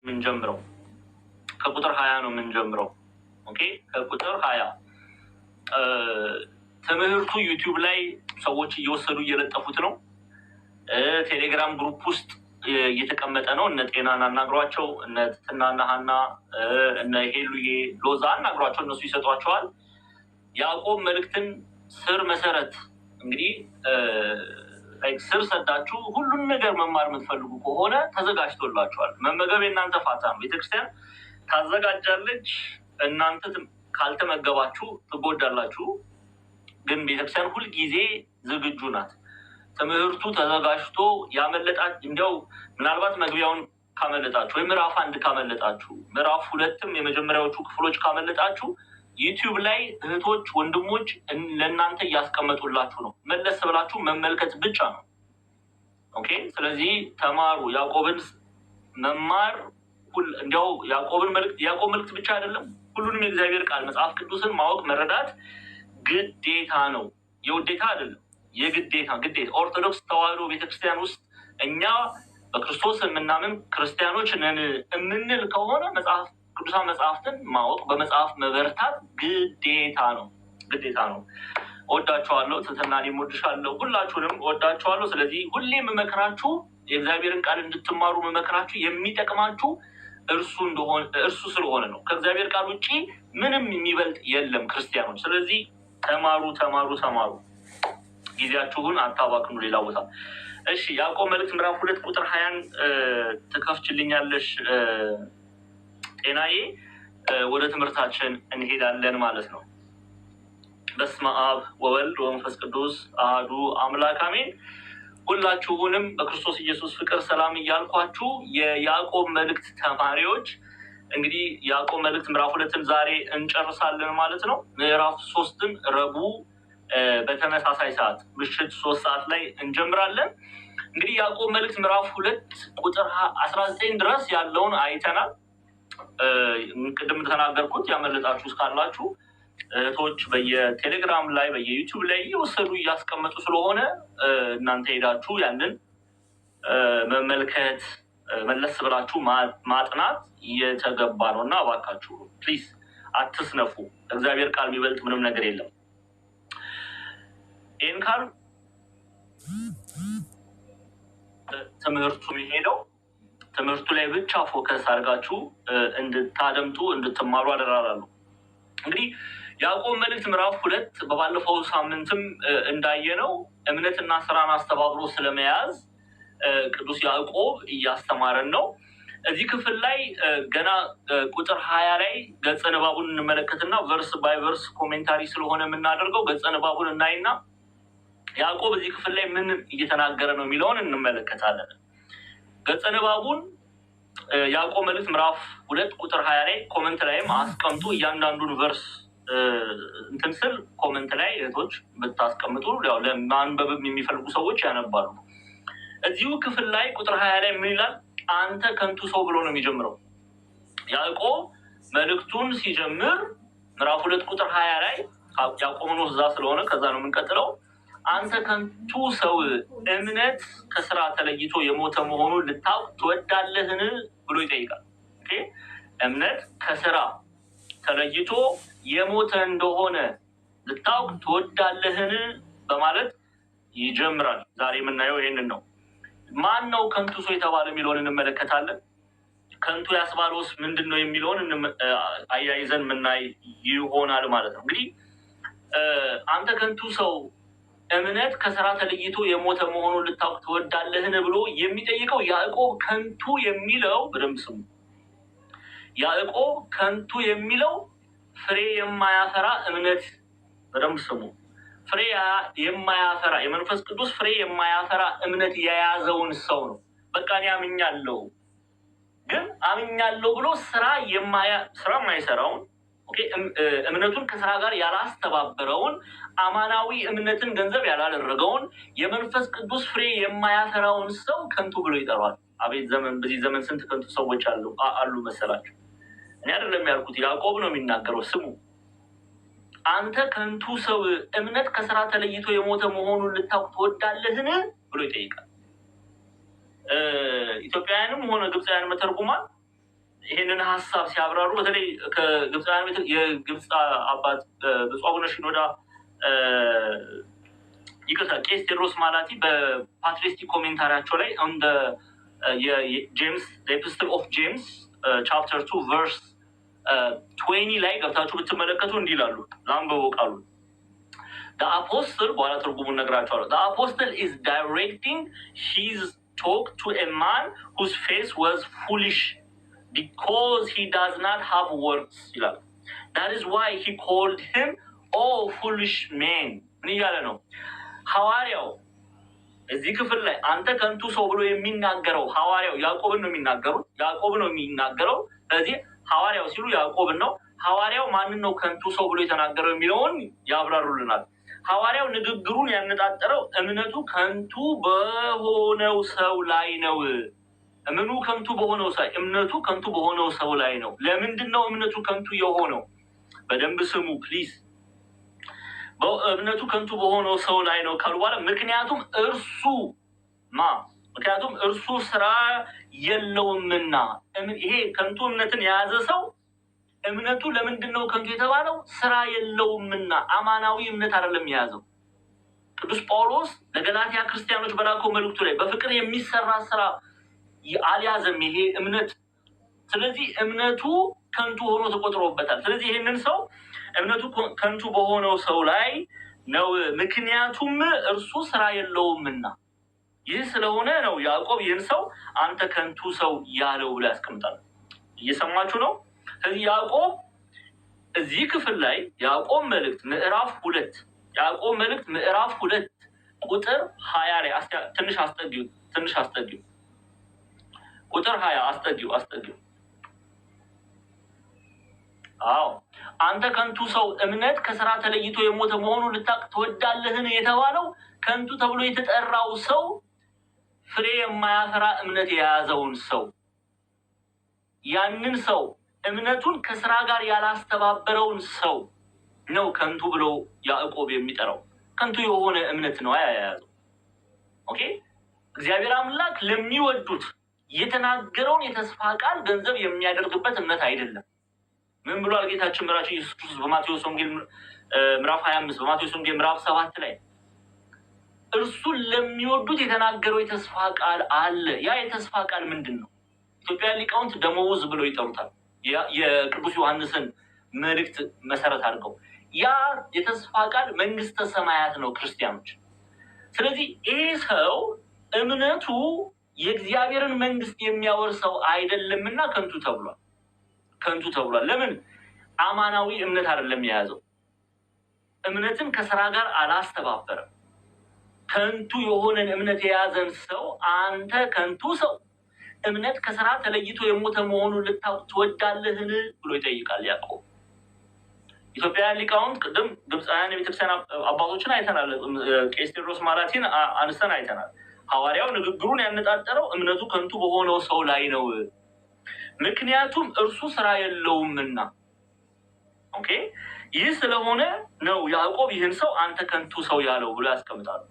የምንጀምረው ከቁጥር 20 ነው የምንጀምረው። ኦኬ ከቁጥር 20 ትምህርቱ ዩቲዩብ ላይ ሰዎች እየወሰዱ እየለጠፉት ነው። ቴሌግራም ግሩፕ ውስጥ እየተቀመጠ ነው። እነ ጤናን አናግሯቸው፣ እነ ትናና ሀና፣ እነ ሄሉዬ ሎዛ አናግሯቸው፣ እነሱ ይሰጧቸዋል። ያዕቆብ መልእክትን ስር መሰረት እንግዲህ ስር ሰዳችሁ ሁሉን ነገር መማር የምትፈልጉ ከሆነ ተዘጋጅቶላችኋል። መመገብ የእናንተ ፋታ ነው። ቤተክርስቲያን ታዘጋጃለች። እናንተ ካልተመገባችሁ ትጎዳላችሁ። ግን ቤተክርስቲያን ሁልጊዜ ዝግጁ ናት። ትምህርቱ ተዘጋጅቶ ያመለጣችሁ እንዲያው ምናልባት መግቢያውን ካመለጣችሁ ወይ ምዕራፍ 1 ካመለጣችሁ ምዕራፍ 2ም የመጀመሪያዎቹ ክፍሎች ካመለጣችሁ ዩቲዩብ ላይ እህቶች ወንድሞች ለእናንተ እያስቀመጡላችሁ ነው። መለስ ብላችሁ መመልከት ብቻ ነው። ኦኬ ስለዚህ ተማሩ። ያዕቆብን መማር እንዲያው ያዕቆብ መልእክት ብቻ አይደለም፣ ሁሉንም የእግዚአብሔር ቃል መጽሐፍ ቅዱስን ማወቅ መረዳት ግዴታ ነው። የውዴታ አይደለም፣ የግዴታ ግዴታ። ኦርቶዶክስ ተዋሕዶ ቤተክርስቲያን ውስጥ እኛ በክርስቶስ የምናምን ክርስቲያኖች ነን የምንል ከሆነ ቅዱሳን መጽሐፍትን ማወቅ በመጽሐፍ መበርታት ግዴታ ነው፣ ግዴታ ነው። ወዳችኋለሁ። ትህትናን እወድሻለሁ። ሁላችሁንም ወዳችኋለሁ። ስለዚህ ሁሌም መመክራችሁ የእግዚአብሔርን ቃል እንድትማሩ መመክራችሁ የሚጠቅማችሁ እርሱ ስለሆነ ነው። ከእግዚአብሔር ቃል ውጭ ምንም የሚበልጥ የለም ክርስቲያኖች። ስለዚህ ተማሩ፣ ተማሩ፣ ተማሩ። ጊዜያችሁን አታባክኑ ሌላ ቦታ። እሺ ያዕቆብ መልእክት ምዕራፍ 2 ቁጥር 20 ትከፍችልኛለሽ ጤናዬ? ወደ ትምህርታችን እንሄዳለን ማለት ነው። በስመ አብ ወወልድ ወመንፈስ ቅዱስ አሐዱ አምላክ አሜን። ሁላችሁንም በክርስቶስ ኢየሱስ ፍቅር ሰላም እያልኳችሁ የያዕቆብ መልእክት ተማሪዎች እንግዲህ ያዕቆብ መልእክት ምዕራፍ 2ን ዛሬ እንጨርሳለን ማለት ነው። ምዕራፍ 3ን ረቡዕ በተመሳሳይ ሰዓት ምሽት 3 ሰዓት ላይ እንጀምራለን። እንግዲህ ያዕቆብ መልእክት ምዕራፍ 2 ቁጥር 19 ድረስ ያለውን አይተናል። ቅድም እንደተናገርኩት ያመለጣችሁ እስካላችሁ እህቶች በየቴሌግራም ላይ በየዩቲዩብ ላይ እየወሰዱ እያስቀመጡ ስለሆነ እናንተ ሄዳችሁ ያንን መመልከት መለስ ብላችሁ ማጥናት እየተገባ ነው እና እባካችሁ ፕሊዝ አትስነፉ። እግዚአብሔር ቃል የሚበልጥ ምንም ነገር የለም። ይህን ካል ትምህርቱ የሚሄደው ትምህርቱ ላይ ብቻ ፎከስ አድርጋችሁ እንድታደምጡ እንድትማሩ አደራላለሁ። እንግዲህ ያዕቆብ መልእክት ምዕራፍ 2 በባለፈው ሳምንትም እንዳየነው እምነትና ስራን አስተባብሮ ስለመያዝ ቅዱስ ያዕቆብ እያስተማረን ነው። እዚህ ክፍል ላይ ገና ቁጥር 20 ላይ ገጸ ንባቡን እንመለከትና ቨርስ ባይ ቨርስ ኮሜንታሪ ስለሆነ የምናደርገው ገጸ ንባቡን እናይና ያዕቆብ እዚህ ክፍል ላይ ምን እየተናገረ ነው የሚለውን እንመለከታለን። ገጸ ንባቡን ያዕቆብ መልእክት ምዕራፍ 2 ቁጥር 20 ላይ ኮመንት ላይም አስቀምጡ። እያንዳንዱን ቨርስ እንትን ስል ኮመንት ላይ እህቶች ብታስቀምጡ ያው ለማንበብም የሚፈልጉ ሰዎች ያነባሉ። እዚሁ ክፍል ላይ ቁጥር 20 ላይ ምን ይላል? አንተ ከንቱ ሰው ብሎ ነው የሚጀምረው። ያዕቆብ መልእክቱን ሲጀምር ምዕራፍ 2 ቁጥር 20 ላይ ያዕቆብን እዛ ስለሆነ ከዛ ነው የምንቀጥለው። አንተ ከንቱ ሰው እምነት ከስራ ተለይቶ የሞተ መሆኑን ልታውቅ ትወዳለህን ብሎ ይጠይቃል። እምነት ከስራ ተለይቶ የሞተ እንደሆነ ልታውቅ ትወዳለህን በማለት ይጀምራል። ዛሬ የምናየው ይህንን ነው። ማን ነው ከንቱ ሰው የተባለ የሚለውን እንመለከታለን። ከንቱ ያስባለውስ ምንድን ነው የሚለውን አያይዘን ምናይ ይሆናል ማለት ነው። እንግዲህ አንተ ከንቱ ሰው እምነት ከስራ ተለይቶ የሞተ መሆኑን ልታውቅ ትወዳለህን ብሎ የሚጠይቀው ያዕቆብ ከንቱ የሚለው በደንብ ስሙ። ያዕቆብ ከንቱ የሚለው ፍሬ የማያፈራ እምነት፣ በደንብ ስሙ። ፍሬ የማያፈራ የመንፈስ ቅዱስ ፍሬ የማያፈራ እምነት የያዘውን ሰው ነው። በቃ እኔ አምኛለሁ፣ ግን አምኛለሁ ብሎ ስራ የማይሰራውን እምነቱን ከስራ ጋር ያላስተባበረውን አማናዊ እምነትን ገንዘብ ያላደረገውን የመንፈስ ቅዱስ ፍሬ የማያፈራውን ሰው ከንቱ ብሎ ይጠራዋል። አቤት ዘመን! በዚህ ዘመን ስንት ከንቱ ሰዎች አሉ መሰላችሁ። እኔ አይደለም ያልኩት፣ ያዕቆብ ነው የሚናገረው። ስሙ። አንተ ከንቱ ሰው እምነት ከስራ ተለይቶ የሞተ መሆኑን ልታውቅ ትወዳለህን ብሎ ይጠይቃል። ኢትዮጵያውያንም ሆነ ግብፃውያን መተርጉማን ይሄንን ሀሳብ ሲያብራሩ በተለይ ከግብፃውያን ቤት የግብፅ አባት ብፁዕ አቡነ ሽኖዳ ይቅርታ ቄስ ቴዎድሮስ ማላቲ በፓትሪስቲክ ኮሜንታሪያቸው ላይ እንደ የጄምስ ኤፒስትል ኦፍ ጄምስ ቻፕተር 2 ቨርስ 20 ላይ ገብታችሁ ብትመለከቱ እንዲህ ይላሉ። ላንብበው ቃሉ The apostle በኋላ ትርጉሙን ነግራቸዋለሁ። The apostle is directing his talk to a man whose face was foolish because he does not have works ይላል። That is why he called him oh foolish man ምን እያለ ነው ሐዋርያው እዚህ ክፍል ላይ አንተ ከንቱ ሰው ብሎ የሚናገረው ሐዋርያው ያዕቆብን ነው የሚናገሩት። ያዕቆብ ነው የሚናገረው። ስለዚህ ሐዋርያው ሲሉ ያዕቆብን ነው። ሐዋርያው ማንን ነው ከንቱ ሰው ብሎ የተናገረው የሚለውን ያብራሩልናል። ሐዋርያው ንግግሩን ያነጣጠረው እምነቱ ከንቱ በሆነው ሰው ላይ ነው። እምነቱ ከንቱ በሆነው ሰው ላይ ነው። ለምንድን ነው እምነቱ ከንቱ የሆነው? በደንብ ስሙ ፕሊዝ። እምነቱ ከንቱ በሆነው ሰው ላይ ነው ካሉ በኋላ ምክንያቱም እርሱ ስራ የለውምና። ይሄ ከንቱ እምነትን የያዘ ሰው እምነቱ ለምንድን ነው ከንቱ የተባለው? ስራ የለውምና። አማናዊ እምነት አይደለም የያዘው። ቅዱስ ጳውሎስ ለገላትያ ክርስቲያኖች በላከው መልእክቱ ላይ በፍቅር የሚሰራ ስራ አልያዘም ይሄ እምነት። ስለዚህ እምነቱ ከንቱ ሆኖ ተቆጥሮበታል። ስለዚህ ይህንን ሰው እምነቱ ከንቱ በሆነው ሰው ላይ ነው፣ ምክንያቱም እርሱ ስራ የለውምና። ይህ ስለሆነ ነው ያዕቆብ ይህን ሰው አንተ ከንቱ ሰው ያለው ብሎ ያስቀምጣል። እየሰማችሁ ነው? ስለዚህ ያዕቆብ እዚህ ክፍል ላይ ያዕቆብ መልእክት ምዕራፍ 2 ቁጥር 20 ላይ ትንሽ አስጠጊው ቁጥር 20 አስጠጊው። አዎ አንተ ከንቱ ሰው እምነት ከስራ ተለይቶ የሞተ መሆኑን ልታውቅ ትወዳለህን የተባለው ከንቱ ተብሎ የተጠራው ሰው ፍሬ የማያፈራ እምነት የያዘውን ሰው ያንን ሰው እምነቱን ከስራ ጋር ያላስተባበረውን ሰው ነው ከንቱ ብሎ ያዕቆብ የሚጠራው። ከንቱ የሆነ እምነት ነው ያያያዘው። ኦኬ እግዚአብሔር አምላክ ለሚወዱት የተናገረውን የተስፋ ቃል ገንዘብ የሚያደርግበት እምነት አይደለም። ምን ብሏል ጌታችን መድኃኒታችን ኢየሱስ ክርስቶስ በማቴዎስ ወንጌል ምዕራፍ 25 በማቴዎስ ወንጌል ምዕራፍ 7 ላይ እርሱን ለሚወዱት የተናገረው የተስፋ ቃል አለ። ያ የተስፋ ቃል ምንድን ነው? ኢትዮጵያ ሊቃውንት ደመወዝ ብለው ይጠሩታል። የቅዱስ ዮሐንስን መልእክት መሰረት አድርገው ያ የተስፋ ቃል መንግስተ ሰማያት ነው ክርስቲያኖች። ስለዚህ ይህ ሰው እምነቱ የእግዚአብሔርን መንግስት የሚያወርሰው አይደለምና ከንቱ ተብሏል። ለምን? አማናዊ እምነት አይደለም የያዘው። እምነትን ከስራ ጋር አላስተባበረም። ከንቱ የሆነን እምነት የያዘን ሰው አንተ ከንቱ ሰው እምነት ከስራ ተለይቶ የሞተ መሆኑን ልታውቅ ትወዳለህን ብሎ ይጠይቃል ያዕቆብ። ኢትዮጵያውያን ሊቃውንት ቅድም ግብፃውያን የቤተክርስቲያን አባቶችን አይተናል። ቄስ ቴዎድሮስ ማላቲን አንስተን አይተናል። ሐዋርያው ንግግሩን ያነጣጠረው እምነቱ ከንቱ በሆነው ሰው ላይ ነው፣ ምክንያቱም እርሱ ስራ የለውምና። ኦኬ ይህ ስለሆነ ነው ያዕቆብ ይህን ሰው አንተ ከንቱ ሰው ያለው ብሎ ያስቀምጣሉ።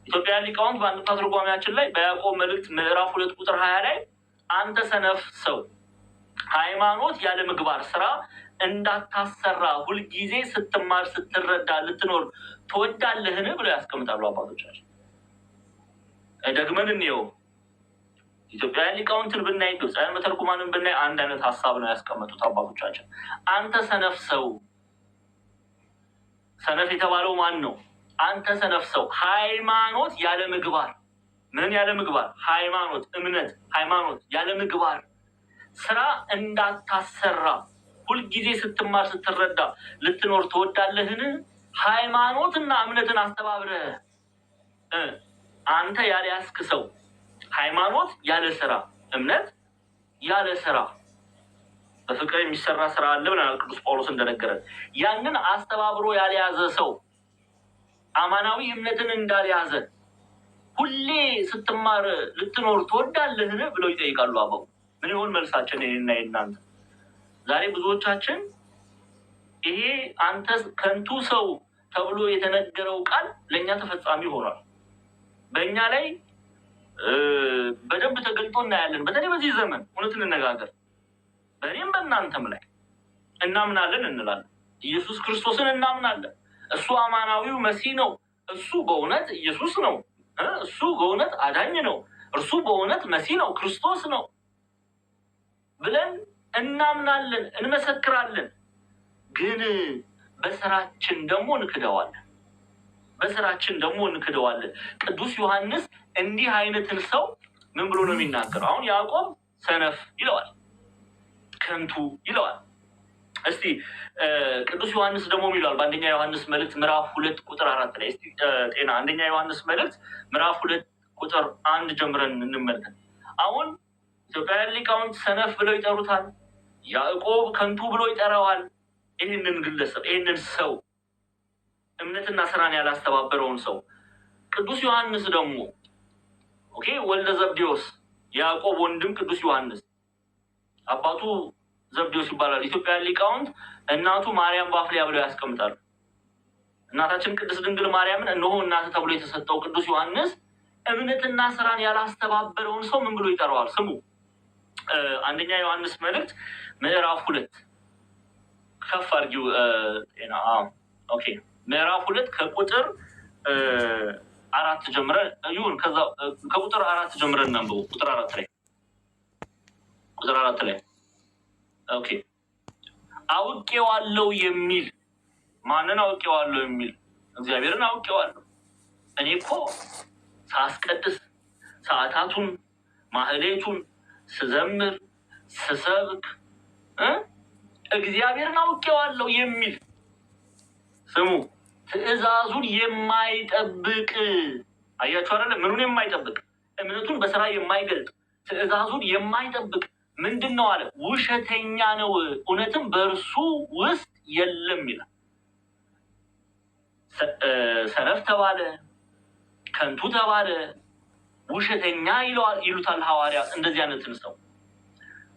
ኢትዮጵያውያን ሊቃውንት በአንድ ትርጓሜያችን ላይ በያዕቆብ መልእክት ምዕራፍ 2 ቁጥር 20 ላይ አንተ ሰነፍ ሰው ሃይማኖት ያለ ምግባር ስራ እንዳታሰራ ሁልጊዜ ስትማር ስትረዳ ልትኖር ትወዳለህን ብሎ ያስቀምጣሉ አባቶቻችን። ደግመን እንየው። ኢትዮጵያውያን ሊቃውንትን ብናይ ግብፃውያን መተርጉማንን ብናይ አንድ አይነት ሀሳብ ነው ያስቀመጡት አባቶቻችን። አንተ ሰነፍ ሰው፣ ሰነፍ የተባለው ማን ነው? አንተ ሰነፍ ሰው ሃይማኖት ያለ ምግባር፣ ምን ያለ ምግባር? ሃይማኖት፣ እምነት፣ ሃይማኖት ያለ ምግባር ስራ እንዳታሰራ ሁልጊዜ ስትማር ስትረዳ ልትኖር ትወዳለህን? ሃይማኖትና እምነትን አስተባብረህ አንተ ያልያዝክ ሰው ሃይማኖት ያለ ስራ፣ እምነት ያለ ስራ፣ በፍቅር የሚሰራ ስራ አለ ብለናል ቅዱስ ጳውሎስ እንደነገረን። ያንን አስተባብሮ ያልያዘ ሰው አማናዊ እምነትን እንዳልያዘ ሁሌ ስትማር ልትኖር ትወዳለህን ብለው ይጠይቃሉ አበው። ምን ይሆን መልሳችን? ይሄና እናንተ ዛሬ ብዙዎቻችን ይሄ አንተ ከንቱ ሰው ተብሎ የተነገረው ቃል ለእኛ ተፈጻሚ ሆኗል። በእኛ ላይ በደንብ ተገልጦ እናያለን። በተለይ በዚህ ዘመን እውነት እንነጋገር፣ በእኔም በእናንተም ላይ እናምናለን እንላለን። ኢየሱስ ክርስቶስን እናምናለን። እሱ አማናዊው መሲህ ነው። እሱ በእውነት ኢየሱስ ነው። እሱ በእውነት አዳኝ ነው። እርሱ በእውነት መሲህ ነው፣ ክርስቶስ ነው ብለን እናምናለን፣ እንመሰክራለን። ግን በስራችን ደግሞ እንክደዋለን። ቅዱስ ዮሐንስ እንዲህ አይነትን ሰው ምን ብሎ ነው የሚናገረው? አሁን ያዕቆብ ሰነፍ ይለዋል፣ ከንቱ ይለዋል። እስቲ ቅዱስ ዮሐንስ ደግሞ ይለዋል በአንደኛ ዮሐንስ መልእክት ምዕራፍ 2 ቁጥር 4 ላይ። እስቲ ጤና አንደኛ ዮሐንስ መልእክት ምዕራፍ 2 ቁጥር 1 ጀምረን እንመልከት። አሁን ኢትዮጵያውያን ሊቃውንት ሰነፍ ብለው ይጠሩታል። ያዕቆብ ከንቱ ብሎ ይጠራዋል። ይህንን ግለሰብ፣ ይህንን ሰው፣ እምነትና ስራን ያላስተባበረውን ሰው። ቅዱስ ዮሐንስ ደግሞ ወልደ ዘብዴዎስ፣ ያዕቆብ ወንድም ቅዱስ ዮሐንስ፣ አባቱ ዘብዴዎስ ይባላል። ኢትዮጵያውያን ሊቃውንት እናቱ ማርያም ባፍሊያ ብለው ያስቀምጣሉ። እናታችን ቅድስት ድንግል ማርያምን እነሆ እናት ተብሎ የተሰጠው ቅዱስ ዮሐንስ እምነትና ስራን ያላስተባበረውን ሰው ምን ብሎ ይጠራዋል? ስሙ። አንደኛ ዮሐንስ መልእክት ምዕራፍ 2 ከፍ አድርጊው ጤና። ምዕራፍ 2 ከቁጥር 4 ጀምረን ይሁን፣ ከዛ ከቁጥር 4 ጀምረን እናንብበው። ቁጥር 4 ላይ አውቄዋለሁ የሚል ማንን አውቄዋለሁ የሚል? እግዚአብሔርን አውቄዋለሁ። እኔ እኮ ሳስቀድስ ሰዓታቱን ማህሌቱን ስዘምር ስሰብክ እግዚአብሔርን አውቄዋለሁ የሚል ስሙ፣ ትእዛዙን የማይጠብቅ አያችሁ አይደለ? ምኑን የማይጠብቅ? እምነቱን በስራ የማይገልጥ ትእዛዙን የማይጠብቅ ምንድን ነው አለ? ውሸተኛ ነው፣ እውነትም በእርሱ ውስጥ የለም ይላል። ሰነፍ ተባለ፣ ከንቱ ተባለ፣ ውሸተኛ ይሉታል ሐዋርያት እንደዚህ አይነትን ሰው።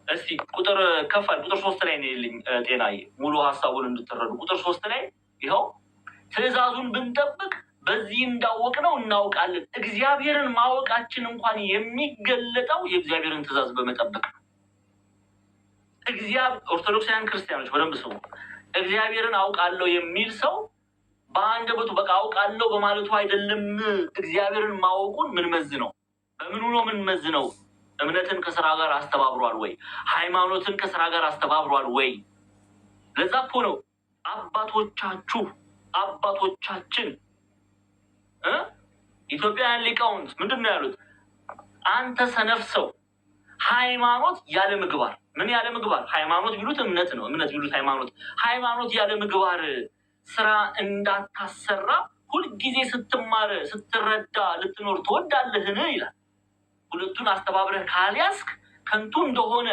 እስቲ ቁጥር ከፋል ቁጥር 3 ላይ ነው የልኝ ጤናዬ፣ ሙሉ ሀሳቡን እንድትረዱ። ቁጥር 3 ላይ ይኸው ትእዛዙን ብንጠብቅ በዚህ እንዳወቅነው እናውቃለን። እግዚአብሔርን ማወቃችን እንኳን የሚገለጠው የእግዚአብሔርን ትእዛዝ በመጠበቅ ነው። ኦርቶዶክሳውያን ክርስቲያኖች በደንብ ስሙ። እግዚአብሔርን አውቃለሁ የሚል ሰው በአንደበቱ በቃ አውቃለሁ በማለቱ አይደለም እግዚአብሔርን ማወቁን ምን መዝነው? በምኑ ነው ምን መዝነው? እምነትን ከስራ ጋር አስተባብሯል ወይ? ሃይማኖትን ከስራ ጋር አስተባብሯል ወይ? ለዛ እኮ ነው አባቶቻችን ኢትዮጵያውያን ሊቃውንት ምንድን ነው ያሉት? አንተ ሰነፍ ሰው ሃይማኖት ያለ ምግባር፣ ምን ያለ ምግባር? ሃይማኖት ቢሉት እምነት ነው፣ እምነት ቢሉት ሃይማኖት ያለ ምግባር ስራ እንዳታሰራ ሁልጊዜ ስትማር ስትረዳ ልትኖር ትወዳለህን ይላል። ሁለቱን አስተባብረህ ካልያዝክ ከንቱ እንደሆነ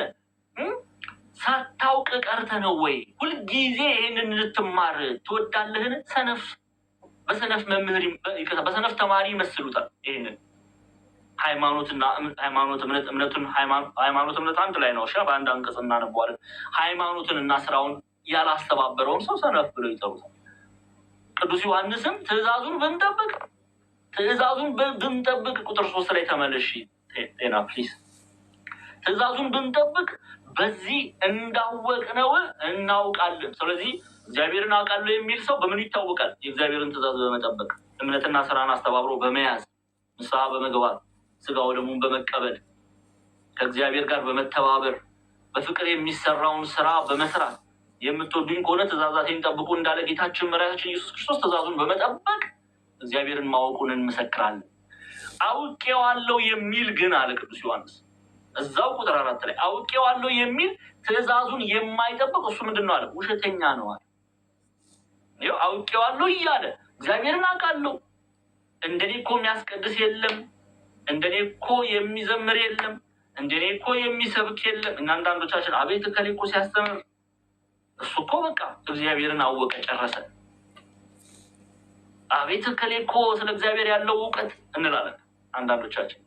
ሳታውቅ ቀርተህ ነው ወይ? ሁልጊዜ ይህንን ልትማር ትወዳለህን? ሰነፍ በሰነፍ መምህር በሰነፍ ተማሪ ይመስሉታል። ይህንን ሃይማኖት እምነት አንድ ላይ ነው። በአንድ አንቀጽ እናነበዋለን። ሃይማኖትን እና ስራውን ያላስተባበረውን ሰው ሰነፍ ብለው ይጠሩታል። ቅዱስ ዮሐንስም ትእዛዙን ብንጠብቅ ቁጥር 3 ላይ ተመለሽ ጤና ፕሊዝ። ትእዛዙን ብንጠብቅ በዚህ እንዳወቅነው እናውቃለን። ስለዚህ እግዚአብሔርን አውቃለሁ የሚል ሰው በምን ይታወቃል? የእግዚአብሔርን ትእዛዝ በመጠበቅ እምነትና ስራን አስተባብሮ በመያዝ ንስሐ በመግባት ስጋው ደሙን በመቀበል ከእግዚአብሔር ጋር በመተባበር በፍቅር የሚሰራውን ስራ በመስራት የምትወዱኝ ከሆነ ትእዛዛቴን ጠብቁ እንዳለ ጌታችን መድኃኒታችን ኢየሱስ ክርስቶስ ትእዛዙን በመጠበቅ እግዚአብሔርን ማወቁን እንመሰክራለን። አውቄዋለሁ የሚል ግን አለ ቅዱስ ዮሐንስ እዛው ቁጥር 4 ላይ አውቄዋለሁ የሚል ትእዛዙን የማይጠብቅ እሱ ምንድን ነው አለ? ውሸተኛ ነው አለ። ይኸው አውቄዋለሁ እያለ እግዚአብሔርን አውቃለሁ፣ እንደኔ እኮ የሚያስቀድስ የለም፣ እንደኔ እኮ የሚዘምር የለም፣ እንደኔ እኮ የሚሰብክ የለም። እና አንዳንዶቻችን አቤት እከሌ እኮ ሲያስተምር እሱ እኮ በቃ እግዚአብሔርን አወቀ ጨረሰ፣ አቤት እከሌ እኮ ስለ እግዚአብሔር ያለው እውቀት እንላለን። አንዳንዶቻችን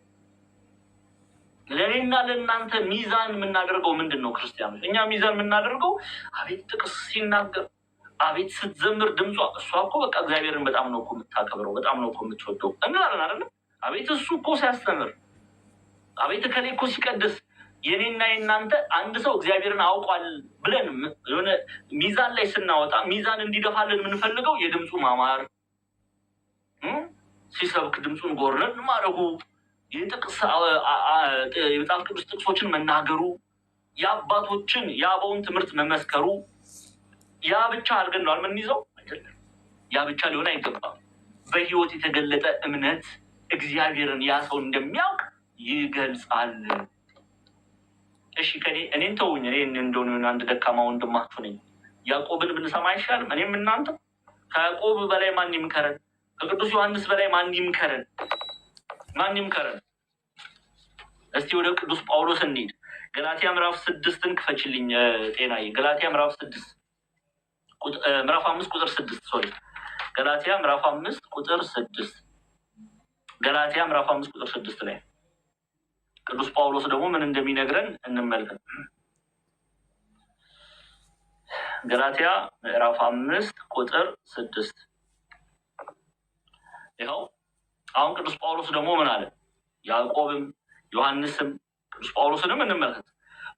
ለእኔና ለእናንተ ሚዛን የምናደርገው ምንድን ነው? ክርስቲያኖች እኛ ሚዛን የምናደርገው አቤት ጥቅስ ሲናገር፣ አቤት ስትዘምር ድምጿ፣ እሷ እኮ በቃ እግዚአብሔርን በጣም ነው እኮ የምታከብረው፣ በጣም ነው እኮ የምትወደው እንላለን አይደለም? አቤት እሱ እኮ ሲያስተምር፣ አቤት እከሌ እኮ ሲቀድስ፣ የኔና የናንተ አንድ ሰው እግዚአብሔርን አውቋል ብለን የሆነ ሚዛን ላይ ስናወጣ ሚዛን እንዲደፋልን የምንፈልገው የድምፁ ማማር፣ ሲሰብክ ድምፁን ጎረን ማረጉ፣ የመጽሐፍ ቅዱስ ጥቅሶችን መናገሩ፣ የአባቶችን የአበውን ትምህርት መመስከሩ፣ ያ ብቻ አድርገን ነው የምንይዘው አይደለም። ያ ብቻ ሊሆን አይገባም። በህይወት የተገለጠ እምነት እግዚአብሔርን ያ ሰው እንደሚያውቅ ይገልጻል። እሺ እኔን ተውኝ። እኔ እንደሆነ አንድ ደካማ ወንድማችሁ ነኝ። ያዕቆብን ብንሰማ አይሻልም? እኔም እናንተ ከያዕቆብ በላይ ማን ይምከረን? ከቅዱስ ዮሐንስ በላይ ማን ይምከረን? ማን ይምከረን? እስቲ ወደ ቅዱስ ጳውሎስ እንሂድ። ገላትያ ምዕራፍ 6ን ክፈችልኝ ጤናዬ። ገላትያ ምዕራፍ 6 ምዕራፍ 5 ቁጥር 6 ሶሪ ገላትያ ምዕራፍ 5 ቁጥር 6 ገላትያ ምዕራፍ 5 ቁጥር 6 ላይ ቅዱስ ጳውሎስ ደግሞ ምን እንደሚነግረን እንመልከት። ገላትያ ምዕራፍ 5 ቁጥር 6 ይኸው አሁን ቅዱስ ጳውሎስ ደግሞ ምን አለ? ያዕቆብም ዮሐንስም ቅዱስ ጳውሎስንም እንመልከት።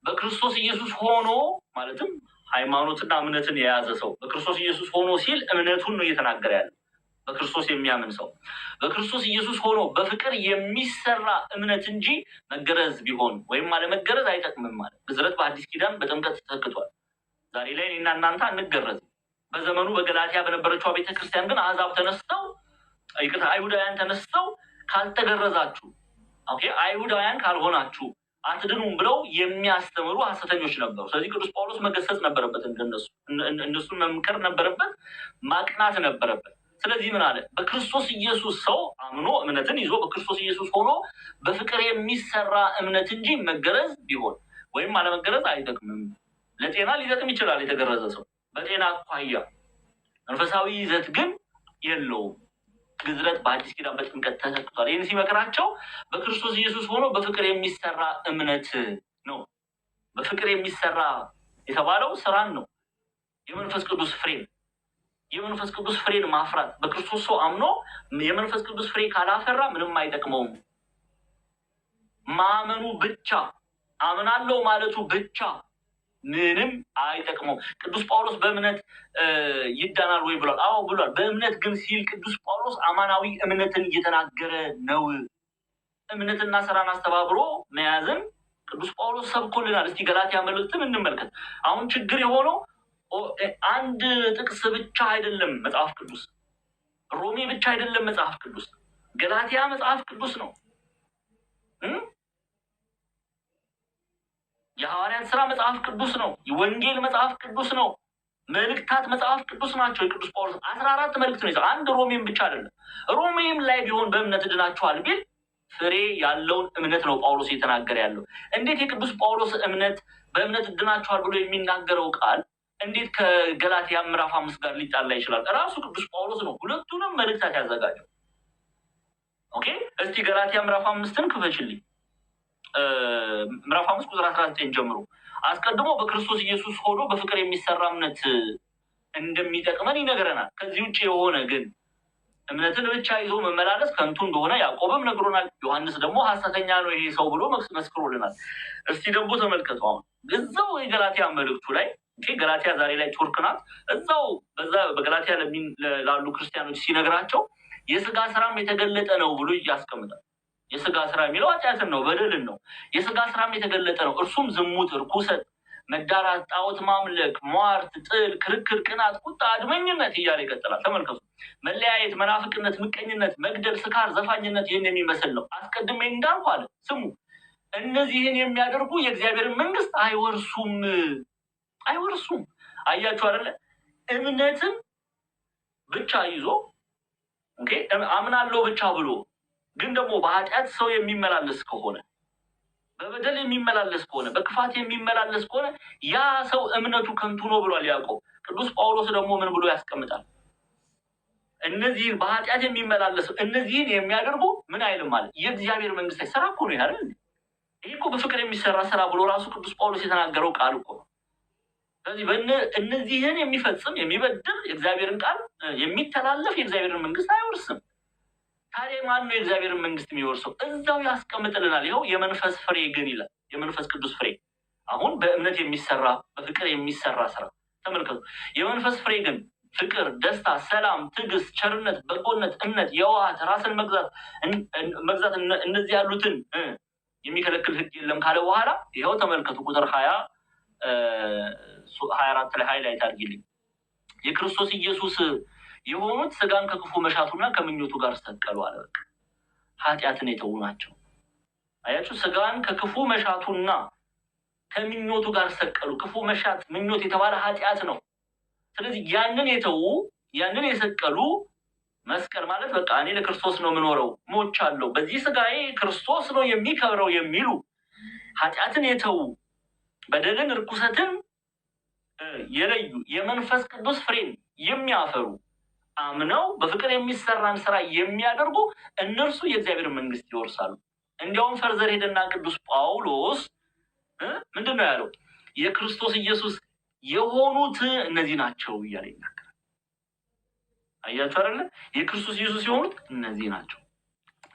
በክርስቶስ ኢየሱስ ሆኖ ማለትም ሃይማኖትና እምነትን የያዘ ሰው በክርስቶስ ኢየሱስ ሆኖ ሲል እምነቱን ነው እየተናገረ ያለው። በክርስቶስ የሚያምን ሰው በክርስቶስ ኢየሱስ ሆኖ በፍቅር የሚሰራ እምነት እንጂ መገረዝ ቢሆን ወይም አለመገረዝ አይጠቅምም ማለት። ግዝረት በአዲስ ኪዳን በጥምቀት ተተክቷል። ዛሬ ላይ እኔና እናንተ አንገረዝም። በዘመኑ በገላትያ በነበረችው ቤተክርስቲያን ግን አሕዛብ ተነስተው አይሁዳውያን ተነስተው ካልተገረዛችሁ አይሁዳውያን ካልሆናችሁ አትድኑም ብለው የሚያስተምሩ ሐሰተኞች ነበሩ። ስለዚህ ቅዱስ ጳውሎስ መገሰጽ ነበረበት፣ እነሱን መምከር ነበረበት፣ ማቅናት ነበረበት። ስለዚህ ምን አለ? በክርስቶስ ኢየሱስ ሰው አምኖ እምነትን ይዞ በክርስቶስ ኢየሱስ ሆኖ በፍቅር የሚሰራ እምነት እንጂ መገረዝ ቢሆን ወይም አለመገረዝ አይጠቅምም። ለጤና ሊጠቅም ይችላል የተገረዘ ሰው በጤና አኳያ፣ መንፈሳዊ ይዘት ግን የለውም። ግዝረት በአዲስ ኪዳን በጥምቀት ተተክቷል። ይህን ሲመክራቸው በክርስቶስ ኢየሱስ ሆኖ በፍቅር የሚሰራ እምነት ነው። በፍቅር የሚሰራ የተባለው ስራን ነው። የመንፈስ ቅዱስ ፍሬን የመንፈስ ቅዱስ ፍሬን ማፍራት በክርስቶስ ሰው አምኖ የመንፈስ ቅዱስ ፍሬ ካላፈራ ምንም አይጠቅመውም። ማመኑ ብቻ አምናለው ማለቱ ብቻ ምንም አይጠቅመው። ቅዱስ ጳውሎስ በእምነት ይዳናል ወይ ብሏል? አዎ ብሏል። በእምነት ግን ሲል ቅዱስ ጳውሎስ አማናዊ እምነትን እየተናገረ ነው። እምነትና ስራን አስተባብሮ መያዝን ቅዱስ ጳውሎስ ሰብኮልናል። እስቲ ገላትያ መልእክትን እንመልከት። አሁን ችግር የሆነው አንድ ጥቅስ ብቻ አይደለም መጽሐፍ ቅዱስ፣ ሮሜ ብቻ አይደለም መጽሐፍ ቅዱስ፣ ገላትያ መጽሐፍ ቅዱስ ነው። የሐዋርያት ስራ መጽሐፍ ቅዱስ ነው። የወንጌል መጽሐፍ ቅዱስ ነው። መልእክታት መጽሐፍ ቅዱስ ናቸው። የቅዱስ ጳውሎስ 14 መልእክት ነው። አንድ ሮሜም ብቻ አይደለም። ሮሜም ላይ ቢሆን በእምነት ድናችኋል ቢል ፍሬ ያለውን እምነት ነው ጳውሎስ እየተናገረ ያለው። እንዴት የቅዱስ ጳውሎስ እምነት በእምነት ድናችኋል ብሎ የሚናገረው ቃል እንዴት ከገላትያ ምዕራፍ 5 ጋር ሊጣላ ይችላል? ራሱ ቅዱስ ጳውሎስ ነው ሁለቱንም መልእክታት ያዘጋጀው። ኦኬ፣ እስቲ ገላትያ ምዕራፍ 5ን ክፈችልኝ። ምዕራፍ 5 ቁጥር 19 ጀምሮ አስቀድሞ በክርስቶስ ኢየሱስ ሆኖ በፍቅር የሚሰራ እምነት እንደሚጠቅመን ይነግረናል። ከዚህ ውጭ የሆነ ግን እምነትን ብቻ ይዞ መመላለስ ከንቱ እንደሆነ ያዕቆብም ነግሮናል። ዮሐንስ ደግሞ ሐሰተኛ ነው ይሄ ሰው ብሎ መስክሮልናል። እስቲ ደግሞ ተመልከቱ። አሁን እዛው የገላትያ መልእክቱ ላይ ገላትያ ዛሬ ላይ ቱርክ ናት። እዛው በገላትያ ላሉ ክርስቲያኖች ሲነግራቸው የስጋ ስራም የተገለጠ ነው ብሎ ያስቀምጣል። የስጋ ስራ የሚለው ኃጢአትን ነው፣ በደልን ነው። የስጋ ስራም የተገለጠ ነው፣ እርሱም ዝሙት፣ ርኩሰት፣ መዳራት፣ ጣዖት ማምለክ፣ ሟርት፣ ጥል፣ ክርክር፣ ቅናት፣ ቁጣ፣ አድመኝነት እያለ ይቀጥላል። ተመልከቱ። መለያየት፣ መናፍቅነት፣ ምቀኝነት፣ መግደል፣ ስካር፣ ዘፋኝነት ይህን የሚመስል ነው። አስቀድሜ እንዳልኩ አለ ስሙ፣ እነዚህን የሚያደርጉ የእግዚአብሔርን መንግስት አይወርሱም። አያችሁ አይደለ? እምነትን ብቻ ይዞ አምናለው ብቻ ብሎ ግን ደግሞ በኃጢአት ሰው የሚመላለስ ከሆነ፣ በበደል የሚመላለስ ከሆነ፣ በክፋት የሚመላለስ ከሆነ ያ ሰው እምነቱ ከንቱ ነው ብሏል ያዕቆብ። ቅዱስ ጳውሎስ ደግሞ ምን ብሎ ያስቀምጣል? እነዚህን በኃጢአት የሚመላለሱ እነዚህን የሚያደርጉ ምን አይልም ማለት የእግዚአብሔር መንግስት ስራ እኮ ነው ያለ። ይህ እኮ በፍቅር የሚሰራ ስራ ብሎ ራሱ ቅዱስ ጳውሎስ የተናገረው ቃል እኮ ነው። ስለዚህ እነዚህን የሚፈጽም የሚበድል የእግዚአብሔርን ቃል የሚተላለፍ የእግዚአብሔርን መንግስት አይወርስም። ታዲያ ማን ነው የእግዚአብሔርን መንግስት የሚወርሰው? እዛው ያስቀምጥልናል። ይኸው የመንፈስ ፍሬ ግን ይላል። የመንፈስ ቅዱስ ፍሬ አሁን በእምነት የሚሰራ በፍቅር የሚሰራ ስራ ተመልከቱ። የመንፈስ ፍሬ ግን ፍቅር፣ ደስታ፣ ሰላም፣ ትዕግስት፣ ቸርነት፣ በጎነት፣ እምነት፣ የዋሃት፣ ራስን መግዛት እነዚህ ያሉትን የሚከለክል ህግ የለም ካለ በኋላ ይኸው ተመልከቱ ቁጥር 24 ላይ ሃይላይት አድርጊልኝ። የክርስቶስ ኢየሱስ የሆኑት ስጋን ከክፉ መሻቱና ከምኞቱ ጋር ሰቀሉ አለ። በቃ ኃጢአትን የተዉ ናቸው። አያችሁ፣ ስጋን ከክፉ መሻቱና ከምኞቱ ጋር ሰቀሉ። ክፉ መሻት ምኞት የተባለ ኃጢአት ነው። ስለዚህ ያንን የተዉ ያንን የሰቀሉ መስቀል ማለት በቃ እኔ ለክርስቶስ ነው የምኖረው፣ ሞቻለሁ፣ በዚህ ስጋዬ ክርስቶስ ነው የሚከብረው የሚሉ ኃጢአትን የተዉ በደልን ርኩሰትን የለዩ የመንፈስ ቅዱስ ፍሬን የሚያፈሩ አምነው በፍቅር የሚሰራን ስራ የሚያደርጉ እነርሱ የእግዚአብሔር መንግስት ይወርሳሉ። እንዲያውም ፈርዘር ሄደና ቅዱስ ጳውሎስ ምንድን ነው ያለው? የክርስቶስ ኢየሱስ የሆኑት እነዚህ ናቸው እያለ ይናገራል። አያችሁ አይደለ? የክርስቶስ ኢየሱስ የሆኑት እነዚህ ናቸው።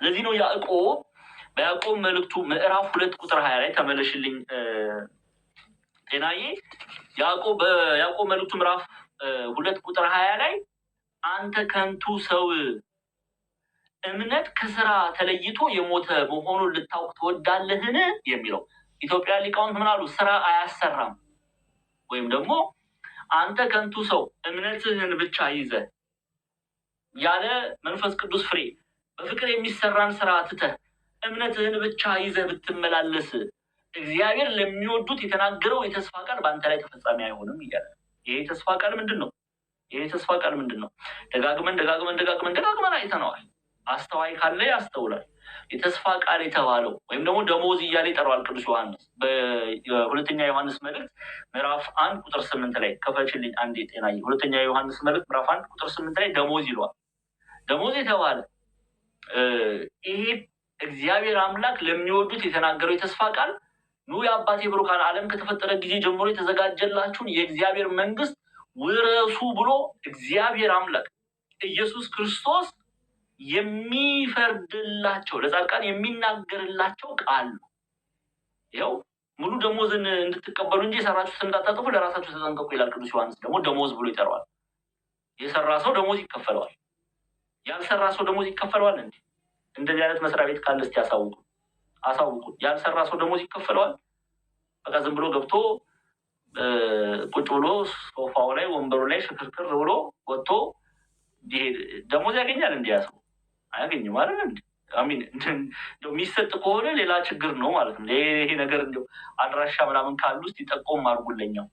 ለዚህ ነው በያዕቆብ መልእክቱ ምዕራፍ 2 ቁጥር 20 ላይ ተመለሽልኝ ጤናዬ። በያዕቆብ መልእክቱ ምዕራፍ 2 ቁጥር 20 ላይ አንተ ከንቱ ሰው እምነት ከስራ ተለይቶ የሞተ መሆኑን ልታውቅ ትወዳለህን የሚለው ኢትዮጵያ ሊቃውንት ምን አሉ? ስራ አያሰራም። ወይም ደግሞ አንተ ከንቱ ሰው እምነትህን ብቻ ይዘህ ያለ መንፈስ ቅዱስ ፍሬ በፍቅር የሚሰራን ስራ ትተህ እምነትህን ብቻ ይዘህ ብትመላለስ እግዚአብሔር ለሚወዱት የተናገረው የተስፋ ቃል በአንተ ላይ ተፈጻሚ አይሆንም እያለ። ይሄ ተስፋ ቃል ምንድን ነው? ደጋግመን አይተነዋል። አስተዋይ ካለ ያስተውላል። የተስፋ ቃል የተባለው ወይም ደግሞ ደሞዝ እያለ ይጠራዋል ቅዱስ ዮሐንስ በሁለተኛ ዮሐንስ መልእክት ምዕራፍ 1 ቁጥር 8 ላይ ከፈችልኝ አንዴ ጤናዬ። ሁለተኛ ዮሐንስ መልእክት ምዕራፍ 1 ቁጥር 8 ላይ ደሞዝ ይለዋል። ደሞዝ የተባለ ይሄ እግዚአብሔር አምላክ ለሚወዱት የተናገረው የተስፋ ቃል ኑ የአባቴ ብሩካን ዓለም ከተፈጠረ ጊዜ ጀምሮ የተዘጋጀላችሁን የእግዚአብሔር መንግስት ውረሱ ብሎ እግዚአብሔር አምላክ ኢየሱስ ክርስቶስ የሚፈርድላቸው ለጻድቃን የሚናገርላቸው ቃል ነው። ይኸው ሙሉ ደሞዝን እንድትቀበሉ እንጂ የሰራችሁትን እንዳታጠፉ ለራሳችሁ ተጠንቀቁ ይላል ቅዱስ ዮሐንስ። ደግሞ ደሞዝ ብሎ ይጠራዋል። የሰራ ሰው ደሞዝ ይከፈለዋል፣ ያልሰራ ሰው ደሞዝ ይከፈለዋል። እንደዚህ አይነት መስሪያ ቤት ካለ እስቲ አሳውቁ። ያልሰራ ሰው ደሞዝ ይከፈለዋል? በቃ ዝም ብሎ ገብቶ ቁጭ ብሎ ሶፋው ላይ ወንበሩ ላይ ሽክርክር ብሎ ወጥቶ ደሞዝ ያገኛል? እንዲያ ሰው አያገኝም ማለት አሚን። የሚሰጥ ከሆነ ሌላ ችግር ነው ማለት ነው። ይሄ ነገር አድራሻ ምናምን ካሉ ውስጥ ይጠቆም አድርጉለኛው።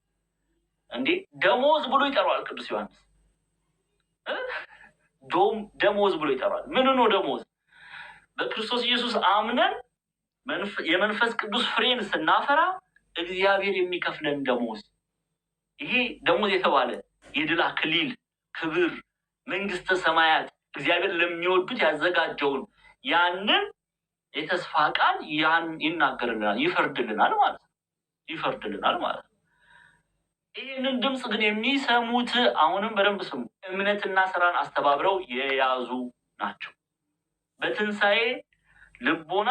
ደሞዝ ብሎ ይጠራዋል ቅዱስ ዮሐንስ። ደሞዝ ብሎ ይጠራዋል። ምን ነው ደሞዝ? በክርስቶስ ኢየሱስ አምነን የመንፈስ ቅዱስ ፍሬን ስናፈራ እግዚአብሔር የሚከፍለን ደሞዝ። ይሄ ደሞዝ የተባለ የድል አክሊል፣ ክብር፣ መንግስተ ሰማያት እግዚአብሔር ለሚወዱት ያዘጋጀውን ያንን የተስፋ ቃል ይናገርልናል፣ ይፈርድልናል ማለት ነው። ይህንን ድምፅ ግን የሚሰሙት አሁንም በደንብ ስሙ፣ እምነትና ስራን አስተባብረው የያዙ ናቸው። በትንሣኤ ልቦና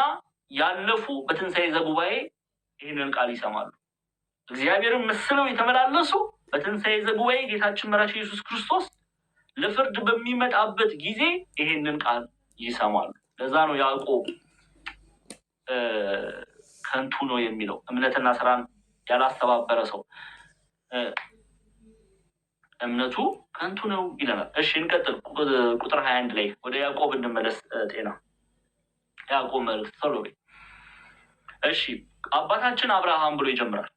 ያለፉ በትንሣኤ ዘጉባኤ ይህንን ቃል ይሰማሉ። እግዚአብሔርን መስለው የተመላለሱ በትንሣኤ ዘጉባኤ ጌታችን መድኃኒታችን ኢየሱስ ክርስቶስ ለፍርድ በሚመጣበት ጊዜ ይህንን ቃል ይሰማሉ። ለዛ ነው ያዕቆብ ከንቱ ነው የሚለው። እምነትና ስራን ያላስተባበረ ሰው እምነቱ ከንቱ ነው ይለናል። እሺ እንቀጥል። ቁጥር 21 ላይ ወደ ያዕቆብ እንመለስ። ጤና ያዕቆብ መልእክት ቶሎ በይ። እሺ አባታችን አብርሃም ብሎ ይጀምራል።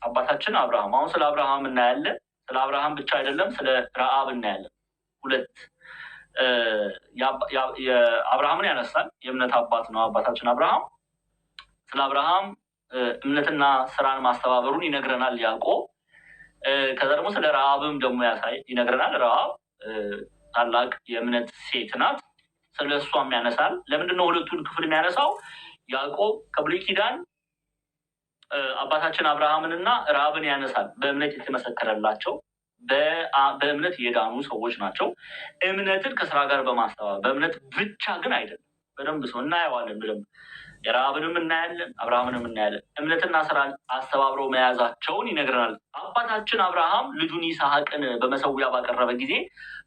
አባታችን አብርሃም። አሁን ስለ አብርሃም እናያለን። ስለ አብርሃም ብቻ አይደለም፣ ስለ ረአብ እናያለን። ሁለት አብርሃምን ያነሳል። የእምነት አባት ነው አባታችን አብርሃም። ስለ አብርሃም እምነትና ስራን ማስተባበሩን ይነግረናል ያዕቆብ። ከዛ ደግሞ ስለ ረአብም ደግሞ ይነግረናል። ረአብ ታላቅ የእምነት ሴት ናት። ስለ እሷም ያነሳል። ለምንድነው ሁለቱን ክፍል የሚያነሳው? ያዕቆብ ከብሉይ ኪዳን አባታችን አብርሃምንና ረአብን ያነሳል። በእምነት የተመሰከረላቸው በእምነት የዳኑ ሰዎች ናቸው። እምነትን ከስራ ጋር በማስተባበር በእምነት ብቻ ግን አይደለም። በደንብ ሰው እናየዋለን። በደንብ የረሃብንም እናያለን፣ አብርሃምንም እናያለን። እምነትና ስራን አስተባብረው መያዛቸውን ይነግረናል። አባታችን አብርሃም ልጁን ይስሐቅን በመሰዊያ ባቀረበ ጊዜ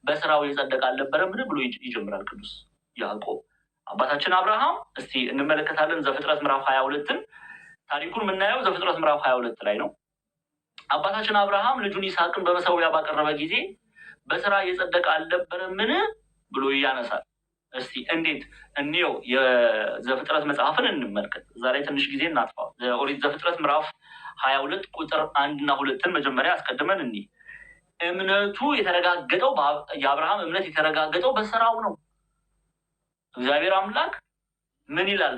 በስራው የጸደቀ አልነበረምን ብሎ ይጀምራል ቅዱስ ያዕቆብ። አባታችን አብርሃም እስቲ እንመለከታለን። ዘፍጥረት ምዕራፍ 22ን ታሪኩን የምናየው ዘፍጥረት ምዕራፍ 22 ላይ ነው። አባታችን አብርሃም ልጁን ይስሐቅን በመሰዊያ ባቀረበ ጊዜ በስራ የጸደቀ አልነበረምን ብሎ ያነሳል። እስቲ እንዴት እንየው። የዘፍጥረት መጽሐፍን እንመልከት። ዛሬ ትንሽ ጊዜ እናጥፋ። ኦሪት ዘፍጥረት ምዕራፍ 22 ቁጥር 1 እና 2ን መጀመሪያ አስቀድመን እንይ። እምነቱ የተረጋገጠው የአብርሃም እምነት የተረጋገጠው በስራው ነው። እግዚአብሔር አምላክ ምን ይላል?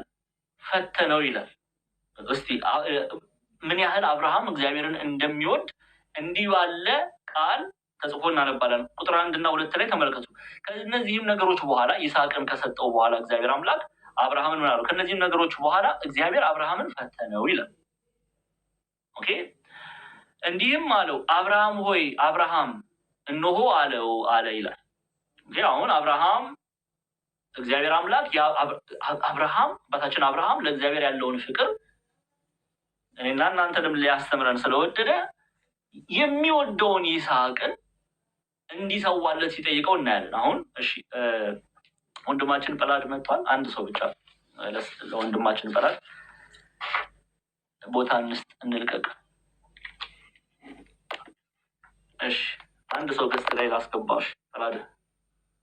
ፈተነው ይላል። እስቲ ምን ያህል አብርሃም እግዚአብሔርን እንደሚወድ እንዲህ ባለ ቃል ተጽፎ እናነባለን። ቁጥር 1 እና 2 ላይ ተመልከቱ። ከእነዚህም ነገሮች በኋላ ይስሐቅን ከሰጠው በኋላ እግዚአብሔር አምላክ አብርሃምን ምን አለው? ከእነዚህም ነገሮች በኋላ እግዚአብሔር አብርሃምን ፈተነው ይላል። ኦኬ። እንዲህም አለው፣ አብርሃም ሆይ አብርሃም፣ እነሆ አለው አለ ይላል። አሁን አብርሃም እግዚአብሔር አምላክ አብርሃም አባታችን አብርሃም ለእግዚአብሔር ያለውን ፍቅር እኔና እናንተንም ሊያስተምረን ስለወደደ የሚወደውን ይስሐቅን እንዲሰዋለት ሲጠይቀው እናያለን። አሁን እሺ ወንድማችን ጰላድ መጥቷል። አንድ ሰው ብቻ ለወንድማችን ጰላድ ቦታ እንልቀቅ። እሺ አንድ ሰው ገስት ላይ ላስገባሽ። ጰላድ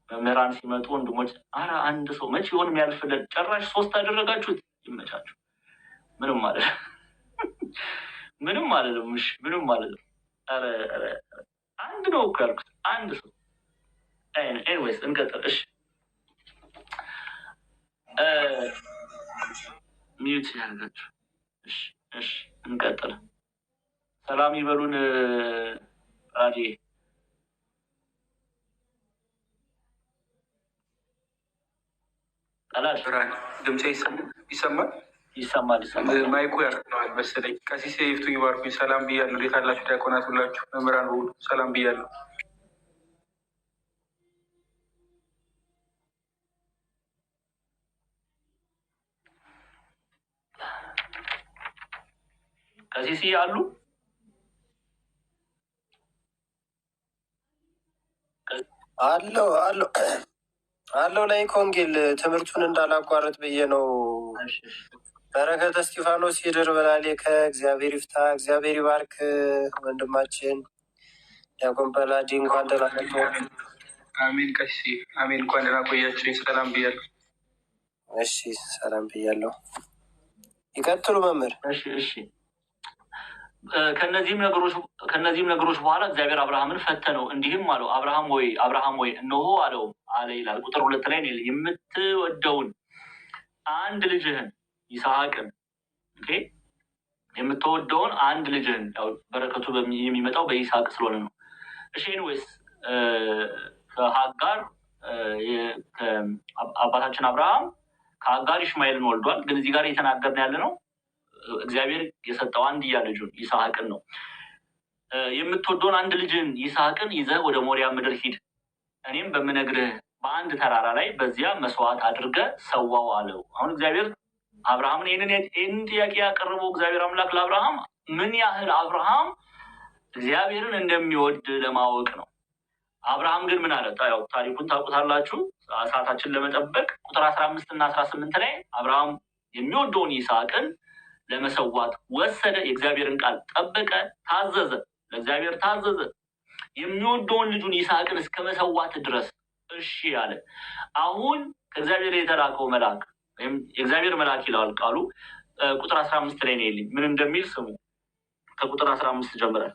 መምህራን ሲመጡ ወንድሞች አረ አንድ ሰው መቼ ይሆን የሚያልፍልን? ጭራሽ 3 አደረጋችሁት። ይመቻችሁ። ምንም ማለት ምንም ማለት ነው። እሺ ምንም ማለት ነው። አረ አንድ ነው እኮ ያልኩት፣ አንድ ሰው። ኤኒዌይስ እንቀጥል። እሺ ሚዩት ያደርጋችሁ። እሺ እንቀጥል። ሰላም ይበሉን። አዲ ጰላድ ድምጼ ይሰማል? ይሰማል። ማይኩ ያርነዋል መሰለኝ። ቀሲስ ይፍቱኝ ባርኩኝ። ሰላም ብያለሁ። እንዴት አላችሁ? ዲያቆናት ሁላችሁ፣ መምህራን ሁሉ ሰላም ብያለሁ። ቀሲስ አሉ? አለው ላይ ኮንጌል ትምህርቱን እንዳላቋርጥ ብዬ ነው። በረከተ እስጢፋኖስ ይድር በላሌ ከእግዚአብሔር ይፍታ። እግዚአብሔር ይባርክ ወንድማችን ዲያቆን ጰላዲ። እንኳን ደህና መጡ። አሜን። ቀሲስ አሜን። እንኳን ደህና ቆያችሁ። ሰላም ብያለሁ። እሺ ሰላም ብያለሁ። ይቀጥሉ መምህር። እሺ ከነዚህም ነገሮች በኋላ እግዚአብሔር አብርሃምን ፈተነው፣ እንዲህም አለው፣ አብርሃም ሆይ እነሆ አለው አለ ይላል። ቁጥር 2 ላይ የምትወደውን አንድ ልጅህን ይስሐቅን፣ የምትወደውን አንድ ልጅህን፣ በረከቱ የሚመጣው በይስሐቅ ስለሆነ ነው። እሺ ኤኒዌይስ ከሀጋር አባታችን አብርሃም ከሀጋር ይሽማኤልን ወልዷል። ግን እዚህ ጋር እየተናገርን ያለ ነው እግዚአብሔር የሰጠው አንድያ ልጁን ይስሐቅን ነው። የምትወደውን አንድ ልጅን ይስሐቅን ይዘህ ወደ ሞሪያ ምድር ሂድ፣ እኔም በምነግርህ በአንድ ተራራ ላይ በዚያ መስዋዕት አድርገህ ሰዋው አለው። አሁን እግዚአብሔር አብርሃምን ይህንን ጥያቄ ያቀረበው እግዚአብሔር አምላክ ለአብርሃም ምን ያህል አብርሃም እግዚአብሔርን እንደሚወድ ለማወቅ ነው። አብርሃም ግን ምን አለ? ያው ታሪኩን ታውቁታላችሁ። ሰዓታችን ለመጠበቅ ቁጥር 15 እና 18 ላይ አብርሃም የሚወደውን ይስሐቅን ለመሰዋት ወሰደ። የእግዚአብሔርን ቃል ጠበቀ፣ ታዘዘ፣ ለእግዚአብሔር ታዘዘ። የሚወደውን ልጁን ይስሐቅን እስከ መሰዋት ድረስ እሺ አለ። አሁን ከእግዚአብሔር የተላከው መልአክ ወይም የእግዚአብሔር መልአክ ይለዋል ቃሉ። ቁጥር 15 ላይ ነው። ምን እንደሚል ስሙ። ከቁጥር 15 ጀምረን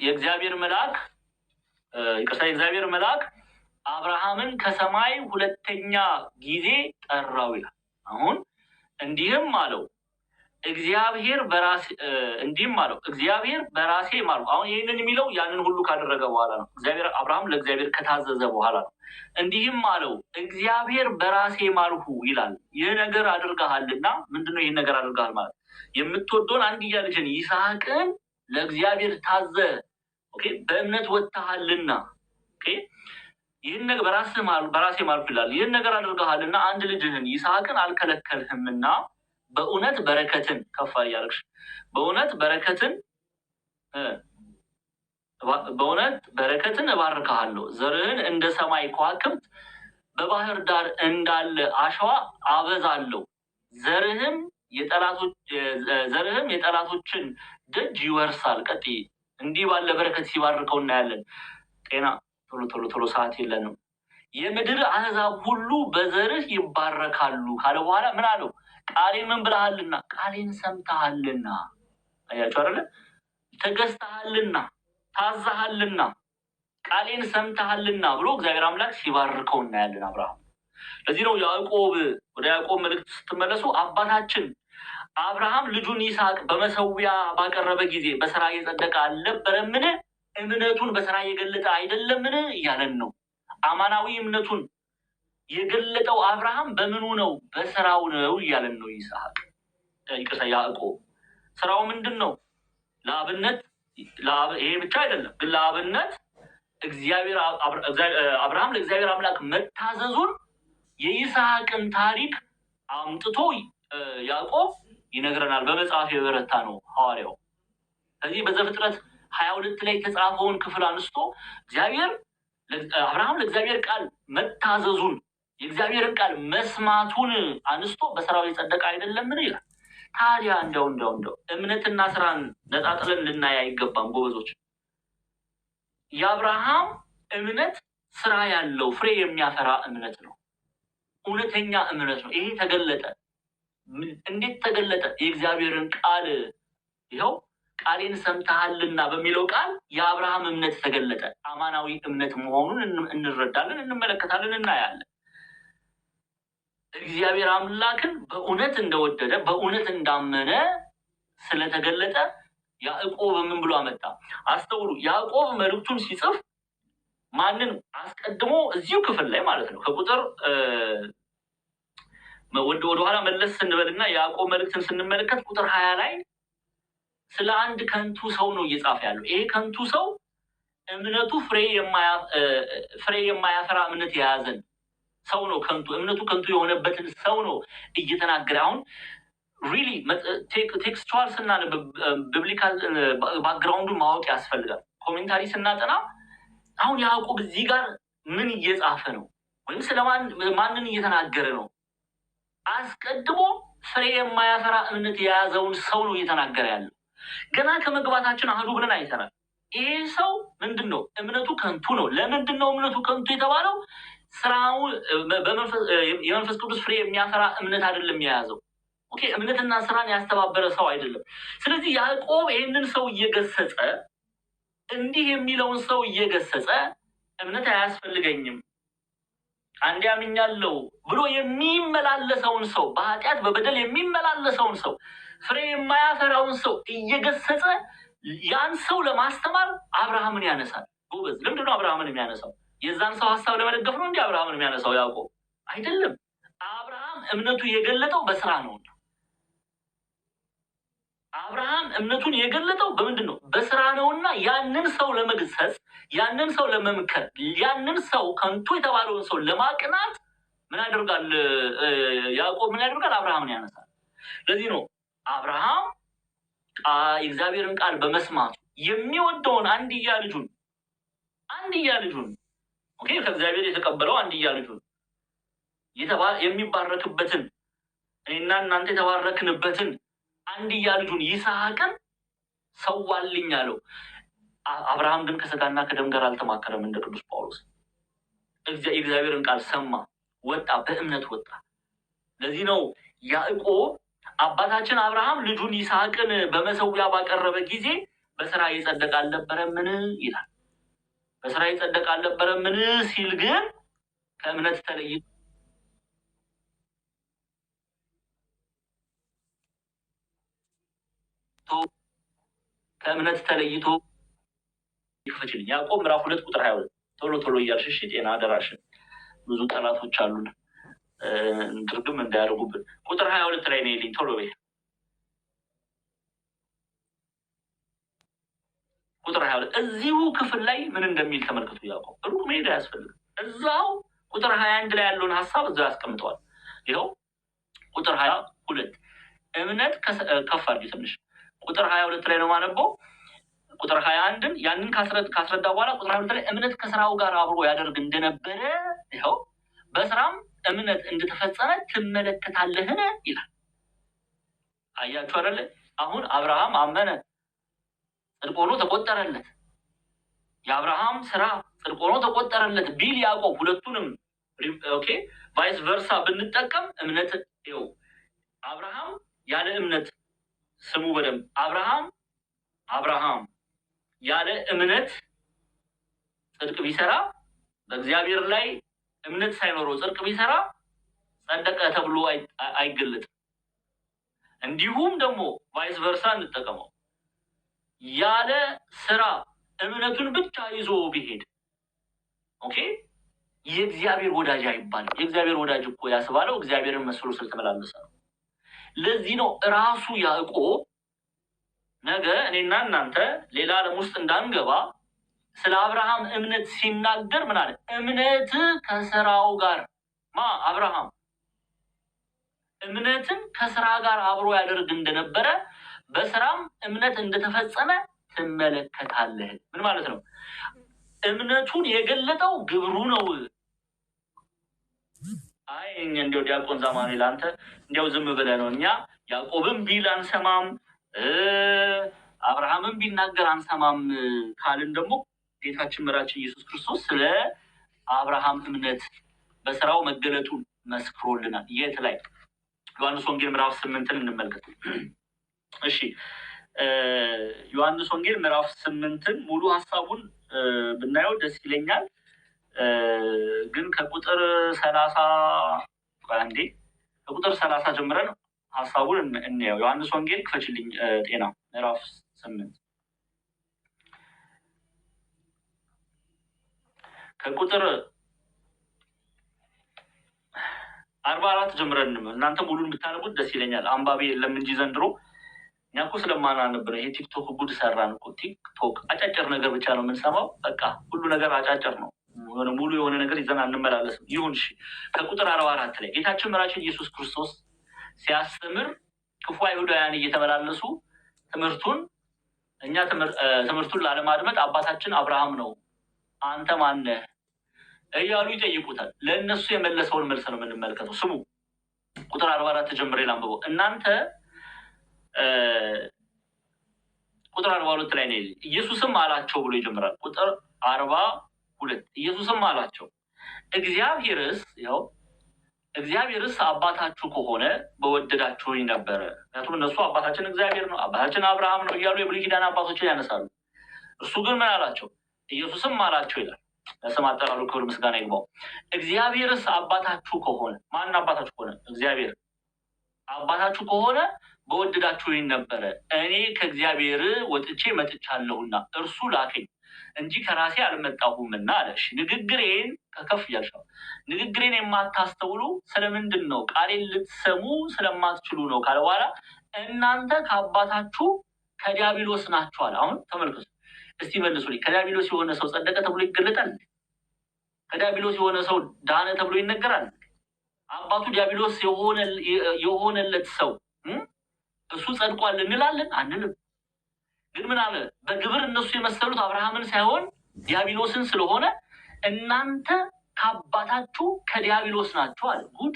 የእግዚአብሔር መልአክ አብርሃምን ከሰማይ ሁለተኛ ጊዜ ጠራው ይላል። አሁን እንዲህም አለው እግዚአብሔር በራሴ ማልሁ። አሁን ይህንን የሚለው ያንን ሁሉ ካደረገ በኋላ ነው። አብርሃም ለእግዚአብሔር ከታዘዘ በኋላ ነው። እንዲህም አለው እግዚአብሔር በራሴ ማልሁ ይላል። ይህ ነገር አድርገሃልና። ምንድነው ይህን ነገር አድርገሃል ማለት? የምትወደውን አንድያ ልጅን ይስሐቅን ለእግዚአብሔር ታዘ ኦኬ በእምነት ወጥተሃልና ኦኬ ይህን ነገር በራሴ ማልኩ ይላል። ይህን ነገር አድርገሃልና አንድ ልጅህን ይስሐቅን አልከለከልህምና በእውነት በረከትን ከፍ እያደረግሽ በእውነት በረከትን እባርክሃለሁ። ዘርህን እንደ ሰማይ ከዋክብት በባህር ዳር እንዳለ አሸዋ አበዛለሁ። ዘርህም የጠላቶችን ደጅ ይወርሳል። ቀጥይ። እንዲህ ባለ በረከት ሲባርከው እናያለን። ጤና ቶሎ ሰዓት የለንም። የምድር አሕዛብ ሁሉ በዘርህ ይባረካሉ ካለ በኋላ ምን አለው? ቃሌን ምን ብለሃልና? ቃሌን ሰምተሃልና። አያችሁ አይደለ? ተገዝተሃልና፣ ታዛሃልና፣ ቃሌን ሰምተሃልና ብሎ እግዚአብሔር አምላክ ሲባርከው እናያለን አብርሃም። ለዚህ ነው ወደ ያዕቆብ መልእክት ስትመለሱ አባታችን አብርሃም ልጁን ይስሐቅ በመሰዊያ ባቀረበ ጊዜ በስራ የጸደቀ አልነበረምን? እምነቱን በስራ የገለጠ አይደለምን? እያለን ነው። አማናዊ እምነቱን የገለጠው አብርሃም በምኑ ነው? በስራው ነው እያለን ነው። ያዕቆብ ስራው ምንድን ነው? ለአብነት ይሄ ብቻ አይደለም ግን ለአብነት አብርሃም ለእግዚአብሔር አምላክ መታዘዙን የይስሐቅን ታሪክ አምጥቶ ያዕቆብ ይነግረናል። በመጽሐፍ የበረታ ነው ሐዋርያው። ስለዚህ በዘፍጥረት 22 ላይ የተጻፈውን ክፍል አንስቶ አብርሃም ለእግዚአብሔር ቃል መታዘዙን የእግዚአብሔርን ቃል መስማቱን አንስቶ በስራው የጸደቀ አይደለምን ይላል። ታዲያ እንደው እምነትና ስራን ነጣጥለን ልናይ አይገባም ጎበዞች። የአብርሃም እምነት ስራ ያለው ፍሬ የሚያፈራ እምነት ነው። እውነተኛ እምነት ነው። ይሄ ተገለጠ። እንዴት ተገለጠ? የእግዚአብሔርን ቃል ይኸው ቃሌን ሰምተሃልና በሚለው ቃል የአብርሃም እምነት ተገለጠ። አማናዊ እምነት መሆኑን እንረዳለን፣ እንመለከታለን፣ እናያለን። እግዚአብሔር አምላክን በእውነት እንደወደደ በእውነት እንዳመነ ስለተገለጠ ያዕቆብ ምን ብሎ አመጣ? አስተውሉ። ያዕቆብ መልእክቱን ሲጽፍ ማንን አስቀድሞ እዚሁ ክፍል ላይ ማለት ነው ከቁጥር ወደኋላ መለስ ስንበልና ያዕቆብ መልእክትን ስንመለከት ቁጥር 20 ላይ ስለ አንድ ከንቱ ሰው ነው እየጻፈ ያለው። ይሄ ከንቱ ሰው እምነቱ ፍሬ የማያፈራ እምነት የያዘን ሰው ነው። እምነቱ ከንቱ የሆነበትን ሰው ነው እየተናገረ። አሁን ሪሊ ቴክስቹዋል ስናነብ ቢብሊካል ባክግራውንዱን ማወቅ ያስፈልጋል። ኮሜንታሪ ስናጠና አሁን ያዕቆብ እዚህ ጋር ምን እየጻፈ ነው ወይም ስለማንን እየተናገረ ነው? አስቀድሞ ፍሬ የማያፈራ እምነት የያዘውን ሰው ነው እየተናገረ ያለው። ገና ከመግባታችን አህዱ ብለን አይተናል። ይሄ ሰው ምንድን ነው? እምነቱ ከንቱ ነው። ለምንድን ነው እምነቱ ከንቱ የተባለው? ስራው የመንፈስ ቅዱስ ፍሬ የሚያፈራ እምነት አይደለም የያዘው። ኦኬ፣ እምነትና ስራን ያስተባበረ ሰው አይደለም። ስለዚህ ያዕቆብ ይህንን ሰው እየገሰጸ እንዲህ የሚለውን ሰው እየገሰጸ እምነት አያስፈልገኝም አንዴ አምኛለሁ ብሎ የሚመላለሰውን ሰው በኃጢአት በበደል የሚመላለሰውን ሰው ፍሬ የማያፈራውን ሰው እየገሰጸ ያን ሰው ለማስተማር አብርሃምን ያነሳል። ጎበዝ። ለምንድን ነው አብርሃምን የሚያነሳው? የዛን ሰው ሀሳብ ለመደገፍ ነው እንዲህ አብርሃምን የሚያነሳው ያዕቆብ አይደለም። አብርሃም እምነቱ የገለጠው በስራ ነው። አብርሃም እምነቱን የገለጠው በምንድን ነው? በስራ ነውና ያንን ሰው ለመግሰጽ፣ ያንን ሰው ለመምከር፣ ያንን ሰው ከንቱ የተባለውን ሰው ለማቅናት ምን ያደርጋል ያዕቆብ? ምን ያደርጋል? አብርሃምን ያነሳል። ለዚህ ነው አብርሃም የእግዚአብሔርን ቃል በመስማቱ የሚወደውን አንድያ ልጁን ኦኬ ከእግዚአብሔር የተቀበለው አንድያ ልጁን የሚባረክበትን እኔና እናንተ የተባረክንበትን አንድያ ልጁን ይስሐቅን ሰዋልኝ አለው። አብርሃም ግን ከስጋና ከደም ጋር አልተማከረም እንደ ቅዱስ ጳውሎስ። የእግዚአብሔርን ቃል ሰማ፣ ወጣ፣ በእምነት ወጣ። ለዚህ ነው ያዕቆብ አባታችን አብርሃም ልጁን ይስሐቅን በመሰዊያ ባቀረበ ጊዜ በስራ የጸደቀ አልነበረምን ይላል። በስራ የጸደቀ አልነበረምን ሲል ግን ከእምነት ተለይቶ ይክፈችልኝ። ያዕቆብ ምዕራፍ 2 ቁጥር 22 ቶሎ እያልሽሽ ጤና አደራሽን ብዙ ጠላቶች አሉን ድርግም እንዳያደርጉብን። ቁጥር 22 ላይ ነው ይልኝ ቶሎ በይ። ቁጥር 22 እዚሁ ክፍል ላይ ምን እንደሚል ተመልክቱ። ያዕቆብ ሩቅ መሄድ አያስፈልግም። እዛው ቁጥር 21 ላይ ያለውን ሀሳብ እዛው ያስቀምጠዋል። ይኸው ቁጥር 22 እምነት ከፍ አድርጊ ትንሽ ቁጥር 22 ላይ ነው ማነበው። ቁጥር 21ን ያንን ካስረዳ በኋላ ቁጥር 22 ላይ እምነት ከስራው ጋር አብሮ ያደርግ እንደነበረ ይኸው በስራም እምነት እንደተፈጸመ ትመለከታለህን ይላል። አያችሁ አይደለ? አሁን አብርሃም አመነ ጽድቅ ሆኖ ተቆጠረለት። የአብርሃም ስራ ጽድቅ ሆኖ ተቆጠረለት ቢል ያዕቆብ ሁለቱንም ኦኬ ቫይስ ቨርሳ ብንጠቀም እምነት ይኸው አብርሃም ያለ እምነት ስሙ በደንብ አብርሃም ያለ እምነት ጽድቅ ቢሰራ በእግዚአብሔር ላይ እምነት ሳይኖረው ጽድቅ ቢሰራ ጸደቀ ተብሎ አይገለጥም። እንዲሁም ደግሞ ቫይስ ቨርሳ እንጠቀመው ያለ ስራ እምነቱን ብቻ ይዞ ቢሄድ ኦኬ የእግዚአብሔር ወዳጅ አይባልም። የእግዚአብሔር ወዳጅ እኮ ያስባለው እግዚአብሔርን መስሎ ስለተመላለሰ ነው። ለዚህ ነው ራሱ ያዕቆብ ነገ እኔና እናንተ ሌላ ዓለም ውስጥ እንዳንገባ ስለ አብርሃም እምነት ሲናገር ምን አለ? እምነት ከስራው ጋር አብርሃም እምነትን ከስራ ጋር አብሮ ያደርግ እንደነበረ በስራም እምነት እንደተፈጸመ ትመለከታለህ። ምን ማለት ነው? እምነቱን የገለጠው ግብሩ ነው። አይ እንዲያው ዲያቆን ዛማኔል አንተ እንዲያው ዝም ብለህ ነው። እኛ ያዕቆብም ቢል አንሰማም፣ አብርሃምም ቢናገር አንሰማም ካልን ደግሞ ጌታችን መራችን ኢየሱስ ክርስቶስ ስለ አብርሃም እምነት በስራው መገለጡን መስክሮልናል። የት ላይ? ዮሐንስ ወንጌል ምዕራፍ 8ን እንመልከት። እሺ ዮሐንስ ወንጌል ምዕራፍ 8ን ሙሉ ሀሳቡን ብናየው ደስ ይለኛል። ግን ከቁጥር 30 ጀምረን ሀሳቡን እንየው። ዮሐንስ ወንጌል ክፈችልኝ ጤና ምዕራፍ 8 ከቁጥር 44 ጀምረን እናንተ ሙሉን ብታነቡት ደስ ይለኛል። አንባቢ የለም እንጂ ዘንድሮ እኛ እኮ ስለማናነብ ነው። ይሄ ቲክቶክ ጉድ ሰራን እኮ። ቲክቶክ አጫጭር ነገር ብቻ ነው የምንሰማው። በቃ ሁሉ ነገር አጫጭር ነው። ሙሉ የሆነ ነገር ይዘን አንመላለስም። ይሁን እሺ። ከቁጥር 44 ላይ ጌታችን መራችን ኢየሱስ ክርስቶስ ሲያስተምር ክፉ አይሁዳውያን እየተመላለሱ ትምህርቱን ላለማድመጥ አባታችን አብርሃም ነው አንተ ማነህ እያሉ ይጠይቁታል። ለእነሱ የመለሰውን መልስ ነው የምንመለከተው። ስሙ ቁጥር 44 ጀምሬ ላንብበው። እናንተ ቁጥር 42 ላይ ነው። ኢየሱስም አላቸው ብሎ ይጀምራል። ቁጥር 42 ኢየሱስም አላቸው እግዚአብሔርስ አባታችሁ ከሆነ በወደዳችሁኝ ነበረ። ምክንያቱም እነሱ አባታችን እግዚአብሔር ነው፣ አባታችን አብርሃም ነው እያሉ የብሉይ ኪዳን አባቶችን ያነሳሉ። እርሱ ግን ምን አላቸው? ኢየሱስም አላቸው ይላል። ለስም አጠራሩ ክብር ምስጋና ይግባው። እግዚአብሔርስ አባታችሁ ከሆነ ማን አባታችሁ ከሆነ? እግዚአብሔር አባታችሁ ከሆነ በወደዳችሁኝ ነበረ። እኔ ከእግዚአብሔር ወጥቼ መጥቻለሁና እርሱ ላከኝ እንጂ ከራሴ አልመጣሁምና አለ። እሺ ንግግሬን ከፍ እያልሻው ንግግሬን የማታስተውሉ ስለምንድን ነው? ቃሌን ልትሰሙ ስለማትችሉ ነው ካለ በኋላ እናንተ ከአባታችሁ ከዲያብሎስ ናችኋል። አሁን ተመልከቱ እስቲ መልሱልኝ። ከዲያብሎስ የሆነ ሰው ጸደቀ ተብሎ ይገለጣል? ከዲያብሎስ የሆነ ሰው ዳነ ተብሎ ይነገራል? አባቱ ዲያብሎስ የሆነለት ሰው እሱ ጸድቋል እንላለን? አንልም። ግን ምን አለ? በግብር እነሱ የመሰሉት አብርሃምን ሳይሆን ዲያብሎስን ስለሆነ እናንተ ከአባታችሁ ከዲያብሎስ ናችሁ አለ። ጉድ!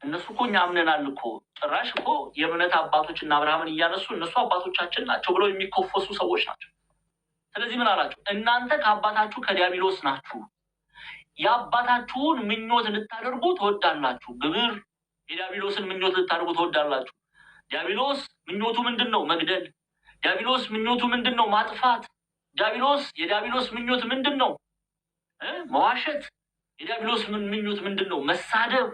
እነሱ እኮ እኛ አምነናል እኮ። ጭራሽ እኮ የእምነት አባቶች እና አብርሃምን እያነሱ እነሱ አባቶቻችን ናቸው ብለው የሚኮፈሱ ሰዎች ናቸው። ስለዚህ ምን አላቸው? እናንተ ከአባታችሁ ከዲያብሎስ ናችሁ፣ የአባታችሁን ምኞት ልታደርጉ ትወዳላችሁ። ግብር የዲያብሎስን ምኞት ልታደርጉ ትወዳላችሁ። ዲያብሎስ ምኞቱ ምንድን ነው? መግደል። ዲያብሎስ ምኞቱ ምንድን ነው? ማጥፋት። የዲያብሎስ ምኞት ምንድን ነው? መዋሸት። የዲያብሎስ ምኞት ምንድን ነው? መሳደብ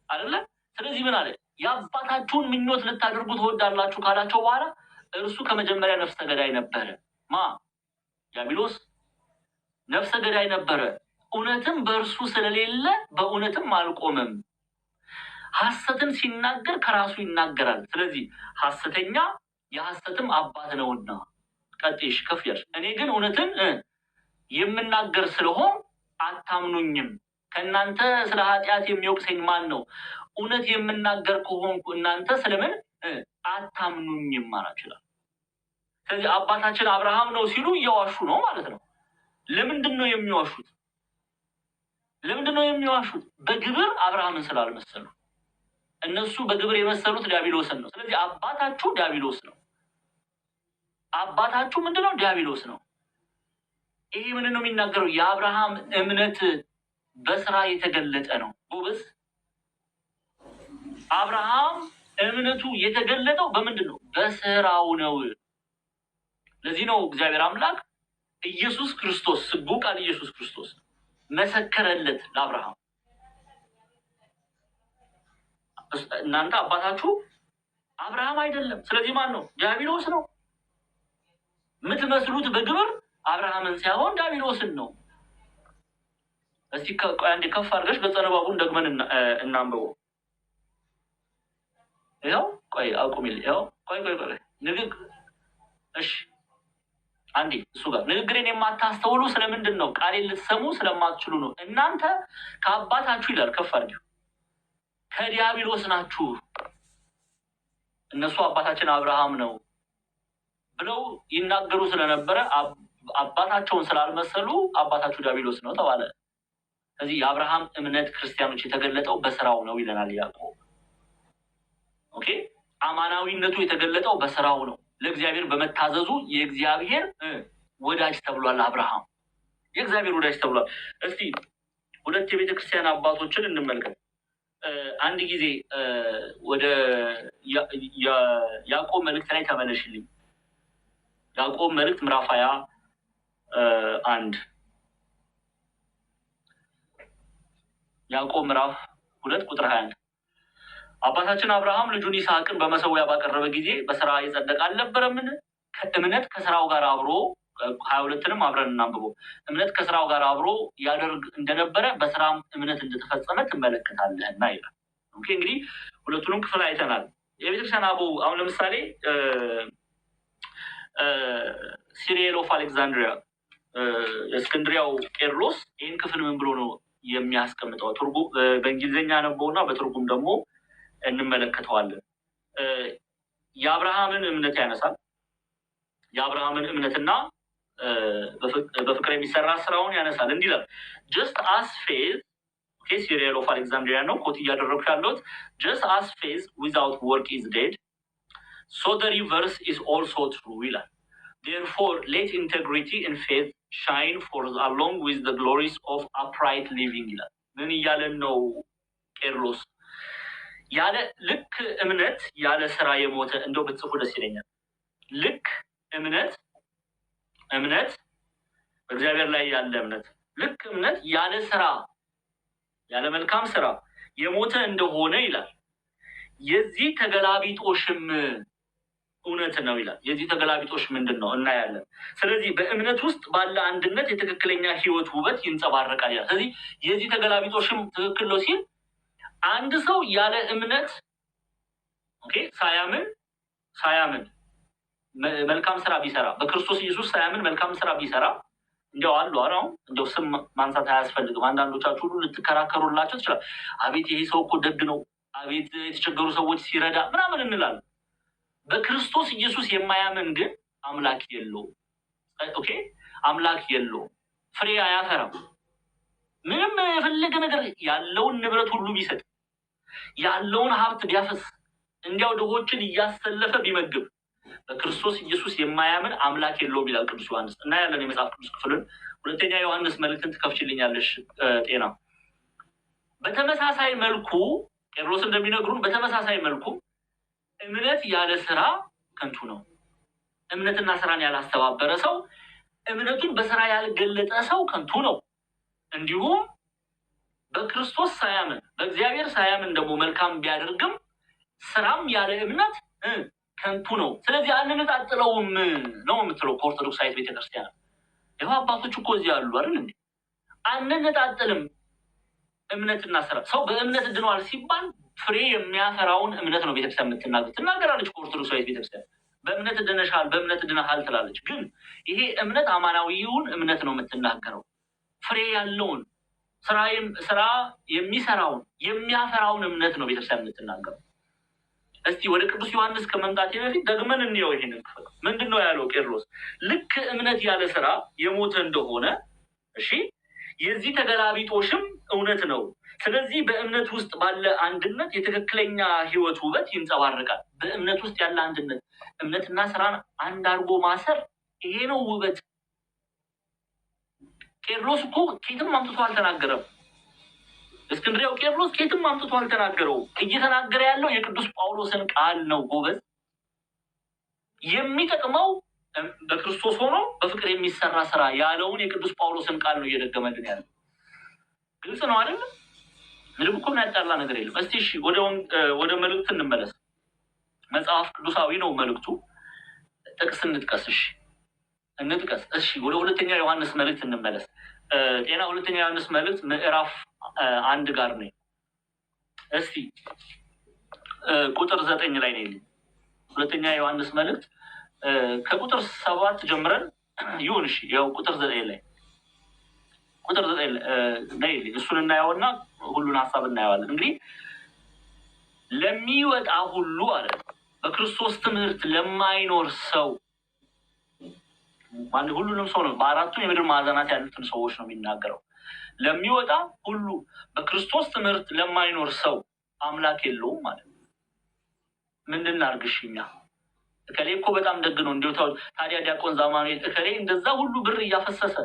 አይደለ? ስለዚህ ምን አለ? የአባታችሁን ምኞት ልታደርጉ ትወዳላችሁ ካላቸው በኋላ እርሱ ከመጀመሪያ ነፍሰ ገዳይ ነበረ። ዲያብሎስ ነፍሰ ገዳይ ነበረ። እውነትም በእርሱ ስለሌለ በእውነትም አልቆመም። ሐሰትን ሲናገር ከራሱ ይናገራል። ስለዚህ ሐሰተኛ የሐሰትም አባት ነውና ቀጥሽ ከፍ ያልሽ እኔ ግን እውነትን የምናገር ስለሆን አታምኑኝም። ከእናንተ ስለ ኃጢአት የሚወቅሰኝ ማን ነው? እውነት የምናገር ከሆንኩ እናንተ ስለምን አታምኑኝም ማለት ይችላል። ስለዚህ አባታችን አብርሃም ነው ሲሉ እየዋሹ ነው ማለት ነው። ለምንድን ነው የሚዋሹት? ለምንድን ነው የሚዋሹት? በግብር አብርሃምን ስላልመሰሉ። እነሱ በግብር የመሰሉት ዲያብሎስን ነው። ስለዚህ አባታችሁ ዲያብሎስ ነው። አባታችሁ ምንድነው? ዲያብሎስ ነው። ይሄ ምንድን ነው የሚናገረው? የአብርሃም እምነት በስራ የተገለጠ ነው። ጎበዝ፣ አብርሃም እምነቱ የተገለጠው በምንድን ነው? በስራው ነው። ለዚህ ነው እግዚአብሔር አምላክ ኢየሱስ ክርስቶስ ስጉ ቃል ኢየሱስ ክርስቶስ መሰከረለት ለአብርሃም። እናንተ አባታችሁ አብርሃም አይደለም። ስለዚህ ማን ነው? ዲያብሎስ ነው። የምትመስሉት በግብር አብርሃምን ሳይሆን ዲያብሎስን ነው። እስቲ አንዴ ከፍ አድርገሽ ገጸ ንባቡን ደግመን እናንብበው። ይኸው ቆይ አቁሚልኝ። ይኸው ቆይ ንግግ እሺ አንዴ እሱ ጋር ንግግሬን የማታስተውሉ ስለምንድን ነው? ቃሌን ልትሰሙ ስለማትችሉ ነው። እናንተ ከአባታችሁ ይላል፣ ከፍ አድርጊው፣ ከዲያብሎስ ናችሁ። እነሱ አባታችን አብርሃም ነው ብለው ይናገሩ ስለነበረ አባታቸውን ስላልመሰሉ አባታችሁ ዲያብሎስ ነው ተባለ። ስለዚህ የአብርሃም እምነት ክርስቲያኖች የተገለጠው በስራው ነው ይለናል ያዕቆብ። ኦኬ፣ አማናዊነቱ የተገለጠው በስራው ነው። ለእግዚአብሔር በመታዘዙ የእግዚአብሔር ወዳጅ ተብሏል። አብርሃም የእግዚአብሔር ወዳጅ ተብሏል። እስቲ ሁለት የቤተ ክርስቲያን አባቶችን እንመልከት። አንድ ጊዜ ወደ ያዕቆብ መልእክት ላይ ተመለሽልኝ። ያዕቆብ መልእክት ምዕራፍ 21 ያዕቆብ ምዕራፍ 2 ቁጥር 21 አባታችን አብርሃም ልጁን ይስሐቅን በመሰዊያ ባቀረበ ጊዜ በስራ የጸደቀ አልነበረምን? እምነት ከስራው ጋር አብሮ 22ንም አብረን እናንብበው። እምነት ከስራው ጋር አብሮ ያደርግ እንደነበረ በስራም እምነት እንደተፈጸመ ትመለከታለህና ይላል። ኦኬ፣ እንግዲህ ሁለቱንም ክፍል አይተናል። የቤተክርስቲያን አበው አሁን ለምሳሌ ሲሪየል ኦፍ አሌክዛንድሪያ የእስክንድሪያው ቄርሎስ ይህን ክፍል ምን ብሎ ነው የሚያስቀምጠው? ትርጉም በእንግሊዝኛ ነበውና በትርጉም ደግሞ እንመለከተዋለን። የአብርሃምን እምነት ያነሳል። የአብርሃምን እምነትና በፍቅር የሚሰራ ስራውን ያነሳል። እንዲህ ይላል፣ ጀስት አስ ፌዝ ሲሪየል ኦፍ አሌክዛንድሪያ ነው ኮት እያደረግኩ ያለሁት። ጀስት አስ ፌዝ ዊዛውት ወርክ ኢዝ ዴድ ሶ ዘ ሪቨርስ ኢዝ ኦልሶ ትሩ ይላል። ዴርፎር ሌት ኢንቴግሪቲ ኢን ፌዝ ሻይን ፎርዝ አሎንግ ዊዝ ዘ ግሎሪስ ኦፍ አፕራይት ሊቪንግ ይላል። ምን እያለን ነው ቄርሎስ? ያለ ልክ እምነት ያለ ስራ የሞተ እንደው ብትጽፉ ደስ ይለኛል። ልክ እምነት በእግዚአብሔር ላይ ያለ እምነት ልክ እምነት ያለ ስራ ያለ መልካም ስራ የሞተ እንደሆነ ይላል። የዚህ ተገላቢጦሽም እውነት ነው ይላል። የዚህ ተገላቢጦሽ ምንድን ነው እናያለን። ስለዚህ በእምነት ውስጥ ባለ አንድነት የትክክለኛ ህይወት ውበት ይንጸባረቃል ይላል። ስለዚህ የዚህ ተገላቢጦሽም ትክክል ነው ሲል አንድ ሰው ያለ እምነት ሳያምን መልካም ስራ ቢሰራ በክርስቶስ ኢየሱስ ሳያምን መልካም ስራ ቢሰራ እንዲያው አሉ አሁን እንዲያው ስም ማንሳት አያስፈልግም። አንዳንዶቻችሁ ሁሉ ልትከራከሩላቸው ትችላል። አቤት ይሄ ሰው እኮ ደግ ነው፣ አቤት የተቸገሩ ሰዎች ሲረዳ ምናምን እንላለን። በክርስቶስ ኢየሱስ የማያምን ግን አምላክ የለውም። ኦኬ፣ አምላክ የለውም፣ ፍሬ አያፈራም። ምንም የፈለገ ነገር ያለውን ንብረት ሁሉ ቢሰጥ ያለውን ሀብት ቢያፈስ እንዲያው ድሆችን እያሰለፈ ቢመግብ በክርስቶስ ኢየሱስ የማያምን አምላክ የለውም ይላል ቅዱስ ዮሐንስ። እና ያለን የመጽሐፍ ቅዱስ ክፍልን ሁለተኛ ዮሐንስ መልእክትን ትከፍችልኛለሽ ጤና። በተመሳሳይ መልኩ ቄርሎስ እንደሚነግሩን በተመሳሳይ መልኩ እምነት ያለ ስራ ከንቱ ነው። እምነትና ስራን ያላስተባበረ ሰው፣ እምነቱን በስራ ያልገለጠ ሰው ከንቱ ነው። እንዲሁም በክርስቶስ ሳያምን በእግዚአብሔር ሳያምን ደግሞ መልካም ቢያደርግም ስራም ያለ እምነት ከንቱ ነው። ስለዚህ አንነጣጥለውም ነው የምትለው ከኦርቶዶክሳዊት ቤተክርስቲያን። ይኸው አባቶች እኮ እዚህ አሉ አይደል እንዴ? አንነጣጥልም እምነትና ስራ። ሰው በእምነት ድኗል ሲባል ፍሬ የሚያፈራውን እምነት ነው ቤተክርስቲያን የምትናገር ትናገራለች። ከኦርቶዶክሳዊት ቤተክርስቲያን በእምነት ድነሻል፣ በእምነት ድነሃል ትላለች። ግን ይሄ እምነት አማናዊውን እምነት ነው የምትናገረው። ፍሬ ያለውን ስራ የሚሰራውን የሚያፈራውን እምነት ነው ቤተክርስቲያን የምትናገረው። እስቲ ወደ ቅዱስ ዮሐንስ ከመምጣቴ በፊት ደግመን እንየው ይሄንን ክፍል። ምንድን ነው ያለው ቄርሎስ? ልክ እምነት ያለ ስራ የሞተ እንደሆነ እሺ፣ የዚህ ተገላቢጦሽም እውነት ነው። ስለዚህ በእምነት ውስጥ ባለ አንድነት የትክክለኛ ህይወት ውበት ይንጸባረቃል። በእምነት ውስጥ ያለ አንድነት፣ እምነትና ስራን አንድ አድርጎ ማሰር፣ ይሄ ነው ውበት። ቄርሎስ እኮ ኬትም አምጥቶ አልተናገረም። እስክንድርያው ቄርሎስ ኬትም አምጥቶ አልተናገረው። እየተናገረ ያለው የቅዱስ ጳውሎስን ቃል ነው። ጎበዝ፣ የሚጠቅመው በክርስቶስ ሆኖ በፍቅር የሚሰራ ስራ ያለውን የቅዱስ ጳውሎስን ቃል ነው እየደገመልን ያለው። ግልጽ ነው አይደል? ምንም እኮ ያጣላ ነገር የለም። እስቲ እሺ ወደ መልእክት እንመለስ። መጽሐፍ ቅዱሳዊ ነው መልእክቱ። ጥቅስ እንጥቀስ። እሺ እንጥቀስ። እሺ ወደ ሁለተኛ ዮሐንስ መልእክት እንመለስ። ጤና ሁለተኛ ዮሐንስ መልእክት ምዕራፍ 1 ጋር ነው። እስቲ ቁጥር 9 ላይ ነው። ሁለተኛ ዮሐንስ መልእክት ከቁጥር 7 ጀምረን ይሁን። እሺ ያው ቁጥር 9 ላይ እሱን እናየውና ሁሉን ሀሳብ እናየዋለን። እንግዲህ ለሚወጣ ሁሉ አለ በክርስቶስ ትምህርት ለማይኖር ሰው ማለት ሁሉንም ሰው ነው። በአራቱም የምድር ማዕዘናት ያሉትን ሰዎች ነው የሚናገረው። ለሚወጣ ሁሉ በክርስቶስ ትምህርት ለማይኖር ሰው አምላክ የለውም ማለት ነው። ምንድን እናድርግሽ? እኛ እከሌ እኮ በጣም ደግ ነው እንዲሁ ታዲያ ዲያቆን ዛማኑኤል እከሌ እንደዛ ሁሉ ብር እያፈሰሰ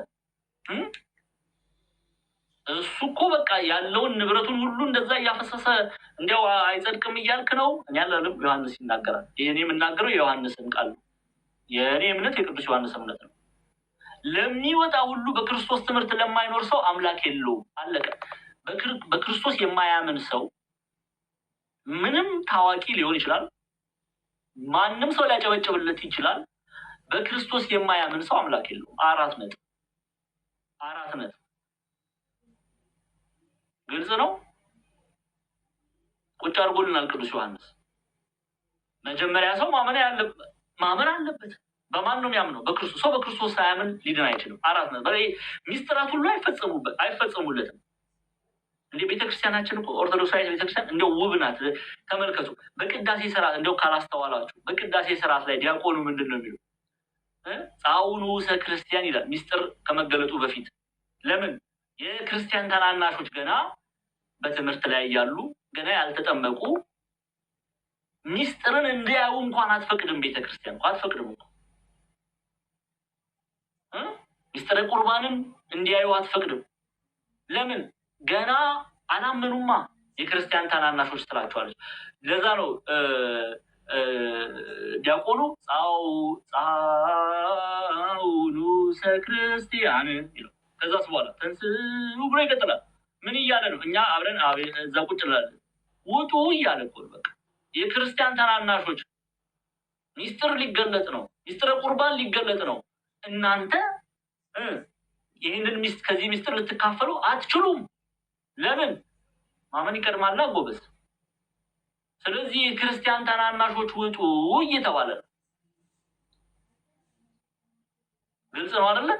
እሱ እኮ በቃ ያለውን ንብረቱን ሁሉ እንደዛ እያፈሰሰ እንዲያው አይጸድቅም እያልክ ነው? እኔ ያለንም ዮሐንስ ይናገራል። ይሄን የምናገረው የዮሐንስን ቃል ነው። የእኔ እምነት የቅዱስ ዮሐንስ እምነት ነው። ለሚወጣ ሁሉ በክርስቶስ ትምህርት ለማይኖር ሰው አምላክ የለውም። አለቀ። በክርስቶስ የማያምን ሰው ምንም ታዋቂ ሊሆን ይችላል፣ ማንም ሰው ሊያጨበጭብለት ይችላል። በክርስቶስ የማያምን ሰው አምላክ የለውም። 4 ነጥብ። ግልጽ ነው። ቁጭ አድርጎልናል ቅዱስ ዮሐንስ። መጀመሪያ ሰው ማመን አለበት። በማን ነው የሚያምነው? በክርስቶስ። ሰው በክርስቶስ ሳያምን ሊድን አይችልም። 4 ነጥብ። ሚስጥራት ሁሉ አይፈጸሙለትም። እንደ ቤተክርስቲያናችን ኦርቶዶክሳዊ ቤተክርስቲያን እንደው ውብ ናት። ተመልከቱ። በቅዳሴ ስርዓት እንደው ካላስተዋላችሁ በቅዳሴ ስርዓት ላይ ዲያቆኑ ምንድን ነው የሚለው? ጻውኑ ክርስቲያን ይላል። ሚስጥር ከመገለጡ በፊት ለምን የክርስቲያን ታናናሾች ገና በትምህርት ላይ ያሉ ገና ያልተጠመቁ ሚስጥርን እንዲያዩ እንኳን አትፈቅድም። ቤተክርስቲያን አትፈቅድም። ሚስጥረ ቁርባንን እንዲያዩ አትፈቅድም። ለምን? ገና አላመኑማ። የክርስቲያን ታናናሾች ትላቸዋለች። ለዛ ነው ዲያቆኑ ጻውኑ ክርስቲያን ይለው። ከዛስ በኋላ ተንስኡ ብሎ ይቀጥላል። ምን እያለ ነው? እኛ አብረን እዛ ቁጭ እንላለን። ውጡ እያለ እኮ በቃ የክርስቲያን ታናናሾች ሚስጥር ሊገለጥ ነው። ሚስጥረ ቁርባን ሊገለጥ ነው። እናንተ ይህንን ከዚህ ሚስጥር ልትካፈሉ አትችሉም። ለምን? ማመን ይቀድማላ ጎበዝ። ስለዚህ የክርስቲያን ታናናሾች ውጡ እየተባለ ነው። ግልጽ ነው አይደለ?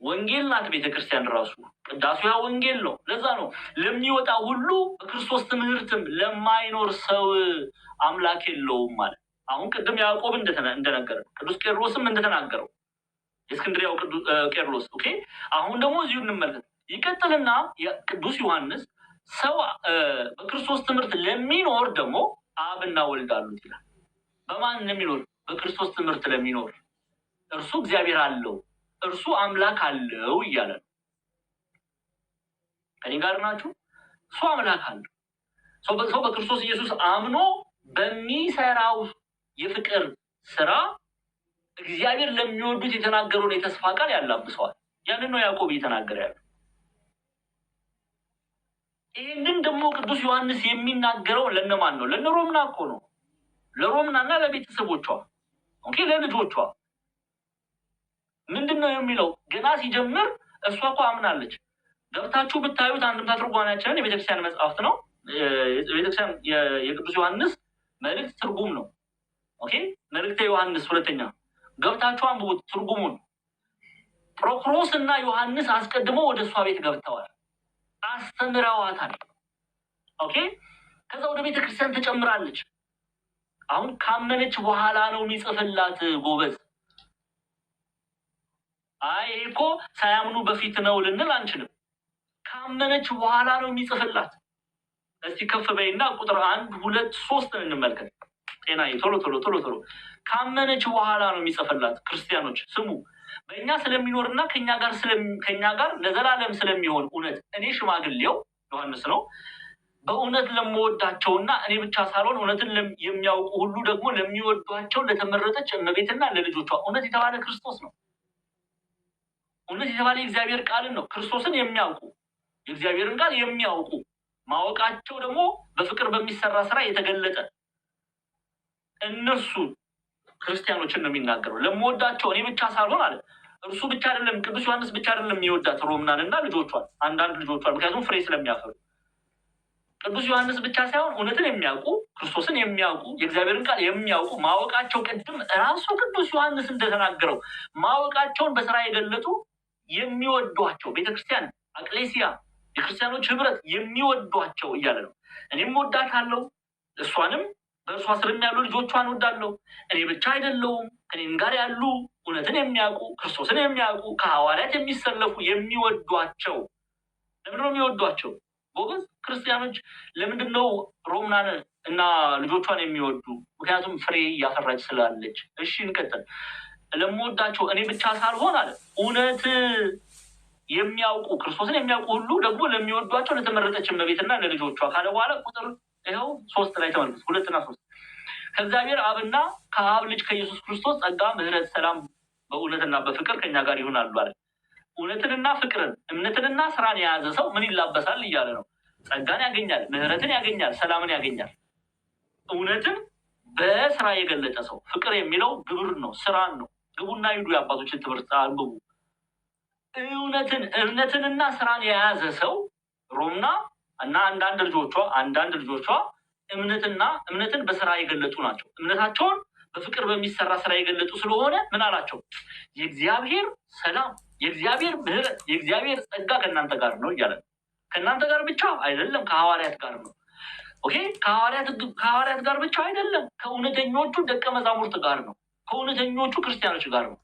ወንጌል ናት ቤተክርስቲያን ራሱ። ቅዳሴዋ ወንጌል ነው። ለዛ ነው ለሚወጣ ሁሉ በክርስቶስ ትምህርትም ለማይኖር ሰው አምላክ የለውም ማለት። አሁን ቅድም ያዕቆብ እንደነገረ ቅዱስ ቄርሎስም እንደተናገረው የእስክንድርያው ቄርሎስ። ኦኬ አሁን ደግሞ እዚሁ እንመለከት። ይቀጥልና ቅዱስ ዮሐንስ ሰው በክርስቶስ ትምህርት ለሚኖር ደግሞ አብና ወልድ አሉት ይላል። በማን ለሚኖር? በክርስቶስ ትምህርት ለሚኖር እርሱ እግዚአብሔር አለው፣ እርሱ አምላክ አለው እያለ ነው። ከኔ ጋር ናችሁ? እሱ አምላክ አለው። ሰው በክርስቶስ ኢየሱስ አምኖ በሚሰራው የፍቅር ስራ እግዚአብሔር ለሚወዱት የተናገረውን የተስፋ ቃል ያላብሰዋል። ያንን ነው ያዕቆብ እየተናገረ ያለው። ይህንን ደግሞ ቅዱስ ዮሐንስ የሚናገረው ለነማን ነው? ለሮምና እኮ ነው። ለሮምናና ለቤተሰቦቿ፣ ኦኬ ለልጆቿ። ምንድን ነው የሚለው? ገና ሲጀምር እሷ እኮ አምናለች። ገብታችሁ ብታዩት አንድምታ ትርጓሜያችንን የቤተክርስቲያን መጽሐፍት ነው። ቤተክርስቲያን የቅዱስ ዮሐንስ መልእክት ትርጉም ነው። ኦኬ መልእክተ ዮሐንስ ሁለተኛ ገብታችሁ አንብቡት ትርጉሙን። ጵሮክሮስ እና ዮሐንስ አስቀድሞ ወደ እሷ ቤት ገብተዋል፣ አስተምረዋታል። ኦኬ ከዛ ወደ ቤተክርስቲያን ተጨምራለች። አሁን ካመነች በኋላ ነው የሚጽፍላት ጎበዝ። አይ እኮ ሳያምኑ በፊት ነው ልንል አንችልም። ካመነች በኋላ ነው የሚጽፍላት። እስቲ ከፍ በይና ቁጥር 1 2 3 እንመልከት። ጤናዬ ቶሎ ቶሎ ቶሎ ቶሎ ካመነች በኋላ ነው የሚጽፍላት። ክርስቲያኖች ስሙ። በእኛ ስለሚኖርና ከኛ ጋር ለዘላለም ስለሚሆን እውነት እኔ ሽማግሌው ዮሐንስ ነው በእውነት ለምወዳቸውና እኔ ብቻ ሳልሆን እውነትን የሚያውቁ ሁሉ ደግሞ ለሚወዷቸው ለተመረጠች እመቤትና ለልጆቿ እውነት የተባለ ክርስቶስ ነው። እውነት የተባለ የእግዚአብሔር ቃልን ነው። ክርስቶስን የሚያውቁ የእግዚአብሔርን ቃል የሚያውቁ ማወቃቸው ደግሞ በፍቅር በሚሰራ ስራ የተገለጠ እነሱ ክርስቲያኖችን ነው የሚናገረው። ለምወዳቸው እኔ ብቻ ሳልሆን አለ። እርሱ ብቻ አይደለም፣ ቅዱስ ዮሐንስ ብቻ አይደለም የሚወዳት ሮምናንና ልጆቿን፣ አንዳንድ ልጆቿን፣ ምክንያቱም ፍሬ ስለሚያፈሩ። ቅዱስ ዮሐንስ ብቻ ሳይሆን እውነትን የሚያውቁ ክርስቶስን የሚያውቁ የእግዚአብሔርን ቃል የሚያውቁ ማወቃቸው ቅድም ራሱ ቅዱስ ዮሐንስ እንደተናገረው ማወቃቸውን በስራ የገለጡ የሚወዷቸው ቤተክርስቲያን አቅሌሲያ የክርስቲያኖች ህብረት የሚወዷቸው እያለ ነው። እኔም ወዳታለሁ፣ እሷንም በእርሷ ስርም ያሉ ልጆቿን ወዳለሁ። እኔ ብቻ አይደለውም፣ ከኔም ጋር ያሉ እውነትን የሚያውቁ ክርስቶስን የሚያውቁ ከሐዋርያት የሚሰለፉ የሚወዷቸው። ለምንድነው የሚወዷቸው? ጎበዝ ክርስቲያኖች ለምንድነው ሮምናን እና ልጆቿን የሚወዱ? ምክንያቱም ፍሬ እያፈራች ስላለች። እሺ እንቀጥል። ለምወዳቸው እኔ ብቻ ሳልሆን አለ እውነት የሚያውቁ ክርስቶስን የሚያውቁ ሁሉ ደግሞ ለሚወዷቸው ለተመረጠች እመቤትና ለልጆቿ ካለ በኋላ ቁጥር ይኸው 3 ላይ ተመልከቱ። 2 እና 3 ከእግዚአብሔር አብና ከአብ ልጅ ከኢየሱስ ክርስቶስ ጸጋ፣ ምሕረት፣ ሰላም በእውነትና በፍቅር ከኛ ጋር ይሆናሉ አለ። እውነትንና ፍቅርን እምነትንና ስራን የያዘ ሰው ምን ይላበሳል እያለ ነው። ጸጋን ያገኛል፣ ምሕረትን ያገኛል፣ ሰላምን ያገኛል። እውነትን በስራ የገለጠ ሰው ፍቅር የሚለው ግብር ነው፣ ስራን ነው። ግቡና ሂዱ የአባቶችን ትምህርት አንብቡ። እምነትንና ስራን የያዘ ሰው ሮምና እና አንዳንድ ልጆቿ እምነትን በስራ የገለጡ ናቸው። እምነታቸውን በፍቅር በሚሰራ ስራ የገለጡ ስለሆነ ምን አላቸው? የእግዚአብሔር ሰላም፣ የእግዚአብሔር ምሕረት፣ የእግዚአብሔር ጸጋ ከእናንተ ጋር ነው እያለ ነው። ከእናንተ ጋር ብቻ አይደለም፣ ከሐዋርያት ጋር ነው። ኦኬ ከሐዋርያት ጋር ብቻ አይደለም፣ ከእውነተኞቹ ደቀ መዛሙርት ጋር ነው። ከእውነተኞቹ ክርስቲያኖች ጋር ነው።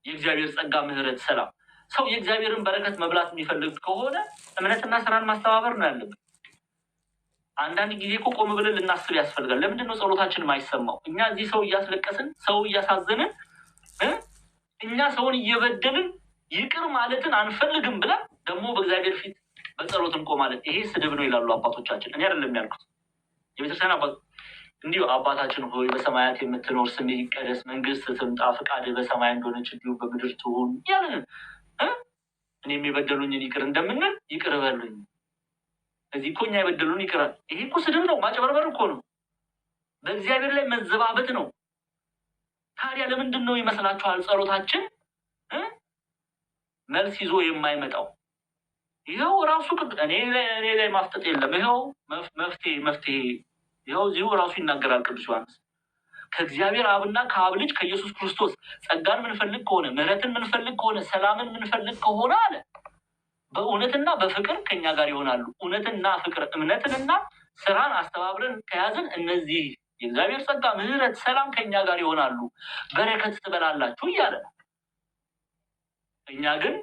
የእግዚአብሔር ጸጋ፣ ምሕረት፣ ሰላም። ሰው የእግዚአብሔርን በረከት መብላት የሚፈልግ ከሆነ እምነትና ስራን ማስተባበር ነው ያለብን። አንዳንድ ጊዜ እኮ ቆም ብለን ልናስብ ያስፈልጋል። ለምንድን ነው ጸሎታችን የማይሰማው? እኛ እዚህ ሰው እያስለቀስን፣ ሰው እያሳዘንን፣ እኛ ሰውን እየበደልን ይቅር ማለትን አንፈልግም ብለን ደግሞ በእግዚአብሔር ፊት በጸሎት እንቆማለን። ይሄ ስድብ ነው ይላሉ አባቶቻችን። እኔ አይደለም ያልኩት፣ የቤተክርስቲያን አባት እንዲሁ አባታችን ሆይ በሰማያት የምትኖር ስምህ ይቀደስ፣ መንግስት ትምጣ፣ ፈቃድህ በሰማይ እንደሆነች እንዲሁ በምድር ትሁን ያለን እኔም የበደሉኝን ይቅር እንደምንል ይቅር በሉኝ። እዚህ እኮ እኛ የበደሉን ይቅራል። ይሄ እኮ ስድብ ነው፣ ማጭበርበር እኮ ነው፣ በእግዚአብሔር ላይ መዘባበት ነው። ታዲያ ለምንድን ነው ይመስላችኋል ጸሎታችን መልስ ይዞ የማይመጣው? ይኸው ራሱ እኔ ላይ ማፍጠጥ የለም። ይኸው መፍትሄ ይኸው እዚሁ ራሱ ይናገራል ቅዱስ ዮሐንስ። ከእግዚአብሔር አብና ከአብ ልጅ ከኢየሱስ ክርስቶስ ጸጋን ምንፈልግ ከሆነ ምሕረትን ምንፈልግ ከሆነ ሰላምን ምንፈልግ ከሆነ አለ በእውነትና በፍቅር ከኛ ጋር ይሆናሉ። እውነትና ፍቅር እምነትንና ስራን አስተባብረን ከያዝን እነዚህ የእግዚአብሔር ጸጋ፣ ምሕረት፣ ሰላም ከኛ ጋር ይሆናሉ፣ በረከት ትበላላችሁ እያለ ነው። እኛ ግን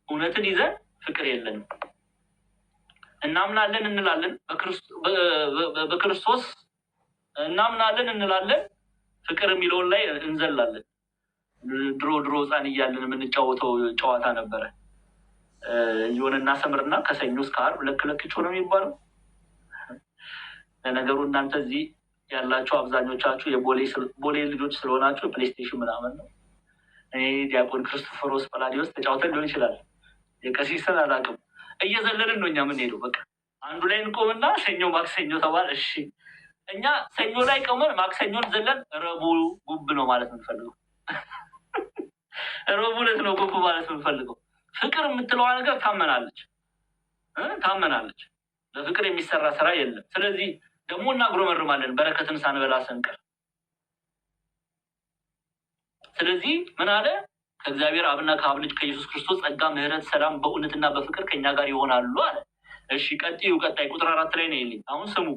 እውነትን ይዘን ፍቅር የለንም። እናምናለን እንላለን፣ በክርስቶስ እናምናለን እንላለን፣ ፍቅር የሚለውን ላይ እንዘላለን። ድሮ ህፃን እያለን የምንጫወተው ጨዋታ ነበረ። የሆነ እናሰምርና ከሰኞ እስከ ዓርብ ለክለክቾ ነው የሚባለው። ለነገሩ እናንተ እዚህ ያላችሁ አብዛኞቻችሁ የቦሌ ልጆች ስለሆናችሁ ፕሌይስቴሽን ምናምን ነው። እኔ ዲያቆን ክርስቶፎሮስ ጳላዲዮስ ተጫውተን ሊሆን ይችላል። የቀሲስን አላውቅም። እየዘለልን ነው እኛ የምንሄደው። በቃ አንዱ ላይ እንቆምና ሰኞ ማክሰኞ ተባለ። እሺ እኛ ሰኞ ላይ ቆመን ማክሰኞን ዘለን ረቡዕ ጉብ ነው ማለት የምንፈልገው። ረቡዕ ዕለት ነው ጉብ ማለት የምንፈልገው። ፍቅር የምትለዋ ነገር ታመናለች። ለፍቅር የሚሰራ ስራ የለም። ስለዚህ ደግሞ እናጉረመርማለን በረከትን ሳንበላ ስንቀር። ስለዚህ ምን አለ? ከእግዚአብሔር አብና ከአብ ልጅ ከኢየሱስ ክርስቶስ ጸጋ፣ ምሕረት፣ ሰላም በእውነትና በፍቅር ከኛ ጋር ይሆናሉ አለ። እሺ ቀጣይ ቁጥር 4 ላይ ነው ይልኝ። አሁን ስሙ።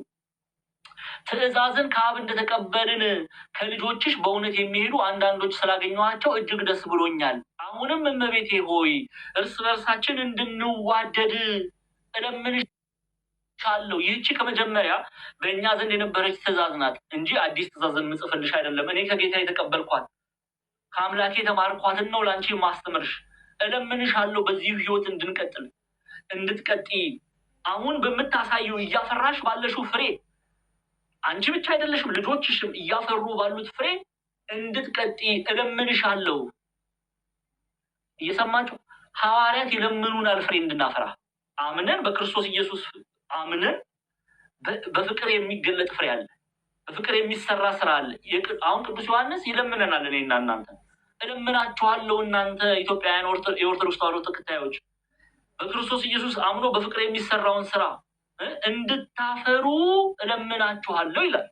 ትእዛዝን ከአብ እንደተቀበልን ከልጆችሽ በእውነት የሚሄዱ አንዳንዶች ስላገኘኋቸው እጅግ ደስ ብሎኛል። አሁንም እመቤቴ ሆይ እርስ በርሳችን እንድንዋደድ እለምንሻለሁ። ይህቺ ከመጀመሪያ በእኛ ዘንድ የነበረች ትእዛዝ ናት እንጂ አዲስ ትእዛዝን ምጽፍልሽ አይደለም። እኔ ከጌታ የተቀበልኳት ከአምላኬ የተማርኳትን ነው ለአንቺ ማስተምርሽ። እለምንሻለሁ በዚህ ህይወት እንድትቀጥይ አሁን በምታሳየው እያፈራሽ ባለሽው ፍሬ አንቺ ብቻ አይደለሽም ልጆችሽም እያፈሩ ባሉት ፍሬ እንድትቀጥይ እለምንሻለሁ። እየሰማችሁ ሐዋርያት ይለምኑናል ፍሬ እንድናፈራ። አምነን በክርስቶስ ኢየሱስ አምነን በፍቅር የሚገለጥ ፍሬ አለ፣ በፍቅር የሚሰራ ስራ አለ። አሁን ቅዱስ ዮሐንስ ይለምነናል። እኔና እናንተ እለምናችኋለሁ እናንተ ኢትዮጵያውያን የኦርቶዶክስ ተዋሕዶ ተከታዮች በክርስቶስ ኢየሱስ አምኖ በፍቅር የሚሰራውን ስራ እንድታፈሩ እለምናችኋለሁ ይላል።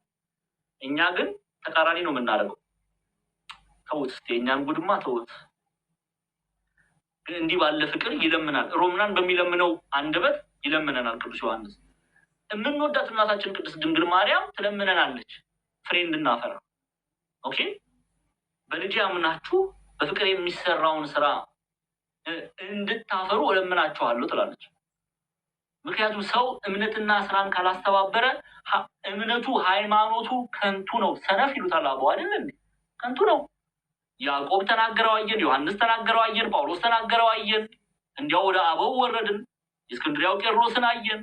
እኛ ግን ተቃራኒ ነው የምናደርገው። ተውት እስኪ የእኛን ጉድማ ተውት። እንዲህ ባለ ፍቅር ይለምናል። ሮምናን በሚለምነው አንደበት ይለምነናል ቅዱስ ዮሐንስ። የምንወዳት እናታችን ቅድስት ድንግል ማርያም ትለምነናለች ፍሬ እንድናፈራ። ኦኬ በልጅ አምናችሁ በፍቅር የሚሰራውን ስራ እንድታፈሩ እለምናችኋለሁ ትላለች። ምክንያቱም ሰው እምነትና ስራን ካላስተባበረ እምነቱ ሃይማኖቱ ከንቱ ነው። ሰነፍ ይሉታል አበው አይደለም፣ ከንቱ ነው። ያዕቆብ ተናገረው አየን፣ ዮሐንስ ተናገረው አየን፣ ጳውሎስ ተናገረው አየን። እንዲያው ወደ አበው ወረድን፣ የእስክንድርያው ቄርሎስን አየን።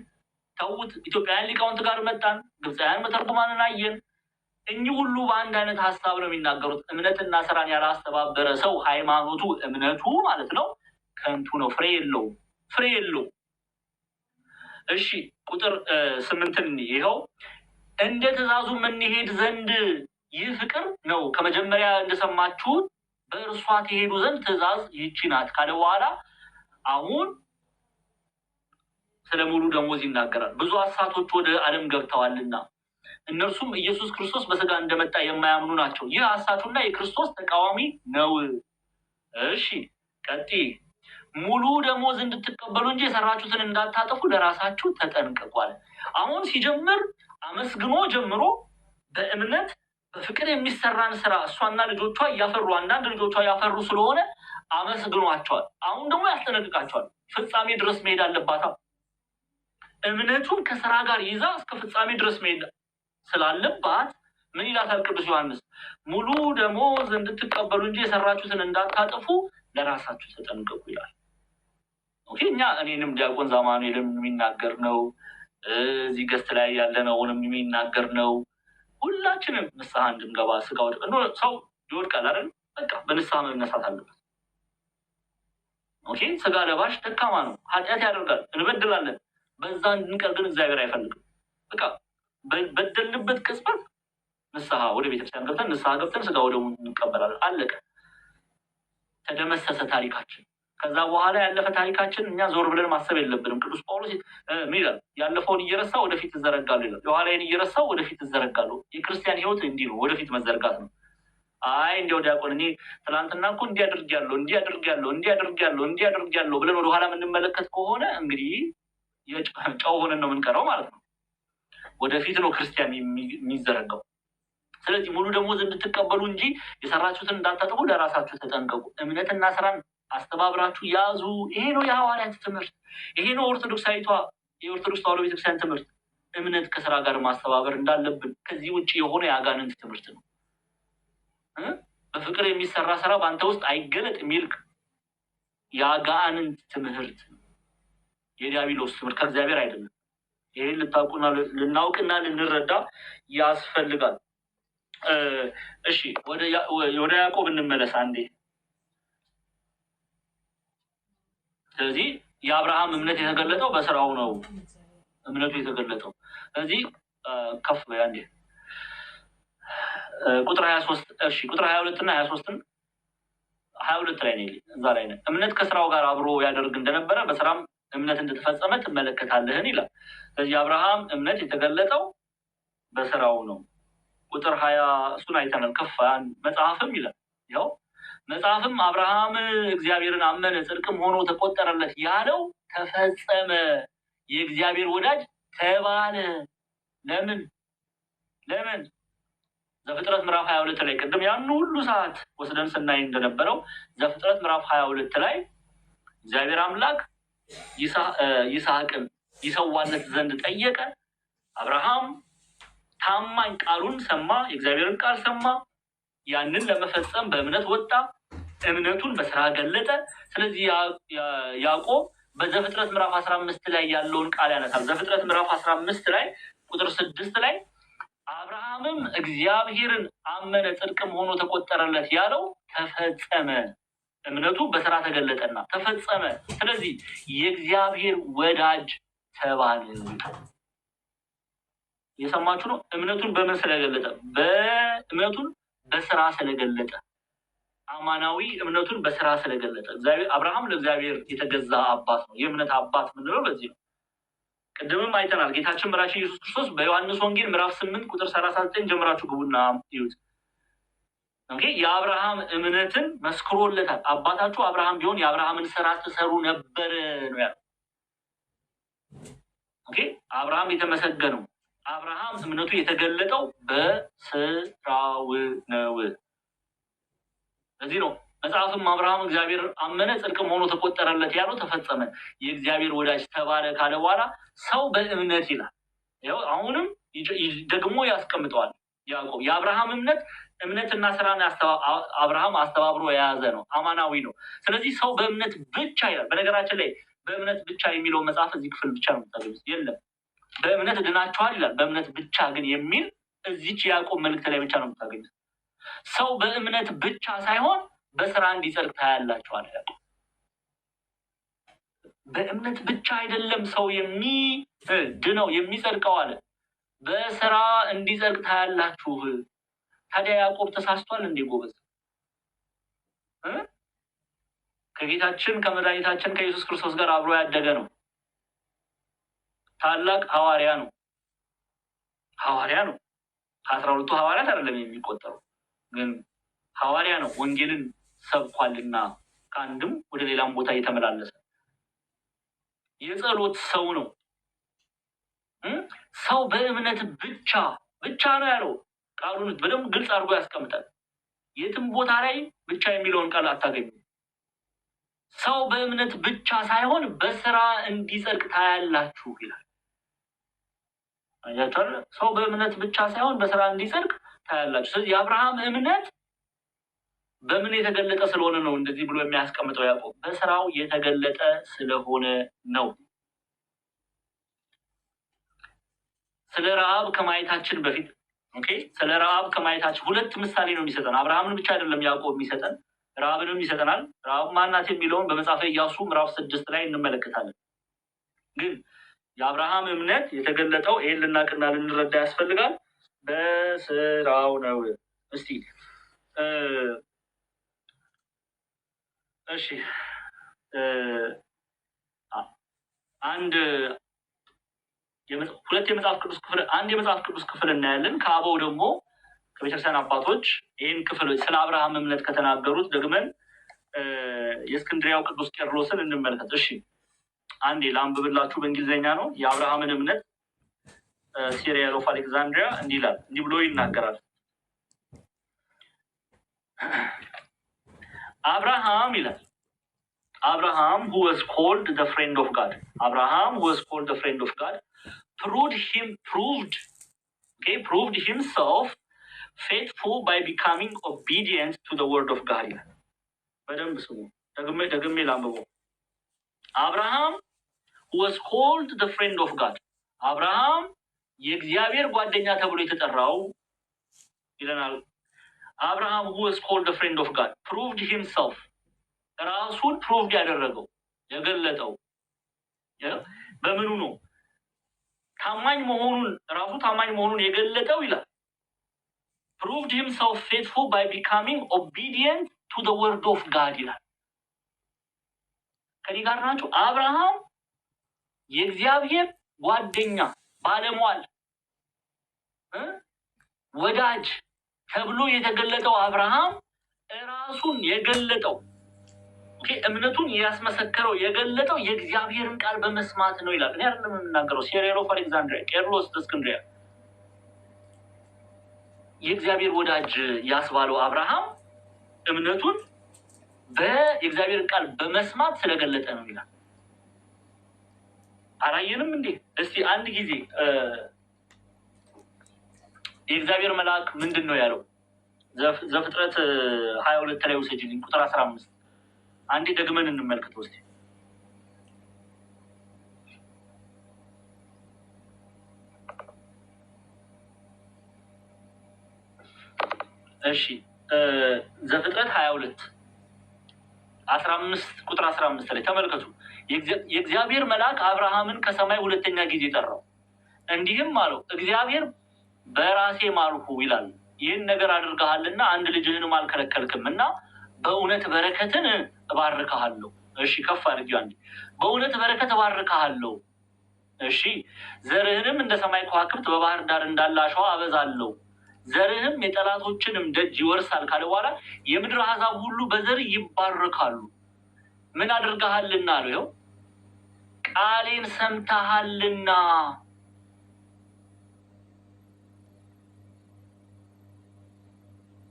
ተውት፣ ኢትዮጵያውያን ሊቃውንት ጋር መጣን፣ ግብፃውያን መተርጉማንን አየን። እኚህ ሁሉ በአንድ አይነት ሀሳብ ነው የሚናገሩት። እምነትና ስራን ያላስተባበረ ሰው ሃይማኖቱ እምነቱ ማለት ነው ከንቱ ነው፣ ፍሬ የለውም። እሺ ቁጥር 8 ይኸው እንደ ትእዛዙ የምንሄድ ዘንድ ይህ ፍቅር ነው። ከመጀመሪያ እንደሰማችሁት በእርሷ ትሄዱ ዘንድ ትእዛዝ ይህቺ ናት ካለ በኋላ አሁን ስለ ሙሉ ደሞዝ ይናገራል። ብዙ ሐሰቶች ወደ ዓለም ገብተዋልና እነርሱም ኢየሱስ ክርስቶስ በስጋ እንደመጣ የማያምኑ ናቸው። ይህ ሐሰቱና የክርስቶስ ተቃዋሚ ነው። እሺ ቀጥይ። ሙሉ ደሞዝ እንድትቀበሉ እንጂ የሰራችሁትን እንዳታጠፉ ለራሳችሁ ተጠንቀቋል። አሁን ሲጀምር አመስግኖ ጀምሮ በእምነት በፍቅር የሚሰራን ስራ እሷና ልጆቿ እያፈሩ አንዳንድ ልጆቿ ያፈሩ ስለሆነ አመስግኗቸዋል። አሁን ደግሞ ያስጠነቅቃቸዋል። ፍጻሜ ድረስ መሄድ አለባታ። እምነቱን ከስራ ጋር ይዛ እስከ ፍጻሜ ድረስ መሄድ ስላለባት ምን ይላታል ቅዱስ ዮሐንስ? ሙሉ ደሞዝ እንድትቀበሉ እንጂ የሰራችሁትን እንዳታጠፉ ለራሳችሁ ተጠንቀቁ ይላል። ኦኬ እኛ እኔንም ዲያቆን ዛማኑኤልም የሚናገር ነው፣ እዚህ ገስት ላይ ያለነውንም የሚናገር ነው። ሁላችንም ንስሐ እንድንገባ ስጋ ሰው ይወድቃል አይደል? በቃ በንስሐ መነሳት አለበት። ኦኬ ስጋ ለባሽ ደካማ ነው፣ ኃጢአት ያደርጋል፣ እንበድላለን። በዛ እንድንቀር ግን እግዚአብሔር አይፈልግም። በቃ በደልንበት ቅጽበት ንስሐ ወደ ቤተክርስቲያን ገብተን ንስሐ ገብተን ስጋ ወደሙ እንቀበላለን። አለቀ፣ ተደመሰሰ ታሪካችን። ከዛ በኋላ ያለፈ ታሪካችን እኛ ዞር ብለን ማሰብ የለብንም። ቅዱስ ጳውሎስ ምን ይላል? ያለፈውን እየረሳ ወደፊት እዘረጋለሁ ይላል። የኋላዬን እየረሳው ወደፊት እዘረጋለሁ። የክርስቲያን ህይወት እንዲህ ነው፣ ወደፊት መዘርጋት ነው። አይ እንዲያው ዲያቆን እኔ ትናንትና እኮ እንዲያደርጊያለሁ ብለን ወደኋላ የምንመለከት ከሆነ እንግዲህ ጨው ሆነን ነው የምንቀረው ማለት ነው። ወደፊት ነው ክርስቲያን የሚዘረጋው። ስለዚህ ሙሉ ደሞዝ እንድትቀበሉ እንጂ የሰራችሁትን እንዳታጠፉ ለራሳችሁ ተጠንቀቁ። እምነትና ስራን አስተባብራችሁ ያዙ። ይሄ ነው የሐዋርያት ትምህርት። ይሄ ነው የኦርቶዶክስ ተዋሕዶ ቤተክርስቲያን ትምህርት። እምነት ከስራ ጋር ማስተባበር እንዳለብን። ከዚህ ውጭ የሆነ የአጋንንት ትምህርት ነው። በፍቅር የሚሰራ ስራ በአንተ ውስጥ አይገለጥ የሚል የአጋንንት ትምህርት ነው። የዲያብሎስ ትምህርት ከእግዚአብሔር አይደለም። ይሄን ልናውቅና ልንረዳ ያስፈልጋል። እሺ ወደ ያዕቆብ እንመለስ አንዴ። ስለዚህ የአብርሃም እምነት የተገለጠው በስራው ነው። እምነቱ የተገለጠው ስለዚህ ከፍ በያንዴ ቁጥር 23 እሺ ቁጥር 22 እና 23 22 ላይ ነው። እዛ ላይ ነው እምነት ከስራው ጋር አብሮ ያደርግ እንደነበረ በስራም እምነት እንደተፈጸመ ትመለከታለህን ይላል። ስለዚህ አብርሃም እምነት የተገለጠው በስራው ነው። ቁጥር 20 እሱን አይተናል። ከፍ መጽሐፍም ይላል ያው መጽሐፍም አብርሃም እግዚአብሔርን አመነ ጽድቅም ሆኖ ተቆጠረለት ያለው ተፈጸመ፣ የእግዚአብሔር ወዳጅ ተባለ። ለምን ዘፍጥረት ምዕራፍ 22 ላይ ቅድም ያን ሁሉ ሰዓት ወስደን ስናይ እንደነበረው ዘፍጥረት ምዕራፍ 22 ላይ እግዚአብሔር አምላክ ይስሐቅን ይሰዋለት ዘንድ ጠየቀ። አብርሃም ታማኝ ቃሉን ሰማ፣ የእግዚአብሔርን ቃል ሰማ። ያንን ለመፈጸም በእምነት ወጣ፣ እምነቱን በስራ ገለጠ። ስለዚህ ያዕቆብ በዘፍጥረት ምዕራፍ 15 ላይ ያለውን ቃል ያነሳል። ዘፍጥረት ምዕራፍ 15 ላይ ቁጥር 6 ላይ አብርሃምም እግዚአብሔርን አመነ ጽድቅም ሆኖ ተቆጠረለት ያለው ተፈጸመ፣ እምነቱ በስራ ተገለጠና ተፈጸመ። ስለዚህ የእግዚአብሔር ወዳጅ ተባለ። የሰማችሁ ነው። እምነቱን በምን ስለገለጠ? በእምነቱን በስራ ስለገለጠ፣ አማናዊ እምነቱን በስራ ስለገለጠ። አብርሃም ለእግዚአብሔር የተገዛ አባት ነው። የእምነት አባት ምንለው በዚህ ነው። ቅድምም አይተናል። ጌታችን መድኃኒታችን ኢየሱስ ክርስቶስ በዮሐንስ ወንጌል ምዕራፍ 8 ቁጥር 39 ጀምራችሁ ግቡና ይዩት። የአብርሃም እምነትን መስክሮለታል። አባታችሁ አብርሃም ቢሆን የአብርሃምን ስራ ትሰሩ ነበር ነው ያለው። አብርሃም የተመሰገነው፣ አብርሃም እምነቱ የተገለጠው በስራው ነው። ለዚህ ነው መጽሐፍም አብርሃም እግዚአብሔር አመነ ጽድቅም ሆኖ ተቆጠረለት ያለው ተፈጸመ፣ የእግዚአብሔር ወዳጅ ተባለ ካለ በኋላ ሰው በእምነት ይላል። አሁንም ደግሞ ያስቀምጠዋል ያዕቆብ። የአብርሃም እምነትና ስራን አብርሃም አስተባብሮ የያዘ ነው፣ አማናዊ ነው። ስለዚህ ሰው በእምነት ብቻ ይላል። በነገራችን ላይ በእምነት ብቻ የሚለው መጽሐፍ እዚህ ክፍል ብቻ ነው የምታገኙት። የለም በእምነት ድናችኋል ይላል። በእምነት ብቻ ግን የሚል እዚች የያዕቆብ መልእክት ላይ ብቻ ነው የምታገኙት። ሰው በእምነት ብቻ ሳይሆን በስራ እንዲጸድቅ ታያላችኋል። በእምነት ብቻ አይደለም ሰው የሚድነው የሚጸድቀው አለ፣ በስራ እንዲጸድቅ ታያላችሁ። ታዲያ ያዕቆብ ተሳስቷል እንዴ ጎበዝ? ከጌታችን ከመድኃኒታችን ከኢየሱስ ክርስቶስ ጋር አብሮ ያደገ ነው። ታላቅ ሐዋርያ ነው። ከ12ቱ ሐዋርያት አይደለም የሚቆጠረው፣ ግን ሐዋርያ ነው። ወንጌልን ሰብኳልና ከአንድም ወደ ሌላም ቦታ እየተመላለሰ የጸሎት ሰው ነው። ሰው በእምነት ብቻ ነው ያለው። ቃሉን በደንብ ግልጽ አድርጎ ያስቀምጣል። የትም ቦታ ላይ ብቻ የሚለውን ቃል አታገኙ። ሰው በእምነት ብቻ ሳይሆን በስራ እንዲጸድቅ ታያላችሁ ይላል። አያችኋል? ሰው በእምነት ብቻ ሳይሆን በስራ እንዲጸድቅ ታያላችሁ። ስለዚህ የአብርሃም እምነት በምን የተገለጠ ስለሆነ ነው እንደዚህ ብሎ የሚያስቀምጠው ያዕቆብ? በስራው የተገለጠ ስለሆነ ነው። ስለ ረሃብ ከማየታችን በፊት ስለ ረሃብ ከማየታችን ሁለት ምሳሌ ነው የሚሰጠን። አብርሃምን ብቻ አይደለም ያዕቆብ የሚሰጠን፣ ረሃብንም ይሰጠናል። ረሃብ ማናት የሚለውን በመጽሐፈ ኢያሱ ምዕራፍ 6 ላይ እንመለከታለን። ግን የአብርሃም እምነት የተገለጠው ይሄን ልናቅና ልንረዳ ያስፈልጋል፣ በስራው ነው። እስቲ እሺ ሁለት የመጽሐፍ ቅዱስ ክፍል አንድ የመጽሐፍ ቅዱስ ክፍል እናያለን። ከአበው ደግሞ ከቤተክርስቲያን አባቶች ይህን ክፍል ስለ አብርሃም እምነት ከተናገሩት ደግመን የእስክንድሪያው ቅዱስ ቄርሎስን እንመልከት። እሺ አንዴ ላንብብላችሁ፣ በእንግሊዝኛ ነው። የአብርሃምን እምነት ሲሪያል ኦፍ አሌክዛንድሪያ እንዲህ ብሎ ይናገራል። አብርሃም ይላል Abraham, who was called the friend of God, proved himself faithful by becoming obedient to the word of God. በደንብ ስሙ፣ ደግሜ ላንብበው። Abraham, who was called the friend of God, አብርሃም የእግዚአብሔር ጓደኛ ተብሎ የተጠራው ይለናል። Abraham, who was called the friend of God, proved himself, ራሱን ፕሩቭድ ያደረገው የገለጠው በምኑ ነው? ራሱ ታማኝ መሆኑን የገለጠው ይላል። proved himself faithful by becoming obedient to the word of God ይላል። ከዚህ ጋር ናቸው። አብርሃም የእግዚአብሔር ጓደኛ ባለሟል ወዳጅ ተብሎ የተገለጠው አብርሃም ራሱን የገለጠው እምነቱን ያስመሰከረው የገለጠው የእግዚአብሔርን ቃል በመስማት ነው ይላል። እኔ አይደለም የምናገረው፣ ሲሪል ኦፍ አሌክዛንድሪያ ቄርሎስ ዘእስክንድርያ የእግዚአብሔር ወዳጅ ያስባለው አብርሃም እምነቱን የእግዚአብሔርን ቃል በመስማት ስለገለጠ ነው ይላል። አላየንም እንዴ? እስቲ አንድ ጊዜ የእግዚአብሔር መልአክ ምንድን ነው ያለው? ዘፍጥረት 22 ላይ ውሰጂልኝ ቁጥር 15 አንዴ ደግመን እንመልከተው እስቲ። እሺ ዘፍጥረት 22 ቁጥር 15 ላይ ተመልከቱ። የእግዚአብሔር መልአክ አብርሃምን ከሰማይ ሁለተኛ ጊዜ ጠራው፣ እንዲህም አለው እግዚአብሔር በራሴ ማልሁ ይላል፣ ይህን ነገር አድርገሃልና አንድ ልጅህንም አልከለከልክም እና በእውነት በረከትን እባርክሃለሁ። እሺ ከፍ አድርጊው አንዴ። በእውነት በረከት እባርክሃለሁ። እሺ ዘርህንም እንደ ሰማይ ከዋክብት በባህር ዳር እንዳለ አሸዋ አበዛለሁ፣ ዘርህም የጠላቶችንም ደጅ ይወርሳል ካለ በኋላ የምድር አሕዛብ ሁሉ በዘር ይባረካሉ። ምን አድርገሃልና አለው? ይኸው ቃሌን ሰምተሃልና።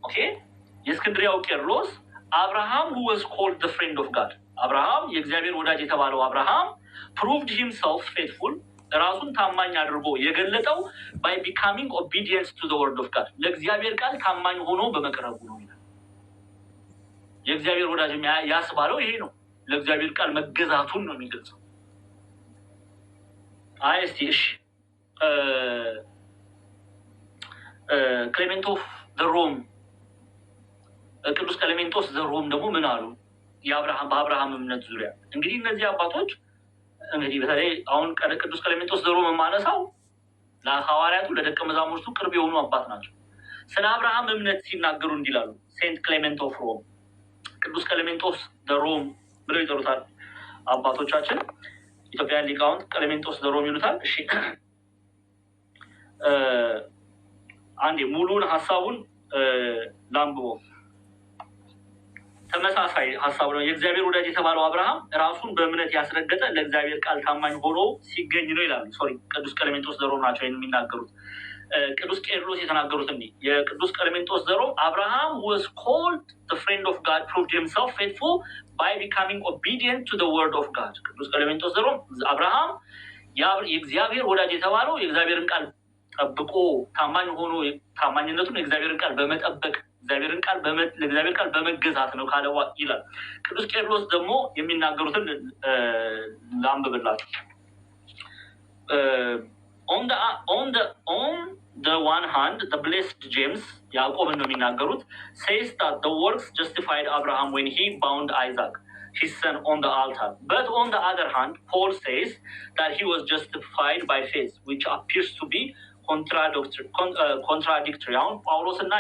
ኦኬ የእስክንድርያው ቄርሎስ አብርሃም who was called the friend of God አብርሃም የእግዚአብሔር ወዳጅ የተባለው አብርሃም proved himself faithful ራሱን ታማኝ አድርጎ የገለጠው by becoming obedient to the word of God ለእግዚአብሔር ቃል ታማኝ ሆኖ በመቅረቡ ነው ይላል። የእግዚአብሔር ወዳጅ ያስባለው ይሄ ነው። ለእግዚአብሔር ቃል መገዛቱን ነው የሚገልጸው። እስቲ እሺ ክሌሜንት ኦፍ ዘ ሮም ቅዱስ ቀሌሜንጦስ ዘሮም ደግሞ ምን አሉ? በአብርሃም እምነት ዙሪያ እንግዲህ እነዚህ አባቶች እንግዲህ በተለይ አሁን ቅዱስ ቀሌሜንጦስ ዘሮም የማነሳው ለሐዋርያቱ ለደቀ መዛሙርቱ ቅርብ የሆኑ አባት ናቸው። ስለ አብርሃም እምነት ሲናገሩ እንዲላሉ ሴንት ክሌሜንት ኦፍ ሮም ቅዱስ ቀሌሜንጦስ ዘሮም ብለው ይጠሩታል አባቶቻችን። ኢትዮጵያን ሊቃውንት ቀሌሜንጦስ ዘሮም ይሉታል። እሺ አንዴ ሙሉን ሀሳቡን ላንብበው። ተመሳሳይ ሀሳብ ነው። የእግዚአብሔር ወዳጅ የተባለው አብርሃም ራሱን በእምነት ያስረገጠ ለእግዚአብሔር ቃል ታማኝ ሆኖ ሲገኝ ነው ይላሉ። ቅዱስ ቀሌሜንጦስ ዘሮም ናቸው የሚናገሩት። ቅዱስ ቄርሎስ የተናገሩት እንዲህ የቅዱስ ቀሌሜንጦስ ዘሮም አብርሃም was called the friend of God proved himself faithful by becoming obedient to the word of God። ቅዱስ ቀሌሜንጦስ ዘሮም አብርሃም የእግዚአብሔር ወዳጅ የተባለው የእግዚአብሔርን ቃል ጠብቆ ታማኝ ሆኖ ታማኝነቱን የእግዚአብሔርን ቃል በመጠበቅ ለእግዚአብሔር ቃል በመገዛት ነው ካለ ይላል። ቅዱስ ቄርሎስ ደግሞ የሚናገሩትን ላንብብላችሁ። on the one hand the blessed James ያዕቆብን ነው የሚናገሩት says that the works justified Abraham when he bound Isaac his son on the altar, but on the other hand Paul says that he was justified by faith, which appears to be contradictory። አሁን ጳውሎስና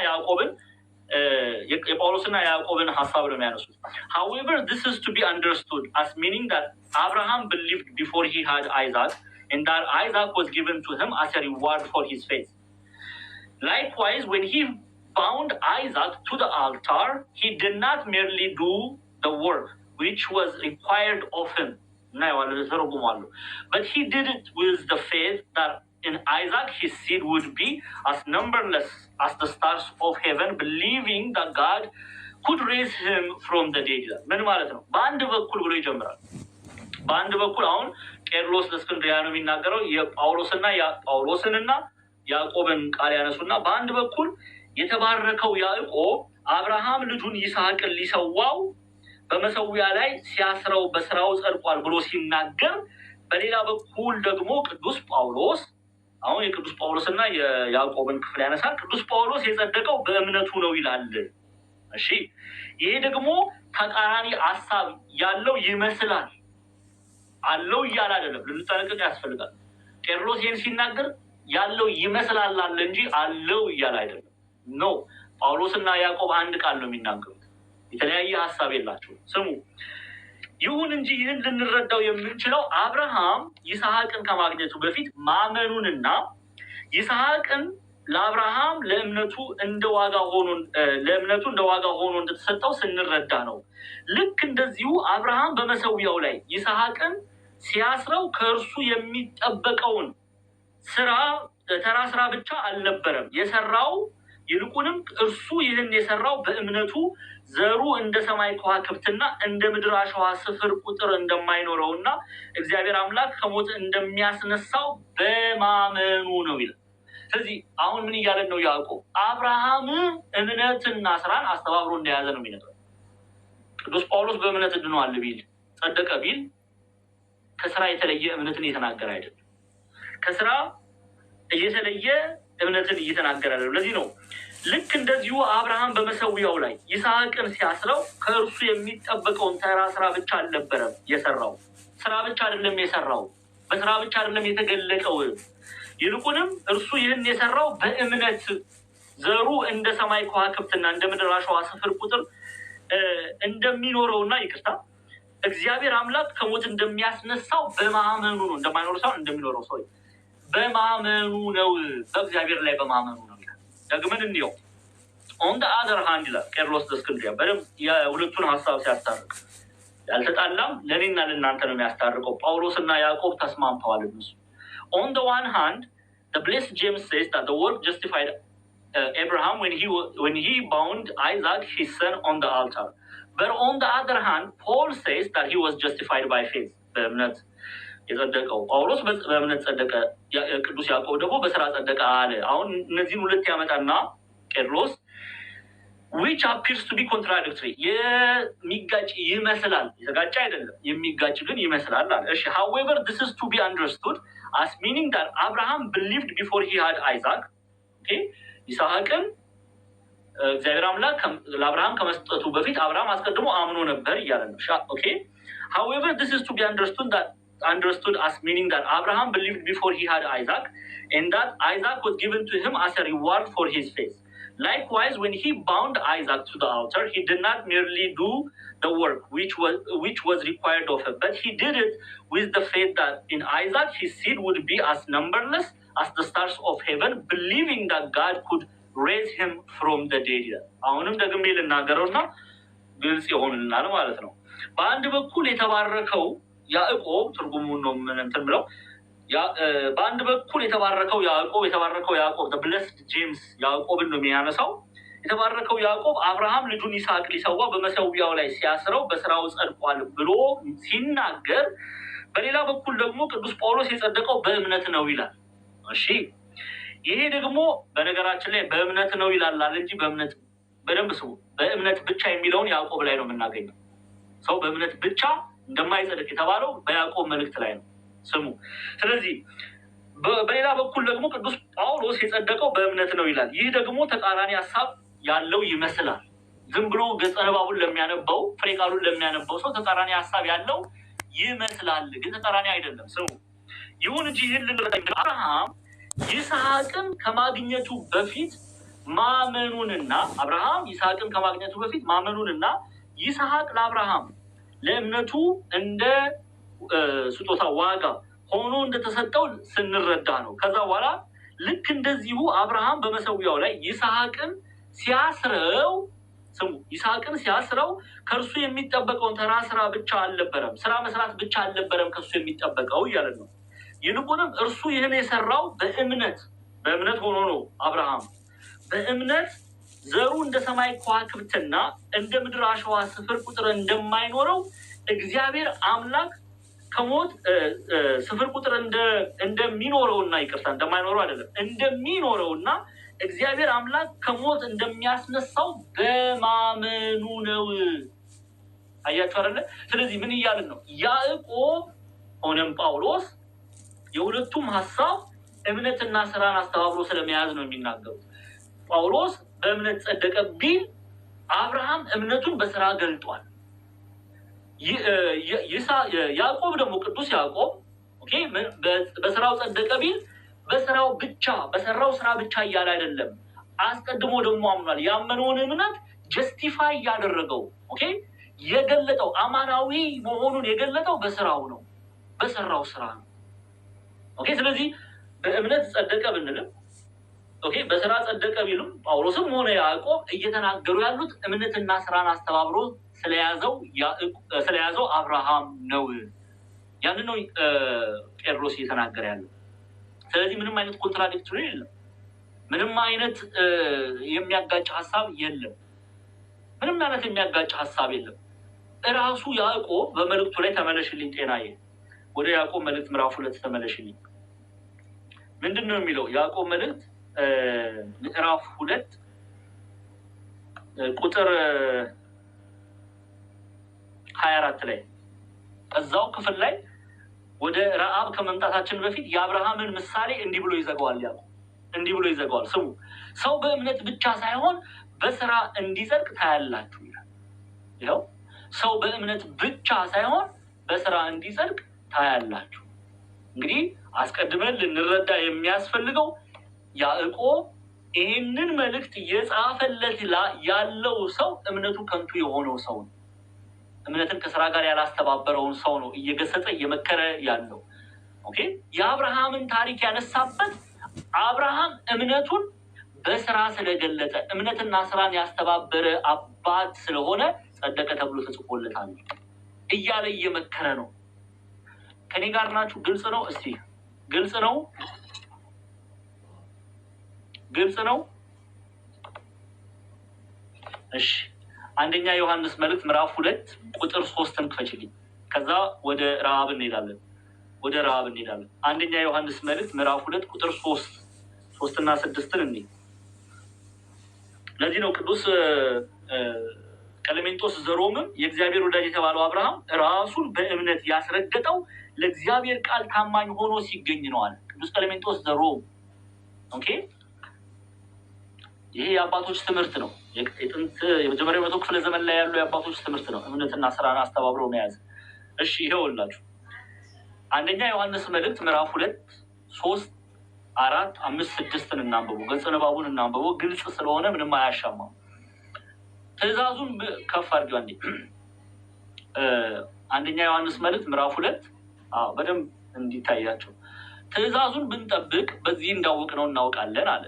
ያዕቆብን ሀሳብ ነው የሚያነሱት። However, this is to be understood as meaning that Abraham believed before he had Isaac, and that Isaac was given to him as a reward for his faith. Likewise, when he bound Isaac to the altar, he did not merely do the work which was required of him, but he did it with the faith that in Isaac his seed would be as numberless as the stars of heaven, believing that God could raise him from the dead. ምን ማለት ነው? በአንድ በኩል ብሎ ይጀምራል። በአንድ በኩል አሁን ቄርሎስ ዘእስክንድርያ ነው የሚናገረው የጳውሎስንና ያዕቆብን ቃል ያነሱና በአንድ በኩል የተባረከው ያዕቆብ አብርሃም ልጁን ይስሐቅን ሊሰዋው በመሰዊያ ላይ ሲያስረው በስራው ጸድቋል ብሎ ሲናገር፣ በሌላ በኩል ደግሞ ቅዱስ ጳውሎስ አሁን የቅዱስ ጳውሎስና የያዕቆብን ክፍል ያነሳል። ቅዱስ ጳውሎስ የጸደቀው በእምነቱ ነው ይላል። እሺ ይሄ ደግሞ ተቃራኒ ሀሳብ ያለው ይመስላል። አለው እያለ አይደለም፣ ልንጠነቀቅ ያስፈልጋል። ቄርሎስ ይህን ሲናገር ያለው ይመስላል አለ እንጂ አለው እያለ አይደለም። ኖ ጳውሎስና ያዕቆብ አንድ ቃል ነው የሚናገሩት፣ የተለያየ ሀሳብ የላቸውም። ስሙ። ይሁን እንጂ ይህን ልንረዳው የምንችለው አብርሃም ይስሐቅን ከማግኘቱ በፊት ማመኑንና ይስሐቅን ለአብርሃም ለእምነቱ እንደ ዋጋ ሆኖ እንደተሰጠው ስንረዳ ነው። ልክ እንደዚሁ አብርሃም በመሰዊያው ላይ ይስሐቅን ሲያስረው ከእርሱ የሚጠበቀውን ስራ ተራ ስራ ብቻ አልነበረም የሰራው። ይልቁንም እርሱ ይህን የሰራው በእምነቱ ዘሩ እንደ ሰማይ ከዋክብትና እንደ ምድር አሸዋ ስፍር ቁጥር እንደማይኖረውና እግዚአብሔር አምላክ ከሞት እንደሚያስነሳው በማመኑ ነው ይላል። ስለዚህ አሁን ምን እያለን ነው ያዕቆብ? አብርሃም እምነትና ስራን አስተባብሮ እንደያዘ ነው የሚነግረው። ቅዱስ ጳውሎስ በእምነት ድኗል ቢል ጸደቀ ቢል ከስራ የተለየ እምነትን እየተናገረ አይደለም። ከስራ እየተለየ እምነትን እየተናገረ አይደለም። ለዚህ ነው ልክ እንደዚሁ አብርሃም በመሰዊያው ላይ ይስሐቅን ሲያስረው ከእርሱ የሚጠበቀውን ተራ ስራ ብቻ አልነበረም የሰራው። ስራ ብቻ አይደለም የሰራው፣ በስራ ብቻ አይደለም የተገለጠው። ይልቁንም እርሱ ይህን የሰራው በእምነት ዘሩ እንደ ሰማይ ከዋክብትና እንደ ምድር አሸዋ ስፍር ቁጥር እንደሚኖረውና እግዚአብሔር አምላክ ከሞት እንደሚያስነሳው በማመኑ ነው። እንደማይኖር ሰው እንደሚኖረው ሰው በማመኑ ነው። በእግዚአብሔር ላይ በማመኑ ነው። ደግመን እንየው። ኦን ደ አዘር ሃንድ ይላል ቄርሎስ ዘእስክንድርያ በደንብ የሁለቱን ሀሳብ ሲያስታርቅ ያልተጣላም ለእኔና ለእናንተ ነው የሚያስታርቀው። ጳውሎስና ያዕቆብ ተስማምተዋል እነሱ። On the one hand, the blessed James says that the work justified Abraham when he bound Isaac, his son, on the altar. But on the other hand, Paul says that he was justified by faith. በእምነት የጸደቀው ጳውሎስ በእምነት ጸደቀ፣ ቅዱስ ያዕቆብ ደግሞ በስራ ጸደቀ አለ። አሁን እነዚህን ሁለት ያመጣና ቄርሎስ which appears to be contradictory የሚጋጭ ይመስላል፣ የተጋጨ አይደለም፣ የሚጋጭ ግን ይመስላል አለ። እሺ however this is to be understood as meaning that Abraham believed before he had Isaac. okay ይስሐቅን እግዚአብሔር አምላክ ለአብርሃም ከመስጠቱ በፊት አብርሃም አስቀድሞ አምኖ ነበር እያለ ነው። okay however this is to be understood as meaning that Abraham believed before he had Isaac and that Isaac was given to him as a reward for his faith. Likewise, when he bound Isaac to the altar, he did not merely do the work which was required of him, but he did it with the faith that in Isaac his seed would be as numberless as the stars of heaven, believing that God could raise him from the dead. አሁንም ደግሜ ልናገረውና ግልጽ ይሆንልናል ማለት ነው። በአንድ በኩል የተባረከው ያዕቆብ ትርጉሙን ነው እንትን ብለው በአንድ በኩል የተባረከው ያዕቆብ the blessed James ያዕቆብን ነው የሚያነሳው። የተባረከው ያዕቆብ አብርሃም ልጁን ይስሐቅ ሊሰዋ በመሰዊያው ላይ ሲያስረው በስራው ጸድቋል ብሎ ሲናገር፣ በሌላ በኩል ደግሞ ቅዱስ ጳውሎስ የጸደቀው በእምነት ነው ይላል። እሺ ይሄ ደግሞ በነገራችን ላይ በእምነት ነው ይላል እንጂ በእምነት በደንብ ስሙ፣ በእምነት ብቻ የሚለውን ያዕቆብ ላይ ነው የምናገኘው። ሰው በእምነት ብቻ እንደማይጸድቅ የተባለው በያዕቆብ መልእክት ላይ ነው። ስሙ። ስለዚህ በሌላ በኩል ደግሞ ቅዱስ ጳውሎስ የጸደቀው በእምነት ነው ይላል። ይህ ደግሞ ተቃራኒ ሀሳብ ያለው ይመስላል። ዝም ብሎ ገጸ ንባቡን ለሚያነበው ፍሬ ቃሉን ለሚያነበው ሰው ተቃራኒ ሀሳብ ያለው ይመስላል፣ ግን ተቃራኒ አይደለም። ስሙ። ይሁን እንጂ ይህን ልንረዳ አብርሃም ይስሐቅን ከማግኘቱ በፊት ማመኑንና ይስሐቅ ለአብርሃም ለእምነቱ እንደ ስጦታ ዋጋ ሆኖ እንደተሰጠው ስንረዳ ነው። ከዛ በኋላ ልክ እንደዚሁ አብርሃም በመሰዊያው ላይ ይስሐቅን ሲያስረው ከእርሱ የሚጠበቀውን ተራ ስራ ብቻ አልነበረም፣ ስራ መስራት ብቻ አልነበረም ከእርሱ የሚጠበቀው እያለ ነው። ይልቁንም እርሱ ይህን የሰራው በእምነት ሆኖ ነው። አብርሃም በእምነት ዘሩ እንደ ሰማይ ከዋክብትና እንደ ምድር አሸዋ ስፍር ቁጥር እንደማይኖረው እግዚአብሔር አምላክ ከሞት ስፍር ቁጥር እንደሚኖረውና እንደማይኖረው አይደለም እንደሚኖረውና እግዚአብሔር አምላክ ከሞት እንደሚያስነሳው በማመኑ ነው። አያችሁ አይደለ? ስለዚህ ምን እያልን ነው? ያዕቆብ ሆነም ጳውሎስ የሁለቱም ሀሳብ እምነትና ስራን አስተባብሮ ስለመያዝ ነው የሚናገሩት። ጳውሎስ በእምነት ጸደቀ ቢል አብርሃም እምነቱን በስራ ገልጧል። ያዕቆብ ደግሞ ቅዱስ ያዕቆብ በስራው ጸደቀ ቢል በሰራው ስራ ብቻ እያለ አይደለም፣ አስቀድሞ ደግሞ አምኗል። ያመነውን እምነት ጀስቲፋይ እያደረገው የገለጠው አማናዊ መሆኑን የገለጠው በስራው ነው፣ በሰራው ስራ ነው። ስለዚህ በእምነት ጸደቀ ብንልም ኦኬ በስራ ጸደቀ ቢሉም ጳውሎስም ሆነ ያዕቆብ እየተናገሩ ያሉት እምነትና ስራን አስተባብሮ ስለያዘው አብርሃም ነው። ያንን ነው ጴጥሮስ እየተናገረ ያለው። ስለዚህ ምንም አይነት ኮንትራዲክቶሪ የለም። ምንም አይነት የሚያጋጭ ሀሳብ የለም። ምንም አይነት የሚያጋጭ ሀሳብ የለም። እራሱ ያዕቆብ በመልእክቱ ላይ ተመለሽልኝ ጤናዬ፣ ወደ ያዕቆብ መልእክት ምዕራፍ 2 ተመለሽልኝ። ምንድን ነው የሚለው? ያዕቆብ መልእክት ምዕራፍ 2 ቁጥር 24 ላይ እዛው ክፍል ላይ ወደ ረአብ ከመምጣታችን በፊት የአብርሃምን ምሳሌ እንዲህ ብሎ ይዘጋዋል። ያዕቆብ እንዲህ ብሎ ይዘጋዋል። ስሙ፣ ሰው በእምነት ብቻ ሳይሆን በስራ እንዲጸድቅ ታያላችሁ ይላል። ይኸው ሰው በእምነት ብቻ ሳይሆን በስራ እንዲጸድቅ ታያላችሁ። እንግዲህ አስቀድመን ልንረዳ የሚያስፈልገው ያዕቆብ ይህንን መልእክት እየጻፈለት ያለው ሰው እምነቱ ከንቱ የሆነው ሰው ነው። እምነትን ከስራ ጋር ያላስተባበረውን ሰው ነው እየገሰጸ እየመከረ ያለው። ኦኬ የአብርሃምን ታሪክ ያነሳበት አብርሃም እምነቱን በስራ ስለገለጠ እምነትና ስራን ያስተባበረ አባት ስለሆነ ጸደቀ ተብሎ ተጽፎለታል እያለ እየመከረ ነው። ከኔ ጋር ናችሁ? ግልጽ ነው? እስቲ ግልጽ ነው? ግልጽ ነው? እሺ አንደኛ ዮሐንስ መልእክት ምዕራፍ 2 ቁጥር 3 ክፈችልኝ። ከዛ ወደ ረአብ እንሄዳለን። አንደኛ ዮሐንስ መልእክት ምዕራፍ 2 ቁጥር 3 እና 6 እንይ። ለዚህ ነው ቅዱስ ቀለሜንጦስ ዘሮምም የእግዚአብሔር ወዳጅ የተባለው አብርሃም ራሱን በእምነት ያስረገጠው ለእግዚአብሔር ቃል ታማኝ ሆኖ ሲገኝ ነው አለ ቅዱስ ቀለሜንጦስ ዘሮም። ኦኬ ይሄ የአባቶች ትምህርት ነው። የጥንት የመጀመሪያው መቶ ክፍለ ዘመን ላይ ያሉ የአባቶች ትምህርት ነው፣ እምነትና ስራን አስተባብረው መያዝ። እሺ ይኸውላችሁ አንደኛ ዮሐንስ መልእክት ምዕራፍ 2 3 4 5 6 እናንብቡ። ገጸ ንባቡን እናንብቡ። ግልጽ ስለሆነ ምንም አያሻማም። ትእዛዙን ከፍ አድርገው አንዴ። አንደኛ ዮሐንስ መልእክት ምዕራፍ 2 በደንብ እንዲታያቸው ትእዛዙን ብንጠብቅ በዚህ እንዳወቅነው እናውቃለን አለ።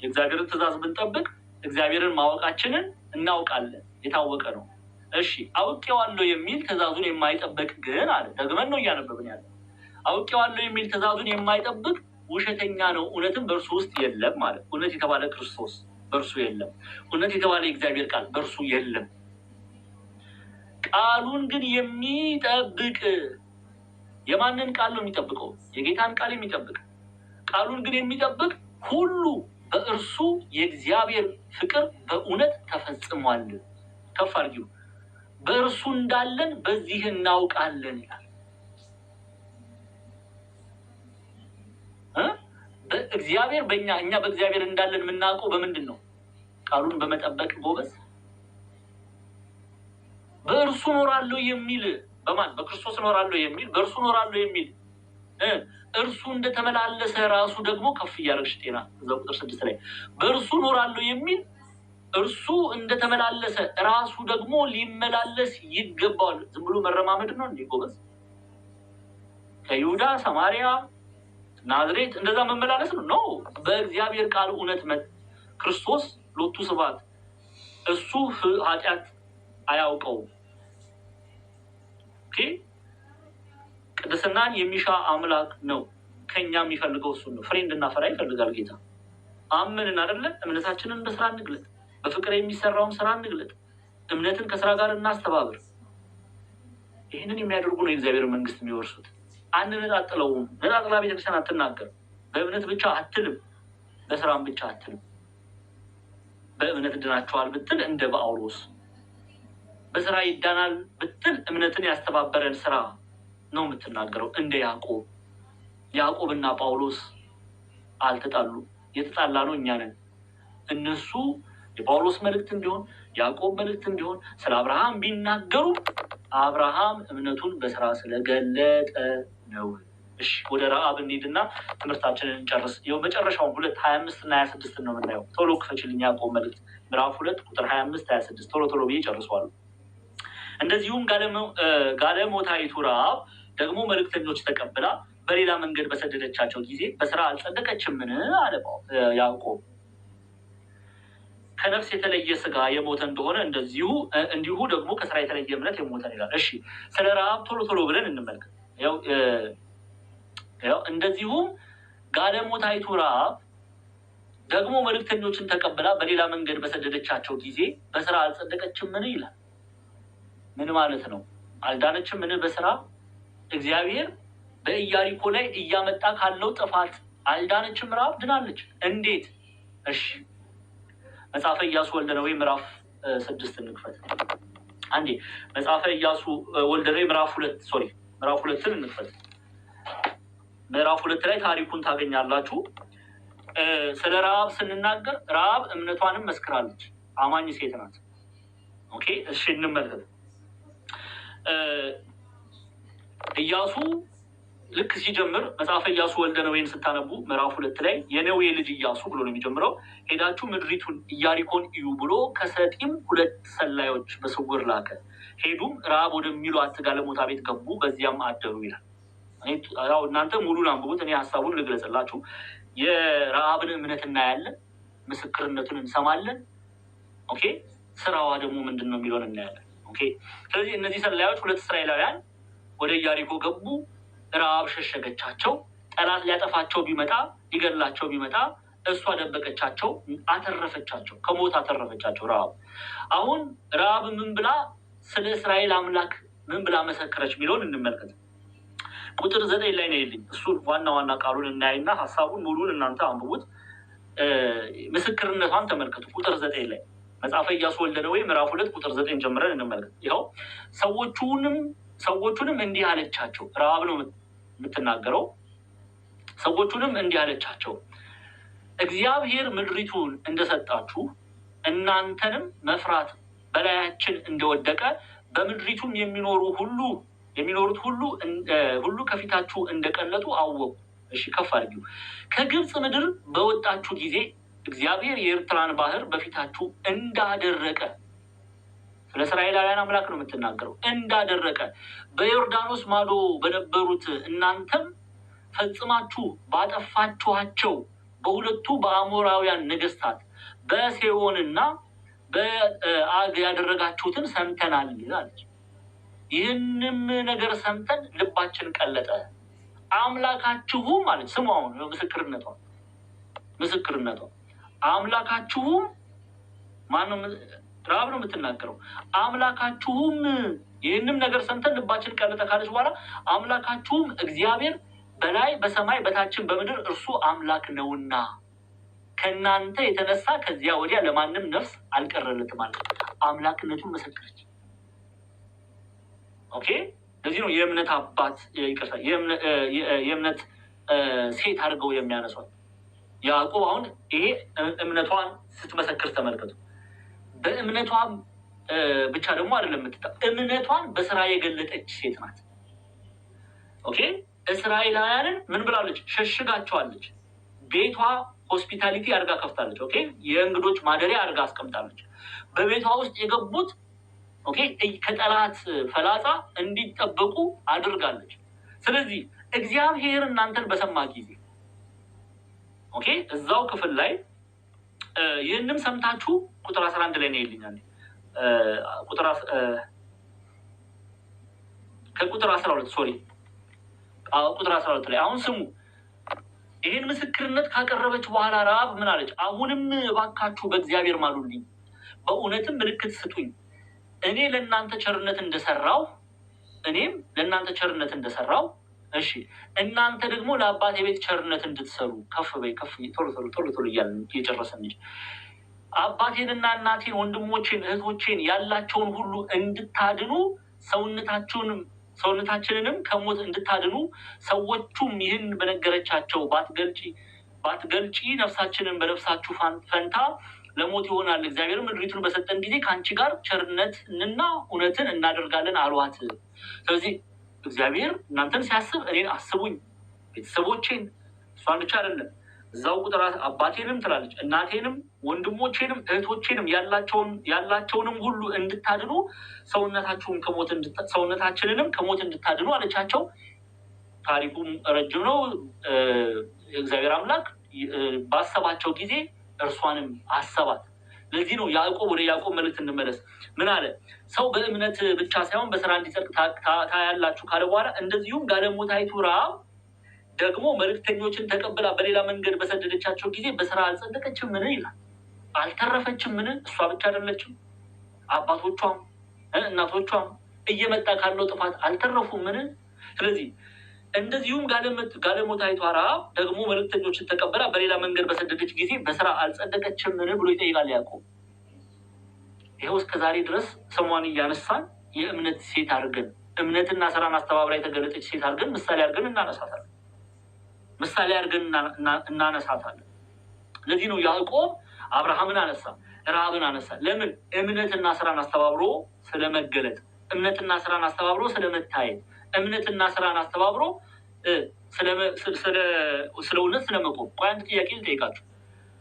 የእግዚአብሔርን ትእዛዝ ብንጠብቅ እግዚአብሔርን ማወቃችንን እናውቃለን፣ የታወቀ ነው። እሺ አውቄዋለሁ የሚል ትእዛዙን የማይጠብቅ ግን አለ። ደግመን ነው እያነበብን ያለ። አውቄዋለሁ የሚል ትእዛዙን የማይጠብቅ ውሸተኛ ነው፣ እውነትም በእርሱ ውስጥ የለም ማለት። እውነት የተባለ ክርስቶስ በእርሱ የለም። እውነት የተባለ የእግዚአብሔር ቃል በእርሱ የለም። ቃሉን ግን የሚጠብቅ የማንን ቃል ነው የሚጠብቀው? የጌታን ቃል የሚጠብቅ። ቃሉን ግን የሚጠብቅ ሁሉ በእርሱ የእግዚአብሔር ፍቅር በእውነት ተፈጽሟል። ከፍ አድርጊው። በእርሱ እንዳለን በዚህ እናውቃለን ይላል። እግዚአብሔር እኛ በእግዚአብሔር እንዳለን የምናውቀው በምንድን ነው? ቃሉን በመጠበቅ ጎበዝ። በእርሱ ኖራለሁ የሚል በማን? በክርስቶስ ኖራለሁ የሚል በእርሱ ኖራለሁ የሚል እርሱ እንደተመላለሰ ራሱ ደግሞ ከፍ እያደረግሽ ጤና እዛው ቁጥር 6 ላይ በእርሱ ኖራለሁ የሚል እርሱ እንደተመላለሰ ራሱ ደግሞ ሊመላለስ ይገባዋል። ዝም ብሎ መረማመድ ነው እንዴ ጎበዝ? ከይሁዳ ሰማሪያ ናዝሬት እንደዛ መመላለስ ነው? ኖ በእግዚአብሔር ቃል እውነት ክርስቶስ ሎቱ ስብሐት እሱ ኃጢአት አያውቀውም። ቅድስናን የሚሻ አምላክ ነው። ከኛ የሚፈልገው እሱ ነው። ፍሬ እንድናፈራ ይፈልጋል ጌታ። አምንን አይደለ? እምነታችንን በስራ እንግለጥ። በፍቅር የሚሰራውን ስራ እንግለጥ። እምነትን ከስራ ጋር እናስተባብር። ይህንን የሚያደርጉ ነው የእግዚአብሔር መንግስት የሚወርሱት። አንነጣጥለውም። ነጣጥላ ቤተክርስቲያን አትናገር። በእምነት ብቻ አትልም፣ በስራም ብቻ አትልም። በእምነት ድናችኋል ብትል እንደ ጳውሎስ፣ በስራ ይዳናል ብትል እምነትን ያስተባበረን ስራ ነው የምትናገረው። እንደ ያዕቆብና ጳውሎስ አልተጣሉ። የተጣላ ነው እኛ ነን። እነሱ የጳውሎስ መልእክትም ቢሆን ያዕቆብ መልእክትም ቢሆን ስለ አብርሃም ቢናገሩ አብርሃም እምነቱን በስራ ስለገለጠ ነው። እሺ ወደ ረአብ እንሂድና ትምህርታችንን እንጨርስ። ይኸው መጨረሻውን 2:25 እና 26 ነው የምናየው። ቶሎ ክፈችልኝ። ያዕቆብ መልእክት ምዕራፍ 2 ቁጥር 25 26 ቶሎ ብዬ ጨርሰዋለሁ። እንደዚሁም ጋለሞታይቱ ረአብ ደግሞ መልእክተኞች ተቀብላ በሌላ መንገድ በሰደደቻቸው ጊዜ በስራ አልጸደቀችምን አለ ያዕቆብ። ከነፍስ የተለየ ስጋ የሞተ እንደሆነ እንዲሁ ደግሞ ከስራ የተለየ እምነት የሞተን ይላል። እሺ ስለ ረሃብ ቶሎ ብለን እንመልከት። ያው እንደዚሁም ጋለሞታይቱ ረሃብ ደግሞ መልእክተኞችን ተቀብላ በሌላ መንገድ በሰደደቻቸው ጊዜ በስራ አልጸደቀችምን ይላል። ምን ማለት ነው? አልዳነችምን በስራ? እግዚአብሔር በኢያሪኮ ላይ እያመጣ ካለው ጥፋት አልዳነችም? ረሃብ ድናለች። እንዴት? እሺ መጽሐፈ ኢያሱ ወልደ ነዌ ምዕራፍ 6 እንክፈት አንዴ። መጽሐፈ ኢያሱ ወልደ ነዌ ምዕራፍ 2 እንክፈት። ምዕራፍ 2 ላይ ታሪኩን ታገኛላችሁ። ስለ ረሃብ ስንናገር ረሃብ እምነቷንም መስክራለች። አማኝ ሴት ናት። ኦኬ እሺ እንመልከት። ኢያሱ ልክ ሲጀምር መጽሐፈ ኢያሱ ወልደ ነዌን ስታነቡ ምዕራፍ 2 ላይ የነዌ ልጅ ኢያሱ ብሎ ነው የሚጀምረው። ሄዳችሁ ምድሪቱን ኢያሪኮን እዩ ብሎ ከሰጢም 2 ሰላዮች በስውር ላከ። ሄዱም ረሃብ ወደሚሏት ጋለሞታ ቤት ገቡ፣ በዚያም አደሩ ይላል። ያው እናንተ ሙሉን አንብቡት፣ እኔ ሀሳቡን ልግለጽላችሁ። የረሃብን እምነት እናያለን፣ ምስክርነቱን እንሰማለን። ኦኬ ስራዋ ደግሞ ምንድን ነው የሚለውን እናያለን። ኦኬ ስለዚህ እነዚህ ሰላዮች 2 እስራኤላውያን ወደ ኢያሪኮ ገቡ። ረሃብ ሸሸገቻቸው። ጠላት ሊያጠፋቸው ቢመጣ ሊገላቸው ቢመጣ እሷ ደበቀቻቸው፣ አተረፈቻቸው፣ ከሞት አተረፈቻቸው ረሃብ። አሁን ረሃብ ምን ብላ ስለ እስራኤል አምላክ ምን ብላ መሰከረች የሚለውን እንመልከት። ቁጥር 9 ላይ ነው ይልኝ። እሱን ዋና ቃሉን እናይና ሀሳቡን ሙሉን እናንተ አንብቡት። ምስክርነቷን ተመልከቱ። ቁጥር 9 ላይ መጽሐፈ ኢያሱ ወልደ ነዌ ምዕራፍ 2 ቁጥር 9 ጀምረን እንመልከት። ይኸው ሰዎቹንም እንዲህ አለቻቸው። ረሃብ ነው የምትናገረው። ሰዎቹንም እንዲህ አለቻቸው፣ እግዚአብሔር ምድሪቱን እንደሰጣችሁ እናንተንም መፍራት በላያችን እንደወደቀ በምድሪቱም የሚኖሩት ሁሉ ከፊታችሁ እንደቀለጡ አወቁ። እሺ ከፍ አድርጊው። ከግብፅ ምድር በወጣችሁ ጊዜ እግዚአብሔር የኤርትራን ባህር በፊታችሁ እንዳደረቀ፣ ስለ እስራኤላውያን አምላክ ነው የምትናገረው፣ እንዳደረቀ በዮርዳኖስ ማዶ በነበሩት እናንተም ፈጽማችሁ ባጠፋችኋቸው በሁለቱ በአሞራውያን ነገስታት በሴዎንና በአግ ያደረጋችሁትን ሰምተናል አለች። ይህንም ነገር ሰምተን ልባችን ቀለጠ። አምላካችሁም ማለት ስሙ፣ አሁን ምስክርነቷ አምላካችሁም ማነው? ረሃብ ነው የምትናገረው። አምላካችሁም ይህንም ነገር ሰምተን ልባችን ቀለጠ ካለች በኋላ አምላካችሁም እግዚአብሔር በላይ በሰማይ በታችን በምድር እርሱ አምላክ ነውና ከእናንተ የተነሳ ከዚያ ወዲያ ለማንም ነፍስ አልቀረለትም ማለት አምላክነቱን መሰከረች። ኦኬ ለዚህ ነው የእምነት አባት ይቅርታ የእምነት ሴት አድርገው የሚያነሷት። ያዕቆብ አሁን ይሄ እምነቷን ስትመሰክር ተመልከቱ። በእምነቷን ብቻ ደግሞ አይደለም እምነቷን በስራ የገለጠች ሴት ናት። ኦኬ እስራኤላውያንን ምን ብላለች? ሸሽጋቸዋለች። ቤቷ ሆስፒታሊቲ አድርጋ ከፍታለች። ኦኬ የእንግዶች ማደሪያ አድርጋ አስቀምጣለች። በቤቷ ውስጥ የገቡት ኦኬ ከጠላት ፈላጻ እንዲጠበቁ አድርጋለች። ስለዚህ እግዚአብሔር እናንተን በሰማ ጊዜ ኦኬ እዛው ክፍል ላይ ይህንም ሰምታችሁ ቁጥር 11 ላይ ነው ይልኛል። ከቁጥር 12 ቁጥር 12 ላይ አሁን ስሙ። ይህን ምስክርነት ካቀረበች በኋላ ረሃብ ምን አለች? አሁንም እባካችሁ በእግዚአብሔር ማሉልኝ፣ በእውነትም ምልክት ስጡኝ። እኔ ለእናንተ ቸርነት እንደሰራው እኔም ለእናንተ ቸርነት እንደሰራው እሺ እናንተ ደግሞ ለአባቴ ቤት ቸርነት እንድትሰሩ ከፍ በይ ከፍ ቶሎ እያልን እየጨረሰን እንጂ አባቴንና እናቴን ወንድሞቼን እህቶቼን ያላቸውን ሁሉ እንድታድኑ ሰውነታችንንም ከሞት እንድታድኑ ሰዎቹም ይህን በነገረቻቸው ባትገልጪ ነፍሳችንን በነፍሳችሁ ፈንታ ለሞት ይሆናል። እግዚአብሔር ምድሪቱን በሰጠን ጊዜ ከአንቺ ጋር ቸርነትንና እውነትን እናደርጋለን አሏት። ስለዚህ እግዚአብሔር እናንተን ሲያስብ እኔን አስቡኝ፣ ቤተሰቦቼን እሷን ብቻ አይደለም እዛው ቁጥር አባቴንም ትላለች፣ እናቴንም ወንድሞቼንም እህቶቼንም ያላቸውንም ሁሉ እንድታድኑ ሰውነታችንንም ከሞት እንድታድኑ አለቻቸው። ታሪኩም ረጅም ነው። እግዚአብሔር አምላክ ባሰባቸው ጊዜ እርሷንም አሰባት። ለዚህ ነው ያዕቆብ ወደ ያዕቆብ መልእክት እንመለስ። ምን አለ? ሰው በእምነት ብቻ ሳይሆን በስራ እንዲጸድቅ ታያላችሁ ካለ በኋላ እንደዚሁም ጋለሞታይቱ ረዓብ ደግሞ መልእክተኞችን ተቀብላ በሌላ መንገድ በሰደደቻቸው ጊዜ በስራ አልጸደቀችም ምን ይላል? አልተረፈችም ምን? እሷ ብቻ አይደለችም፣ አባቶቿም እናቶቿም እየመጣ ካለው ጥፋት አልተረፉም ምን? ስለዚህ እንደዚሁም ጋለሞታይቷ ረዓብ ደግሞ መልእክተኞችን ተቀብላ በሌላ መንገድ በሰደደች ጊዜ በስራ አልጸደቀችም ምን ብሎ ይጠይቃል ያዕቆብ። ይኸው እስከ ዛሬ ድረስ ስሟን እያነሳን የእምነት ሴት አድርገን እምነትና ስራን አስተባብራ የተገለጠች ሴት አድርገን ምሳሌ አድርገን እናነሳታለን። ምሳሌ አድርገን እናነሳታለን። ለዚህ ነው ያዕቆብ አብርሃምን አነሳ፣ ረዓብን አነሳ። ለምን? እምነትና ስራን አስተባብሮ ስለመገለጥ፣ እምነትና ስራን አስተባብሮ ስለመታየት፣ እምነትና ስራን አስተባብሮ ስለ እውነት ስለመቆም። ቆይ አንድ ጥያቄ ልጠይቃችሁ።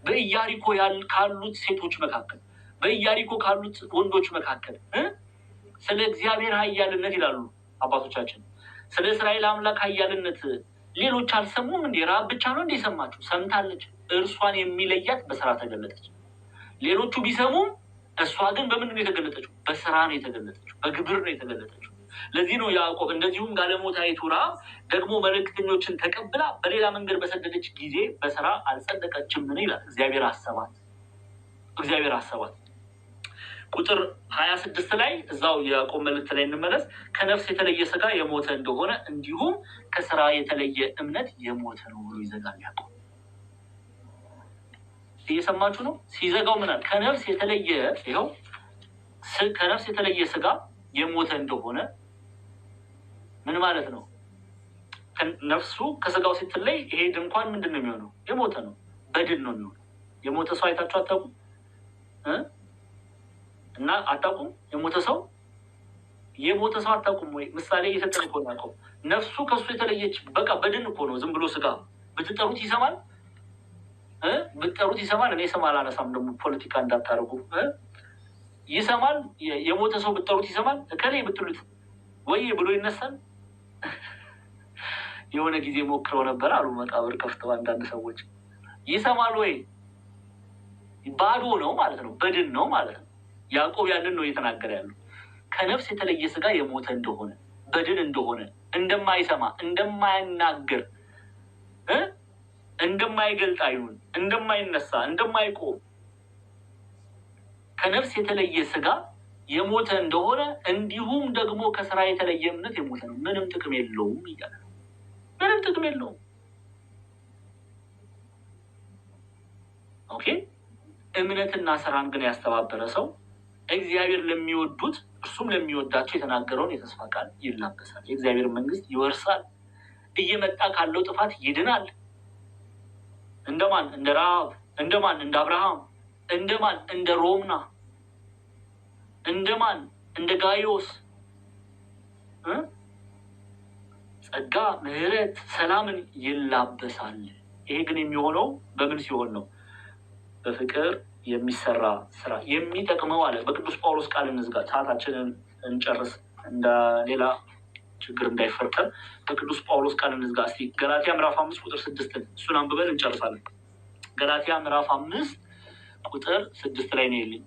በኢያሪኮ ካሉት ሴቶች መካከል፣ በኢያሪኮ ካሉት ወንዶች መካከል ስለ እግዚአብሔር ኃያልነት ይላሉ አባቶቻችን፣ ስለ እስራኤል አምላክ ኃያልነት ሌሎች አልሰሙም እንዴ? ረዓብ ብቻ ነው እንዴ ሰማችሁ? ሰምታለች። እርሷን የሚለያት በስራ ተገለጠች። ሌሎቹ ቢሰሙም እሷ ግን በምንድን ነው የተገለጠችው? በስራ ነው የተገለጠችው፣ በግብር ነው የተገለጠችው። ለዚህ ነው ያዕቆብ እንደዚሁም ጋለሞታይቱ ረዓብ ደግሞ መልእክተኞችን ተቀብላ በሌላ መንገድ በሰደደች ጊዜ በስራ አልጸደቀችም ምን ይላል? እግዚአብሔር አሰባት። እግዚአብሔር አሰባት። ቁጥር 26 ላይ እዛው የያዕቆብ መልእክት ላይ እንመለስ። ከነፍስ የተለየ ስጋ የሞተ እንደሆነ እንዲሁም ከስራ የተለየ እምነት የሞተ ነው ብሎ ይዘጋል ያዕቆብ። እየሰማችሁ ነው? ሲዘጋው ምናል? ከነፍስ የተለየ ይኸው ከነፍስ የተለየ ስጋ የሞተ እንደሆነ ምን ማለት ነው? ነፍሱ ከስጋው ስትለይ ይሄ ድንኳን ምንድን ነው የሚሆነው? የሞተ ነው፣ በድን ነው የሚሆነው። የሞተ ሰው አይታችሁ አታውቁም? እና አታውቁም? የሞተ ሰው አታውቁም ወይ? ምሳሌ እየሰጠን እኮ ነው። ነፍሱ ከሱ የተለየች በቃ በድን እኮ ነው። ዝም ብሎ ስጋ ብትጠሩት ይሰማል፣ ብትጠሩት ይሰማል። እኔ ስም አላነሳም፣ ደግሞ ፖለቲካ እንዳታደርጉ። ይሰማል። የሞተ ሰው ብትጠሩት ይሰማል። እከሌ ብትሉት ወይ ብሎ ይነሳል። የሆነ ጊዜ ሞክረው ነበር አሉ መቃብር ከፍተው አንዳንድ ሰዎች። ይሰማል ወይ? ባዶ ነው ማለት ነው፣ በድን ነው ማለት ነው። ያዕቆብ ያንን ነው እየተናገረ ያለው። ከነፍስ የተለየ ስጋ የሞተ እንደሆነ፣ በድን እንደሆነ፣ እንደማይሰማ፣ እንደማይናገር፣ እንደማይገልጥ አይኑን፣ እንደማይነሳ፣ እንደማይቆም ከነፍስ የተለየ ስጋ የሞተ እንደሆነ እንዲሁም ደግሞ ከስራ የተለየ እምነት የሞተ ነው። ምንም ጥቅም የለውም እያለ ነው። ምንም ጥቅም የለውም። ኦኬ። እምነትና ስራን ግን ያስተባበረ ሰው እግዚአብሔር ለሚወዱት እርሱም ለሚወዳቸው የተናገረውን የተስፋ ቃል ይላበሳል፣ የእግዚአብሔር መንግስት ይወርሳል፣ እየመጣ ካለው ጥፋት ይድናል። እንደማን? እንደ ረዓብ። እንደማን? እንደ አብርሃም። እንደማን? እንደ ሮምና። እንደማን? እንደ ጋዮስ። ጸጋ፣ ምሕረት፣ ሰላምን ይላበሳል። ይሄ ግን የሚሆነው በምን ሲሆን ነው? በፍቅር የሚሰራ ስራ የሚጠቅመው አለ። በቅዱስ ጳውሎስ ቃል እንዝጋ፣ ሰዓታችንን እንጨርስ፣ እንደ ሌላ ችግር እንዳይፈጠር በቅዱስ ጳውሎስ ቃል እንዝጋ። እስቲ ገላትያ ምዕራፍ 5 ቁጥር 6 እሱን አንብበን እንጨርሳለን። ገላትያ ምዕራፍ 5 ቁጥር 6 ላይ ነው የለኝ።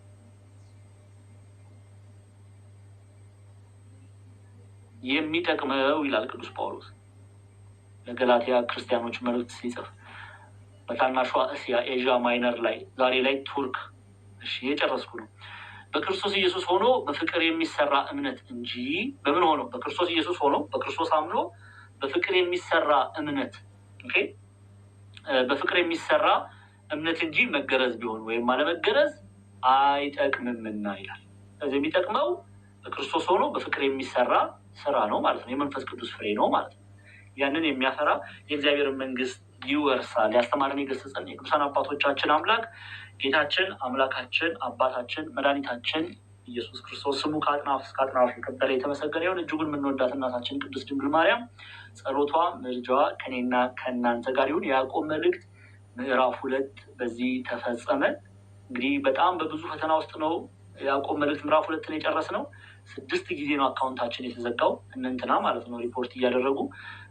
የሚጠቅመው ይላል ቅዱስ ጳውሎስ ለገላትያ ክርስቲያኖች መልእክት ሲጽፍ በታናሿ እስያ ኤዥያ ማይነር ላይ ዛሬ ላይ ቱርክ። እሺ የጨረስኩ ነው። በክርስቶስ ኢየሱስ ሆኖ በፍቅር የሚሰራ እምነት እንጂ በምን ሆኖ? በክርስቶስ ኢየሱስ ሆኖ በክርስቶስ አምኖ በፍቅር የሚሰራ እምነት። ኦኬ። በፍቅር የሚሰራ እምነት እንጂ መገረዝ ቢሆን ወይም አለመገረዝ አይጠቅምምና ይላል። ስለዚህ የሚጠቅመው በክርስቶስ ሆኖ በፍቅር የሚሰራ ስራ ነው ማለት ነው። የመንፈስ ቅዱስ ፍሬ ነው ማለት ነው። ያንን የሚያፈራ የእግዚአብሔርን መንግስት ይወርሳል። ያስተማረን የገሰጸን የቅዱሳን አባቶቻችን አምላክ ጌታችን አምላካችን አባታችን መድኃኒታችን ኢየሱስ ክርስቶስ ስሙ ከአጥናፍ እስከ አጥናፍ የከበረ የተመሰገነ ይሁን። እጅጉን የምንወዳት እናታችን ቅድስት ድንግል ማርያም ጸሎቷ ምልጃዋ ከኔና ከእናንተ ጋር ይሁን። የያዕቆብ መልእክት ምዕራፍ 2 በዚህ ተፈጸመ። እንግዲህ በጣም በብዙ ፈተና ውስጥ ነው የያዕቆብ መልእክት ምዕራፍ 2 የጨረስነው። 6 ጊዜ ነው አካውንታችን የተዘጋው፣ እንንትና ማለት ነው ሪፖርት እያደረጉ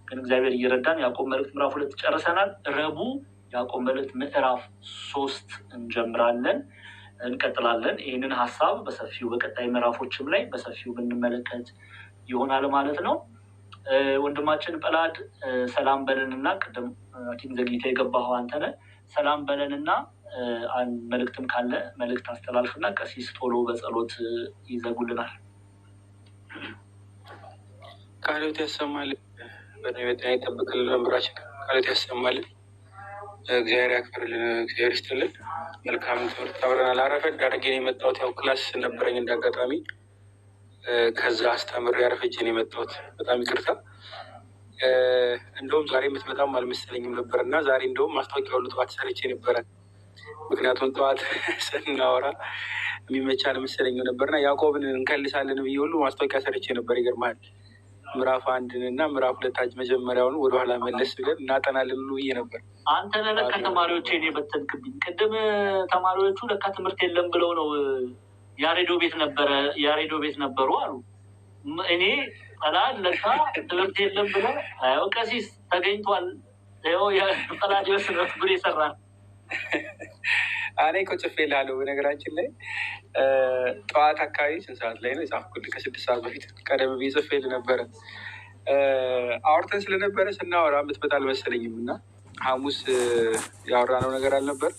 ግን እግዚአብሔር እየረዳን ያዕቆብ መልእክት ምዕራፍ 2 ጨርሰናል። ረቡዕ ያዕቆብ መልእክት ምዕራፍ 3 እንጀምራለን፣ እንቀጥላለን። ይህንን ሀሳብ በሰፊው በቀጣይ ምዕራፎችም ላይ በሰፊው ብንመለከት ይሆናል ማለት ነው። ወንድማችን ጰላድ ሰላም በለንና ቅድም ቲም ዘግይተ የገባኸው አንተነህ ሰላም በለንና መልእክትም ካለ መልእክት አስተላልፍና ቀሲስ ቶሎ በጸሎት ይዘጉልናል። ቃሎት ያሰማል። በነቤት ይጠብቅልን። መምህራችን ቃሎት ያሰማል። እግዚአብሔር ያክብርልን። እግዚአብሔር ይስጥልን። መልካም ትምህርት አብረናል። አረፈድ አድርጌ ነው የመጣሁት። ያው ክላስ ነበረኝ እንዳጋጣሚ ከዛ አስተምር ያረፈጅ ነው የመጣሁት። በጣም ይቅርታ። እንደውም ዛሬ የምትመጣም አልመሰለኝም ነበር እና ዛሬ እንደውም ማስታወቂያ ሁሉ ጠዋት ሰርቼ ነበረ። ምክንያቱም ጠዋት ስናወራ የሚመቻ አልመሰለኝም ነበርና ያዕቆብን እንከልሳለን ብዬ ሁሉ ማስታወቂያ ሰርቼ ነበር። ይገርምሃል። ምዕራፍ 1 እና ምዕራፍ 2 መጀመሪያውን ወደኋላ መለስ ብለን እናጠናለን ሁሉ ብዬ ነበር። አንተ ለካ ተማሪዎች እኔ በተንክብኝ ቅድም ተማሪዎቹ ለካ ትምህርት የለም ብለው ነው ያሬዶ ቤት ነበሩ አሉ። እኔ ጰላድ ለካ ትምህርት የለም ብለ ያው ቀሲስ ተገኝቷል ጰላድ የወስነት ብር የሰራን እኔ እኮ ጽፌልሃለሁ። በነገራችን ላይ ጠዋት አካባቢ 6 ሰዓት ላይ ነው የጻፍኩልህ። ከ6 ሰዓት በፊት ቀደም ብዬ ጽፌልህ ነበረ። አውርተን ስለነበረ ስናወራ የምትመጣ አልመሰለኝም እና ሐሙስ ያወራነው ነገር አልነበር።